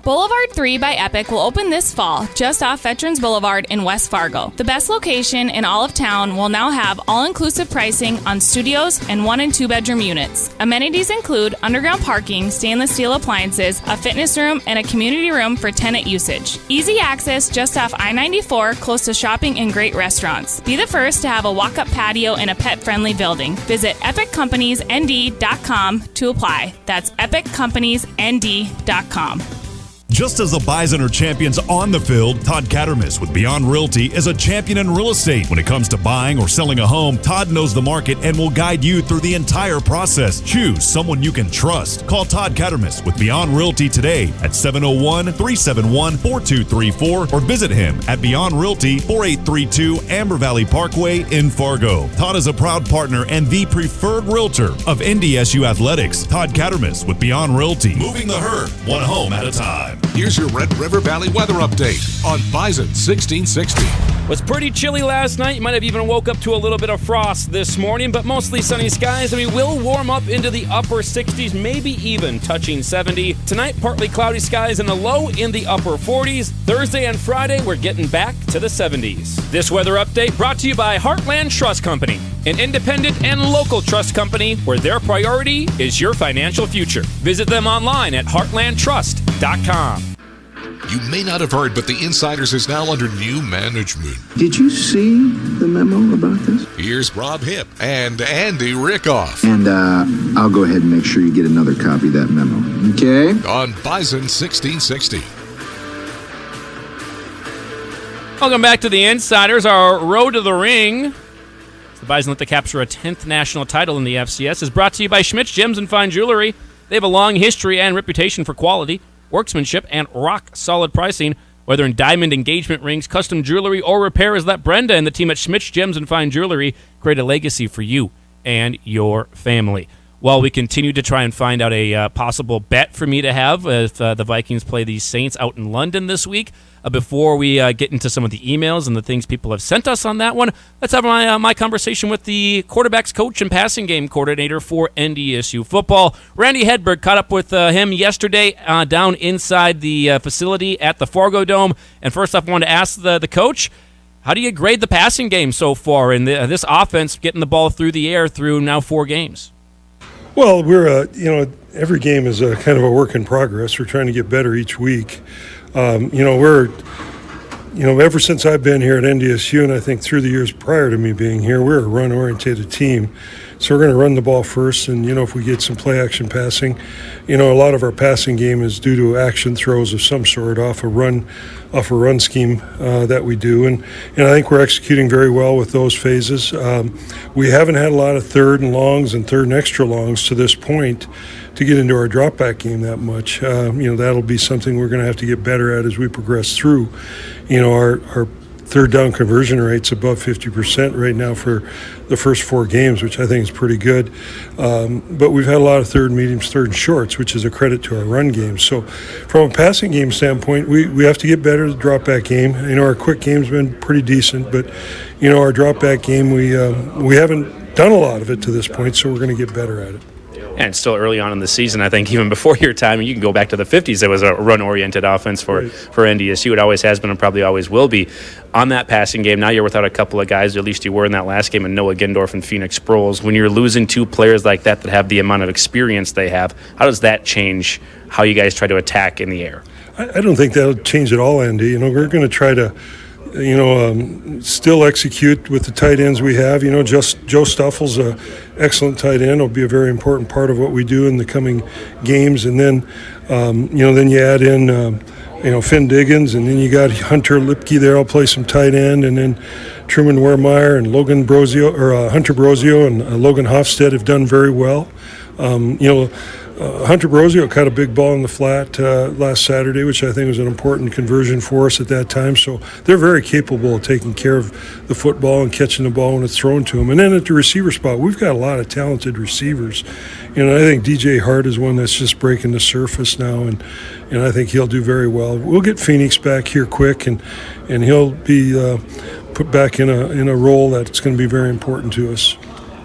Boulevard 3 by Epic will open this fall, just off Veterans Boulevard in West Fargo. The best location in all of town will now have all-inclusive pricing on studios and 1- and 2-bedroom units. Amenities include underground parking, stainless steel appliances, a fitness room, and a community room for tenant usage. Easy access just off I-94, close to shopping and great restaurants. Be the first to have a walk-up patio in a pet-friendly building. Visit EpicCompaniesND.com to apply. That's EpicCompaniesND.com. Just as the Bison are champions on the field, Todd Cattermas with Beyond Realty is a champion in real estate. When it comes to buying or selling a home, Todd knows the market and will guide you through the entire process. Choose someone you can trust. Call Todd Cattermas with Beyond Realty today at 701-371-4234 or visit him at Beyond Realty, 4832 Amber Valley Parkway in Fargo. Todd is a proud partner and the preferred realtor of NDSU Athletics. Todd Cattermas with Beyond Realty. Moving the herd, one home at a time. Here's your Red River Valley weather update on Bison 1660. Was pretty chilly last night. You might have even woke up to a little bit of frost this morning, but mostly sunny skies, and we will warm up into the upper 60s, maybe even touching 70. Tonight, partly cloudy skies and a low in the upper 40s. Thursday and Friday, we're getting back to the 70s. This weather update brought to you by Heartland Trust Company, an independent and local trust company where their priority is your financial future. Visit them online at heartlandtrust.com. You may not have heard, but the Insiders is now under new management. Did you see the memo about this? Here's Rob Hipp and Andy Rickoff. And I'll go ahead and make sure you get another copy of that memo. Okay? On Bison 1660. Welcome back to the Insiders, our road to the ring. The Bison look to capture a 10th national title in the FCS is brought to you by Schmidt's Gems and Fine Jewelry. They have a long history and reputation for quality, workmanship, and rock-solid pricing. Whether in diamond engagement rings, custom jewelry, or repairs, let Brenda and the team at Schmidt's Gems and Fine Jewelry create a legacy for you and your family. While we continue to try and find out a possible bet for me to have if the Vikings play the Saints out in London this week, before we get into some of the emails and the things people have sent us on that one, let's have my conversation with the quarterbacks coach and passing game coordinator for NDSU football. Randy Hedberg caught up with him yesterday down inside the facility at the Fargo Dome. And first off, I wanted to ask the coach, how do you grade the passing game so far in this offense getting the ball through the air through now 4 games? Well, we're every game is a kind of a work in progress. We're trying to get better each week. We're ever since I've been here at NDSU, and I think through the years prior to me being here, we're a run-oriented team. So we're going to run the ball first, and, if we get some play-action passing, a lot of our passing game is due to action throws of some sort off a run scheme that we do. And I think we're executing very well with those phases. We haven't had a lot of third and longs and third and extra longs to this point to get into our drop-back game that much. That'll be something we're going to have to get better at as we progress through. Our third down conversion rate's above 50% right now for the first 4 games, which I think is pretty good. But we've had a lot of third mediums, third and shorts, which is a credit to our run game. So from a passing game standpoint, we have to get better at the drop-back game. Our quick game's been pretty decent, but, our drop-back game, we haven't done a lot of it to this point, so we're going to get better at it. And still early on in the season, I think even before your time, you can go back to the 50s, it was a run-oriented offense for NDSU. It always has been and probably always will be. On that passing game, now you're without a couple of guys, or at least you were in that last game, and Noah Gendorf and Phoenix Sproles. When you're losing 2 players like that have the amount of experience they have, how does that change how you guys try to attack in the air? I don't think that'll change at all, Andy. We're going to try to still execute with the tight ends we have. Joe Stuffel's an excellent tight end. Will be a very important part of what we do in the coming games. And then, then you add in, Finn Diggins, and then you got Hunter Lipke there. I'll play some tight end, and then Truman Wehrmeyer and Logan Brosio, or Hunter Brosio and Logan Hofstad have done very well. Hunter Brosio caught a big ball in the flat last Saturday, which I think was an important conversion for us at that time. So they're very capable of taking care of the football and catching the ball when it's thrown to them. And then at the receiver spot, we've got a lot of talented receivers. I think DJ Hart is one that's just breaking the surface now, and I think he'll do very well. We'll get Phoenix back here quick, and he'll be put back in a role that's going to be very important to us.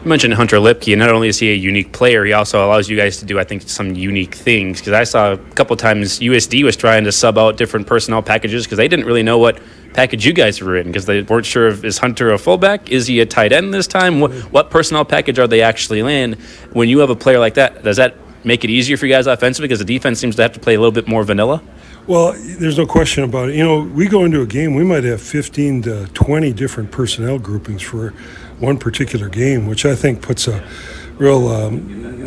You mentioned Hunter Lipke, and not only is he a unique player, he also allows you guys to do, I think, some unique things. Because I saw a couple times USD was trying to sub out different personnel packages because they didn't really know what package you guys were in, because they weren't sure if is Hunter a fullback, is he a tight end this time, what personnel package are they actually in? When you have a player like that, does that make it easier for you guys offensively because the defense seems to have to play a little bit more vanilla? Well, there's no question about it. We go into a game, we might have 15 to 20 different personnel groupings for one particular game, which I think puts a real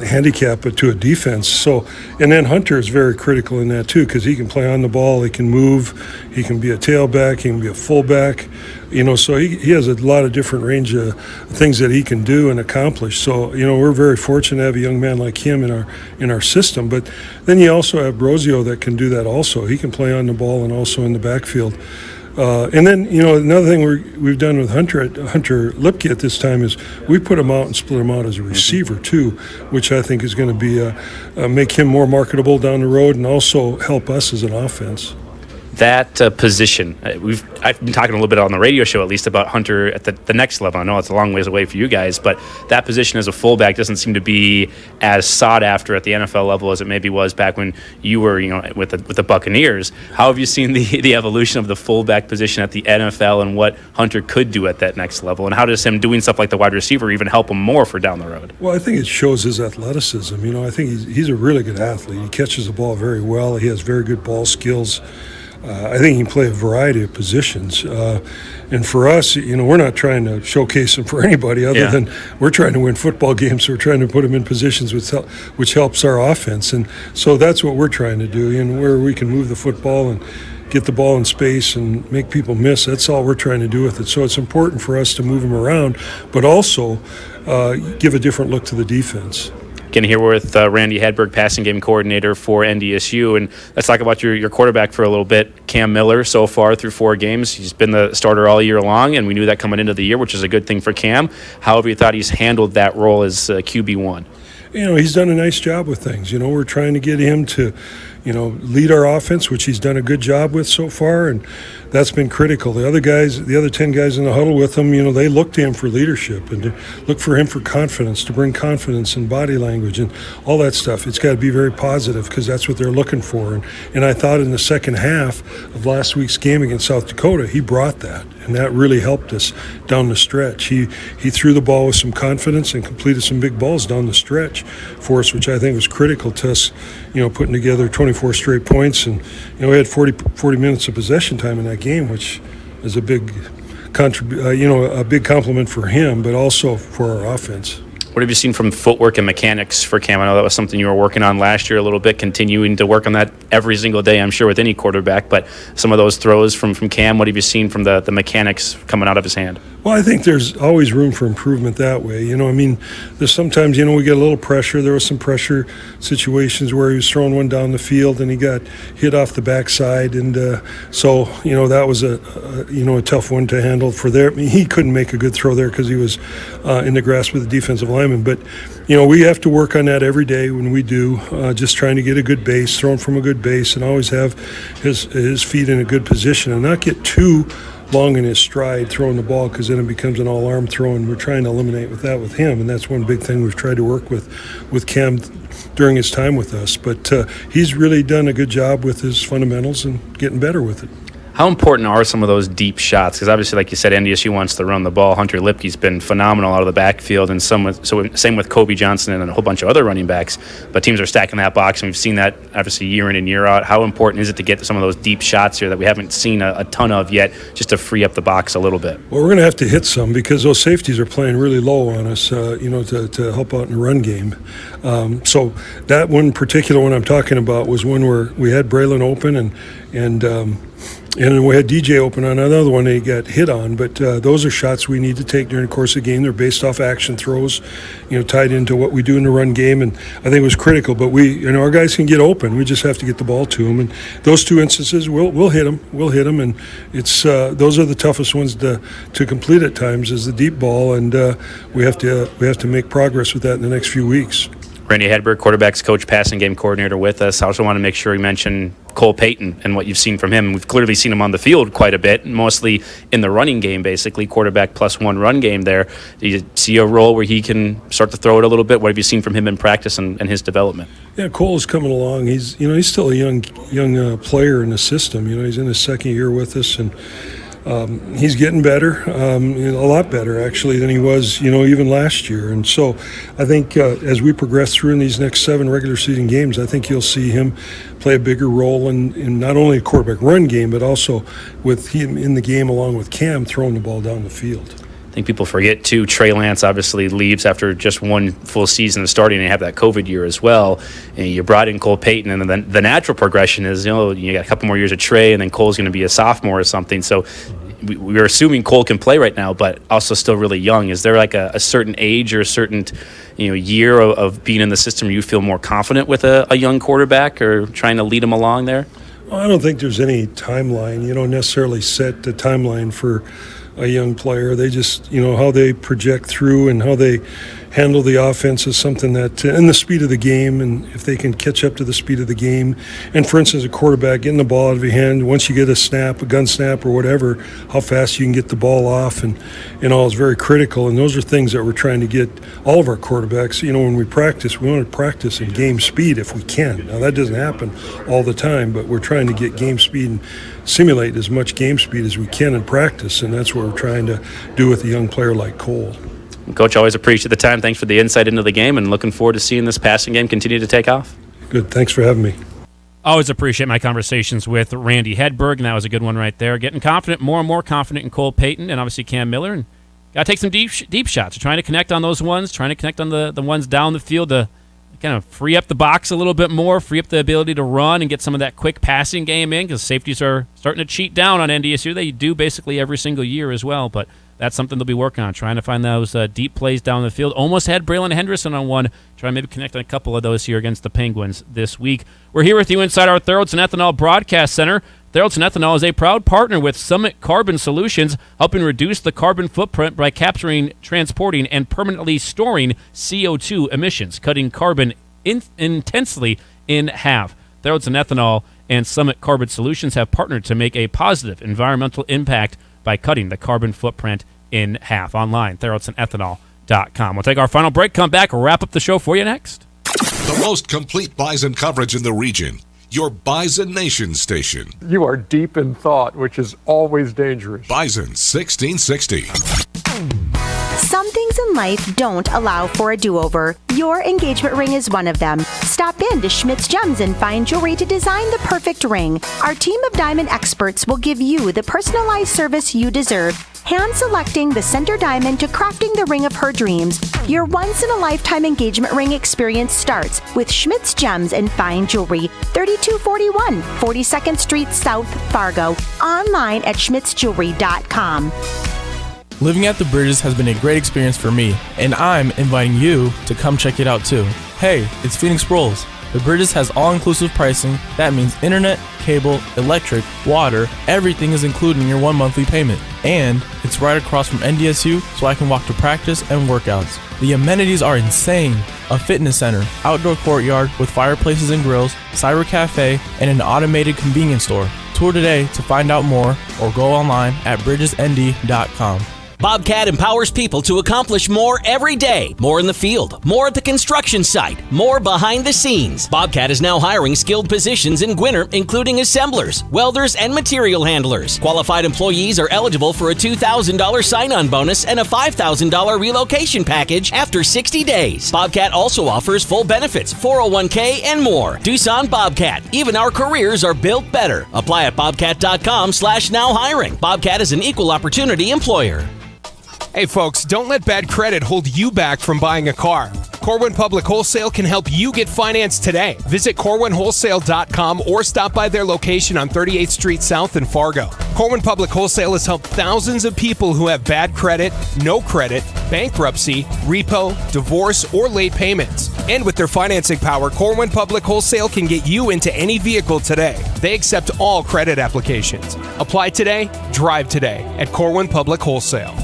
handicap to a defense. So, and then Hunter is very critical in that too, because he can play on the ball, he can move, he can be a tailback, he can be a fullback. So he has a lot of different range of things that he can do and accomplish. So, we're very fortunate to have a young man like him in our system. But then you also have Brosio that can do that also. He can play on the ball and also in the backfield. And then, another thing we've done with Hunter Lipke at this time is we put him out and split him out as a receiver too, which I think is going to be make him more marketable down the road and also help us as an offense. That position, I've been talking a little bit on the radio show at least about Hunter at the next level. I know it's a long ways away for you guys, but that position as a fullback doesn't seem to be as sought after at the NFL level as it maybe was back when you were, with the Buccaneers. How have you seen the evolution of the fullback position at the NFL and what Hunter could do at that next level? And how does him doing stuff like the wide receiver even help him more for down the road? Well, I think it shows his athleticism. I think he's a really good athlete. He catches the ball very well. He has very good ball skills. I think he can play a variety of positions. And for us, we're not trying to showcase him for anybody other than we're trying to win football games. So we're trying to put him in positions which helps our offense. And so that's what we're trying to do, where we can move the football and get the ball in space and make people miss. That's all we're trying to do with it. So it's important for us to move him around, but also give a different look to the defense. Again, here with Randy Hedberg, passing game coordinator for NDSU. And let's talk about your quarterback for a little bit. Cam Miller, so far through 4 games, he's been the starter all year long, and we knew that coming into the year, which is a good thing for Cam. However, you thought he's handled that role as QB1? He's done a nice job with things. We're trying to get him to, lead our offense, which he's done a good job with so far, and that's been critical. The other 10 guys in the huddle with him, they look to him for leadership and look for him for confidence, to bring confidence and body language and all that stuff. It's got to be very positive because that's what they're looking for. And I thought in the second half of last week's game against South Dakota, he brought that, and that really helped us down the stretch. He threw the ball with some confidence and completed some big balls down the stretch for us, which I think was critical to us, putting together 24 straight points. And, we had 40 minutes of possession time in that game, which a big a big compliment for him, but also for our offense. What have you seen from footwork and mechanics for Cam? I know that was something you were working on last year a little bit, continuing to work on that every single day, I'm sure, with any quarterback. But some of those throws from Cam, what have you seen from the mechanics coming out of his hand? Well, I think there's always room for improvement that way. There's sometimes, we get a little pressure. There was some pressure situations where he was throwing one down the field and he got hit off the backside. And so, that was a tough one to handle for there. He couldn't make a good throw there because he was in the grasp with the defensive lineman. But, we have to work on that every day when we do, just trying to get a good base, throwing from a good base, and always have his feet in a good position and not get too long in his stride throwing the ball, because then it becomes an all-arm throw, and we're trying to eliminate with him, and that's one big thing we've tried to work with Cam during his time with us. But he's really done a good job with his fundamentals and getting better with it. How important are some of those deep shots? Because obviously, like you said, NDSU wants to run the ball. Hunter Lipke's been phenomenal out of the backfield, and same with Kobe Johnson and a whole bunch of other running backs. But teams are stacking that box, and we've seen that obviously year in and year out. How important is it to get some of those deep shots here that we haven't seen a ton of yet, just to free up the box a little bit? Well, we're going to have to hit some because those safeties are playing really low on us, to help out in the run game. So that one particular one I'm talking about was one where we had Braylon open and then we had DJ open on another one that he got hit on. But those are shots we need to take during the course of the game. They're based off action throws, tied into what we do in the run game. And I think it was critical. But our guys can get open. We just have to get the ball to them. And those two instances, we'll hit them. We'll hit them. And it's those are the toughest ones to complete at times, is the deep ball. And we have to make progress with that in the next few weeks. Randy Hedberg, quarterback's coach, passing game coordinator, with us. I also want to make sure we mention Cole Payton and what you've seen from him. We've clearly seen him on the field quite a bit, mostly in the running game, basically, quarterback +1 run game there. Do you see a role where he can start to throw it a little bit? What have you seen from him in practice and his development? Yeah, Cole's coming along. He's still a young player in the system. He's in his second year with us, and he's getting better, a lot better actually than he was, even last year. And so I think as we progress through in these next 7 regular season games, I think you'll see him play a bigger role in not only a quarterback run game, but also with him in the game along with Cam throwing the ball down the field. I think people forget, too, Trey Lance obviously leaves after just one full season of starting, and you have that COVID year as well. And you brought in Cole Payton, and then the natural progression is, you got a couple more years of Trey, and then Cole's going to be a sophomore or something. So we're assuming Cole can play right now, but also still really young. Is there like a certain age or a certain year of being in the system you feel more confident with a young quarterback or trying to lead him along there? Well, I don't think there's any timeline. You don't necessarily set the timeline for a young player. They just, how they project through and how they handle the offense is something that, and the speed of the game, and if they can catch up to the speed of the game. And for instance, a quarterback getting the ball out of your hand, once you get a gun snap or whatever, how fast you can get the ball off and all is very critical. And those are things that we're trying to get all of our quarterbacks. When we practice, we want to practice in game speed if we can. Now that doesn't happen all the time, but we're trying to get game speed and simulate as much game speed as we can in practice, and that's what we're trying to do with a young player like Cole. Coach, always appreciate the time. Thanks for the insight into the game, and looking forward to seeing this passing game continue to take off. Good. Thanks for having me. Always appreciate my conversations with Randy Hedberg, and that was a good one right there. Getting confident, more and more confident in Cole Payton and obviously Cam Miller. And got to take some deep shots. Trying to connect on those ones, trying to connect on the ones down the field to kind of free up the box a little bit more, free up the ability to run and get some of that quick passing game in, because safeties are starting to cheat down on NDSU. They do basically every single year as well, but that's something they'll be working on, trying to find those deep plays down the field. Almost had Braylon Henderson on one. Try to maybe connect on a couple of those here against the Penguins this week. We're here with you inside our Theraldson Ethanol Broadcast Center. Theraldson Ethanol is a proud partner with Summit Carbon Solutions, helping reduce the carbon footprint by capturing, transporting, and permanently storing CO2 emissions, cutting carbon intensely in half. Theraldson Ethanol and Summit Carbon Solutions have partnered to make a positive environmental impact by cutting the carbon footprint in half. Online, theraldsonethanol.com. We'll take our final break, come back, wrap up the show for you next. The most complete Bison coverage in the region. Your Bison Nation station. You are deep in thought, which is always dangerous. Bison 1660. Some things things in life don't allow for a do-over. Your engagement ring is one of them. Stop in to Schmidt's Gems and Fine Jewelry to design the perfect ring. Our team of diamond experts will give you the personalized service you deserve, hand-selecting the center diamond to crafting the ring of her dreams. Your once-in-a-lifetime engagement ring experience starts with Schmidt's Gems and Fine Jewelry, 3241 42nd Street South, Fargo. Online at schmidtsjewelry.com. Living at the Bridges has been a great experience for me, and I'm inviting you to come check it out too. Hey, it's Phoenix Rolls. The Bridges has all-inclusive pricing. That means internet, cable, electric, water, everything is included in your 1 monthly payment. And it's right across from NDSU, so I can walk to practice and workouts. The amenities are insane. A fitness center, outdoor courtyard with fireplaces and grills, cyber cafe, and an automated convenience store. Tour today to find out more or go online at bridgesnd.com. Bobcat empowers people to accomplish more every day. More in the field, more at the construction site, more behind the scenes. Bobcat is now hiring skilled positions in Gwinner, including assemblers, welders, and material handlers. Qualified employees are eligible for a $2,000 sign-on bonus and a $5,000 relocation package after 60 days. Bobcat also offers full benefits, 401k, and more. Doosan Bobcat. Even our careers are built better. Apply at bobcat.com/nowhiring. Bobcat is an equal opportunity employer. Hey folks, don't let bad credit hold you back from buying a car. Corwin Public Wholesale can help you get financed today. Visit corwinwholesale.com or stop by their location on 38th Street South in Fargo. Corwin Public Wholesale has helped thousands of people who have bad credit, no credit, bankruptcy, repo, divorce, or late payments. And with their financing power, Corwin Public Wholesale can get you into any vehicle today. They accept all credit applications. Apply today, drive today at Corwin Public Wholesale.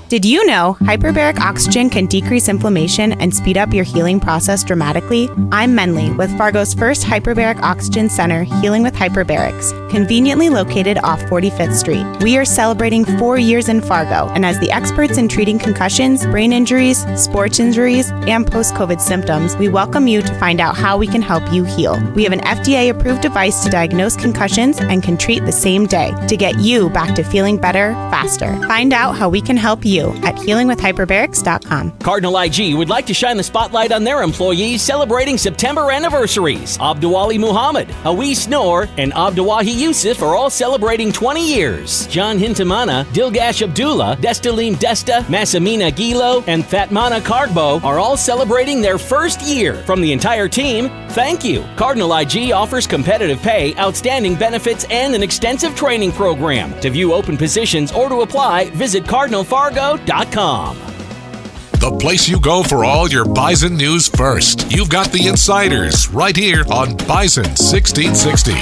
Did you know hyperbaric oxygen can decrease inflammation and speed up your healing process dramatically? I'm Menley with Fargo's first hyperbaric oxygen center, Healing with Hyperbarics, conveniently located off 45th Street. We are celebrating 4 years in Fargo, and as the experts in treating concussions, brain injuries, sports injuries, and post-COVID symptoms, we welcome you to find out how we can help you heal. We have an FDA-approved device to diagnose concussions and can treat the same day to get you back to feeling better faster. Find out how we can help you at healingwithhyperbarics.com. Cardinal IG would like to shine the spotlight on their employees celebrating September anniversaries. Abduwali Muhammad, Awis Noor, and Abduwahi Yusuf are all celebrating 20 years. John Hintamana, Dilgash Abdullah, Destalim Desta, Masamina Gilo, and Fatmana Kargbo are all celebrating their first year. From the entire team, thank you. Cardinal IG offers competitive pay, outstanding benefits, and an extensive training program. To view open positions or to apply, visit CardinalFargo.com. The place you go for all your Bison news first. You've got the Insiders right here on Bison 1660.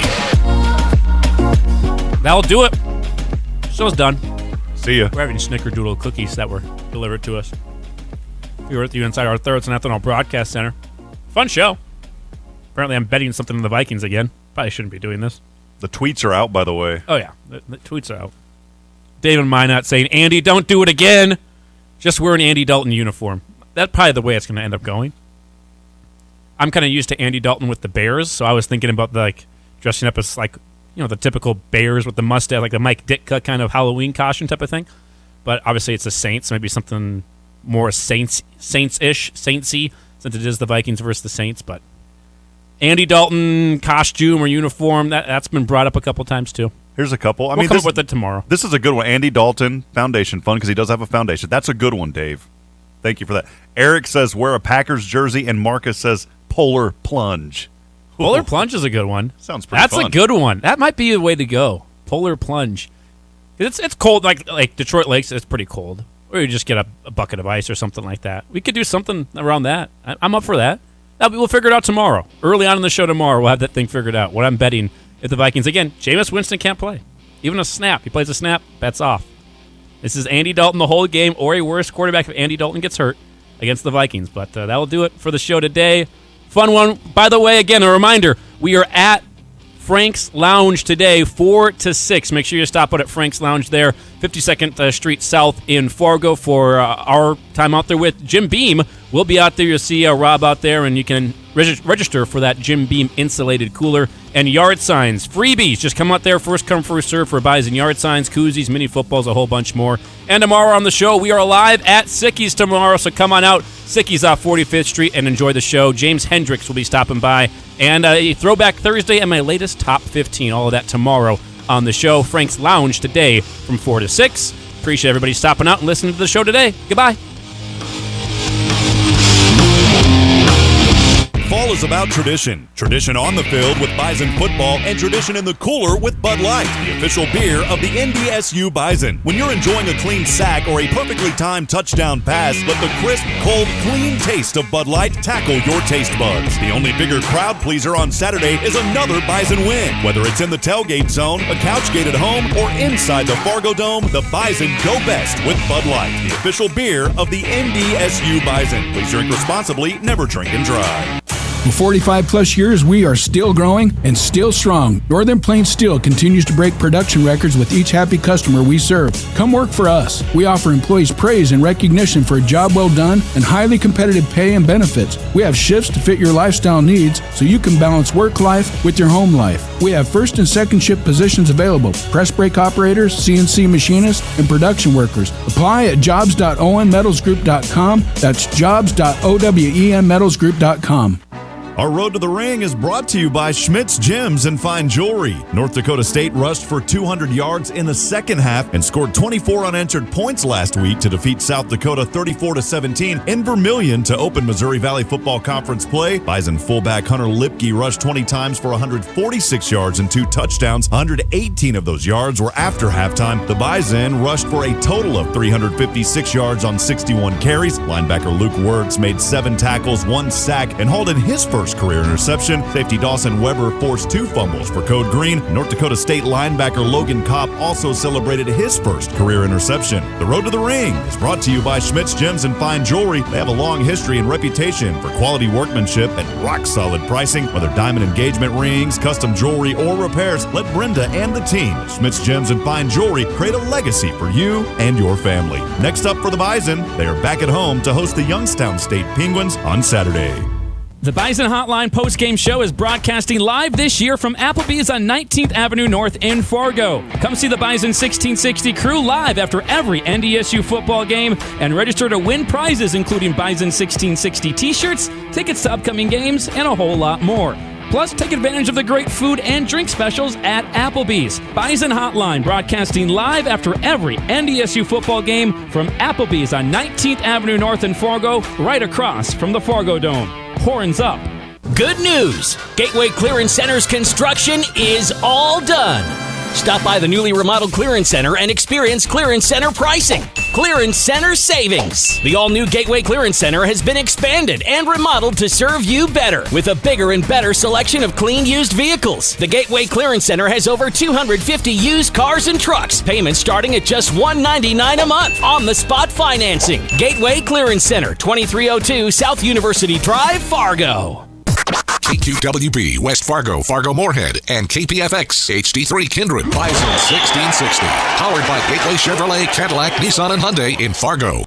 That'll do it. Show's done. See ya. We're having snickerdoodle cookies that were delivered to us. We were at the Insider Thirds and Ethanol Broadcast Center. Fun show. Apparently I'm betting something on the Vikings again. Probably shouldn't be doing this. The tweets are out, by the way. Oh, yeah. The tweets are out. David Minot saying, Andy, don't do it again. Just wear an Andy Dalton uniform. That's probably the way it's going to end up going. I'm kind of used to Andy Dalton with the Bears, so I was thinking about dressing up as the typical Bears with the mustache, like the Mike Ditka kind of Halloween costume type of thing. But obviously it's the Saints, so maybe something more Saints-ish, Saintsy, since it is the Vikings versus the Saints. But Andy Dalton costume or uniform, that's been brought up a couple times too. Here's a couple. We'll come up with it tomorrow. This is a good one. Andy Dalton Foundation Fund, because he does have a foundation. That's a good one, Dave. Thank you for that. Eric says wear a Packers jersey, and Marcus says polar plunge. Polar plunge is a good one. Sounds pretty That's fun. a good one. That might be the way to go. Polar plunge. It's cold, like Detroit Lakes. It's pretty cold. Or you just get a bucket of ice or something like that. We could do something around that. I'm up for that. We'll figure it out tomorrow. Early on in the show tomorrow, we'll have that thing figured out. What I'm betting. If the Vikings, again, Jameis Winston can't play. Even a snap. He plays a snap, bets off. This is Andy Dalton the whole game, or a worse quarterback if Andy Dalton gets hurt against the Vikings. But that'll do it for the show today. Fun one. By the way, again, a reminder, we are at Frank's Lounge today, 4 to 6. Make sure you stop out at Frank's Lounge there, 52nd Street South in Fargo for our time out there with Jim Beam. We'll be out there. You'll see Rob out there, and you can Register for that Jim Beam insulated cooler and yard signs. Freebies. Just come out there, first come, first serve for Bison yard signs, koozies, mini footballs, a whole bunch more. And tomorrow on the show, we are live at Sicky's tomorrow, so come on out. Sicky's off 45th Street and enjoy the show. James Hendricks will be stopping by. And a Throwback Thursday and my latest Top 15. All of that tomorrow on the show. Frank's Lounge today from 4 to 6. Appreciate everybody stopping out and listening to the show today. Goodbye. Fall is about tradition. Tradition on the field with Bison football and tradition in the cooler with Bud Light, the official beer of the NDSU Bison. When you're enjoying a clean sack or a perfectly timed touchdown pass, let the crisp, cold, clean taste of Bud Light tackle your taste buds. The only bigger crowd pleaser on Saturday is another Bison win. Whether it's in the tailgate zone, a couch gate at home, or inside the Fargo Dome, the Bison go best with Bud Light, the official beer of the NDSU Bison. Please drink responsibly, never drink and drive. For 45 plus years, we are still growing and still strong. Northern Plains Steel continues to break production records with each happy customer we serve. Come work for us. We offer employees praise and recognition for a job well done and highly competitive pay and benefits. We have shifts to fit your lifestyle needs so you can balance work life with your home life. We have first and second shift positions available. Press brake operators, CNC machinists, and production workers. Apply at jobs.owenmetallsgroup.com. That's jobs.owenmetallsgroup.com. Our road to the ring is brought to you by Schmidt's Gems and Fine Jewelry. North Dakota State rushed for 200 yards in the second half and scored 24 unanswered points last week to defeat South Dakota 34-17 in Vermillion to open Missouri Valley Football Conference play. Bison fullback Hunter Lipke rushed 20 times for 146 yards and 2 touchdowns. 118 of those yards were after halftime. The Bison rushed for a total of 356 yards on 61 carries. Linebacker Luke Wirtz made 7 tackles, 1 sack, and hauled in his first career interception. Safety Dawson Weber forced 2 fumbles for Code Green. North Dakota State linebacker Logan Kopp also celebrated his first career interception. The road to the ring is brought to you by Schmidt's Gems and Fine Jewelry. They have a long history and reputation for quality workmanship and rock-solid pricing. Whether diamond engagement rings, custom jewelry, or repairs, let Brenda and the team at Schmidt's Gems and Fine Jewelry create a legacy for you and your family. Next up for the Bison, they are back at home to host the Youngstown State Penguins on Saturday. The Bison Hotline post-game show is broadcasting live this year from Applebee's on 19th Avenue North in Fargo. Come see the Bison 1660 crew live after every NDSU football game and register to win prizes including Bison 1660 t-shirts, tickets to upcoming games, and a whole lot more. Plus, take advantage of the great food and drink specials at Applebee's. Bison Hotline broadcasting live after every NDSU football game from Applebee's on 19th Avenue North in Fargo, right across from the Fargo Dome. Horns up. Good news! Gateway Clearance Center's construction is all done. Stop by the newly remodeled Clearance Center and experience Clearance Center pricing. Clearance Center savings. The all-new Gateway Clearance Center has been expanded and remodeled to serve you better with a bigger and better selection of clean used vehicles. The Gateway Clearance Center has over 250 used cars and trucks. Payments starting at just $199 a month. On-the-spot financing. Gateway Clearance Center, 2302 South University Drive, Fargo. KQWB, West Fargo, Fargo-Moorhead, and KPFX, HD3 Kindred, Bison 1660. Powered by Gateway Chevrolet, Cadillac, Nissan, and Hyundai in Fargo.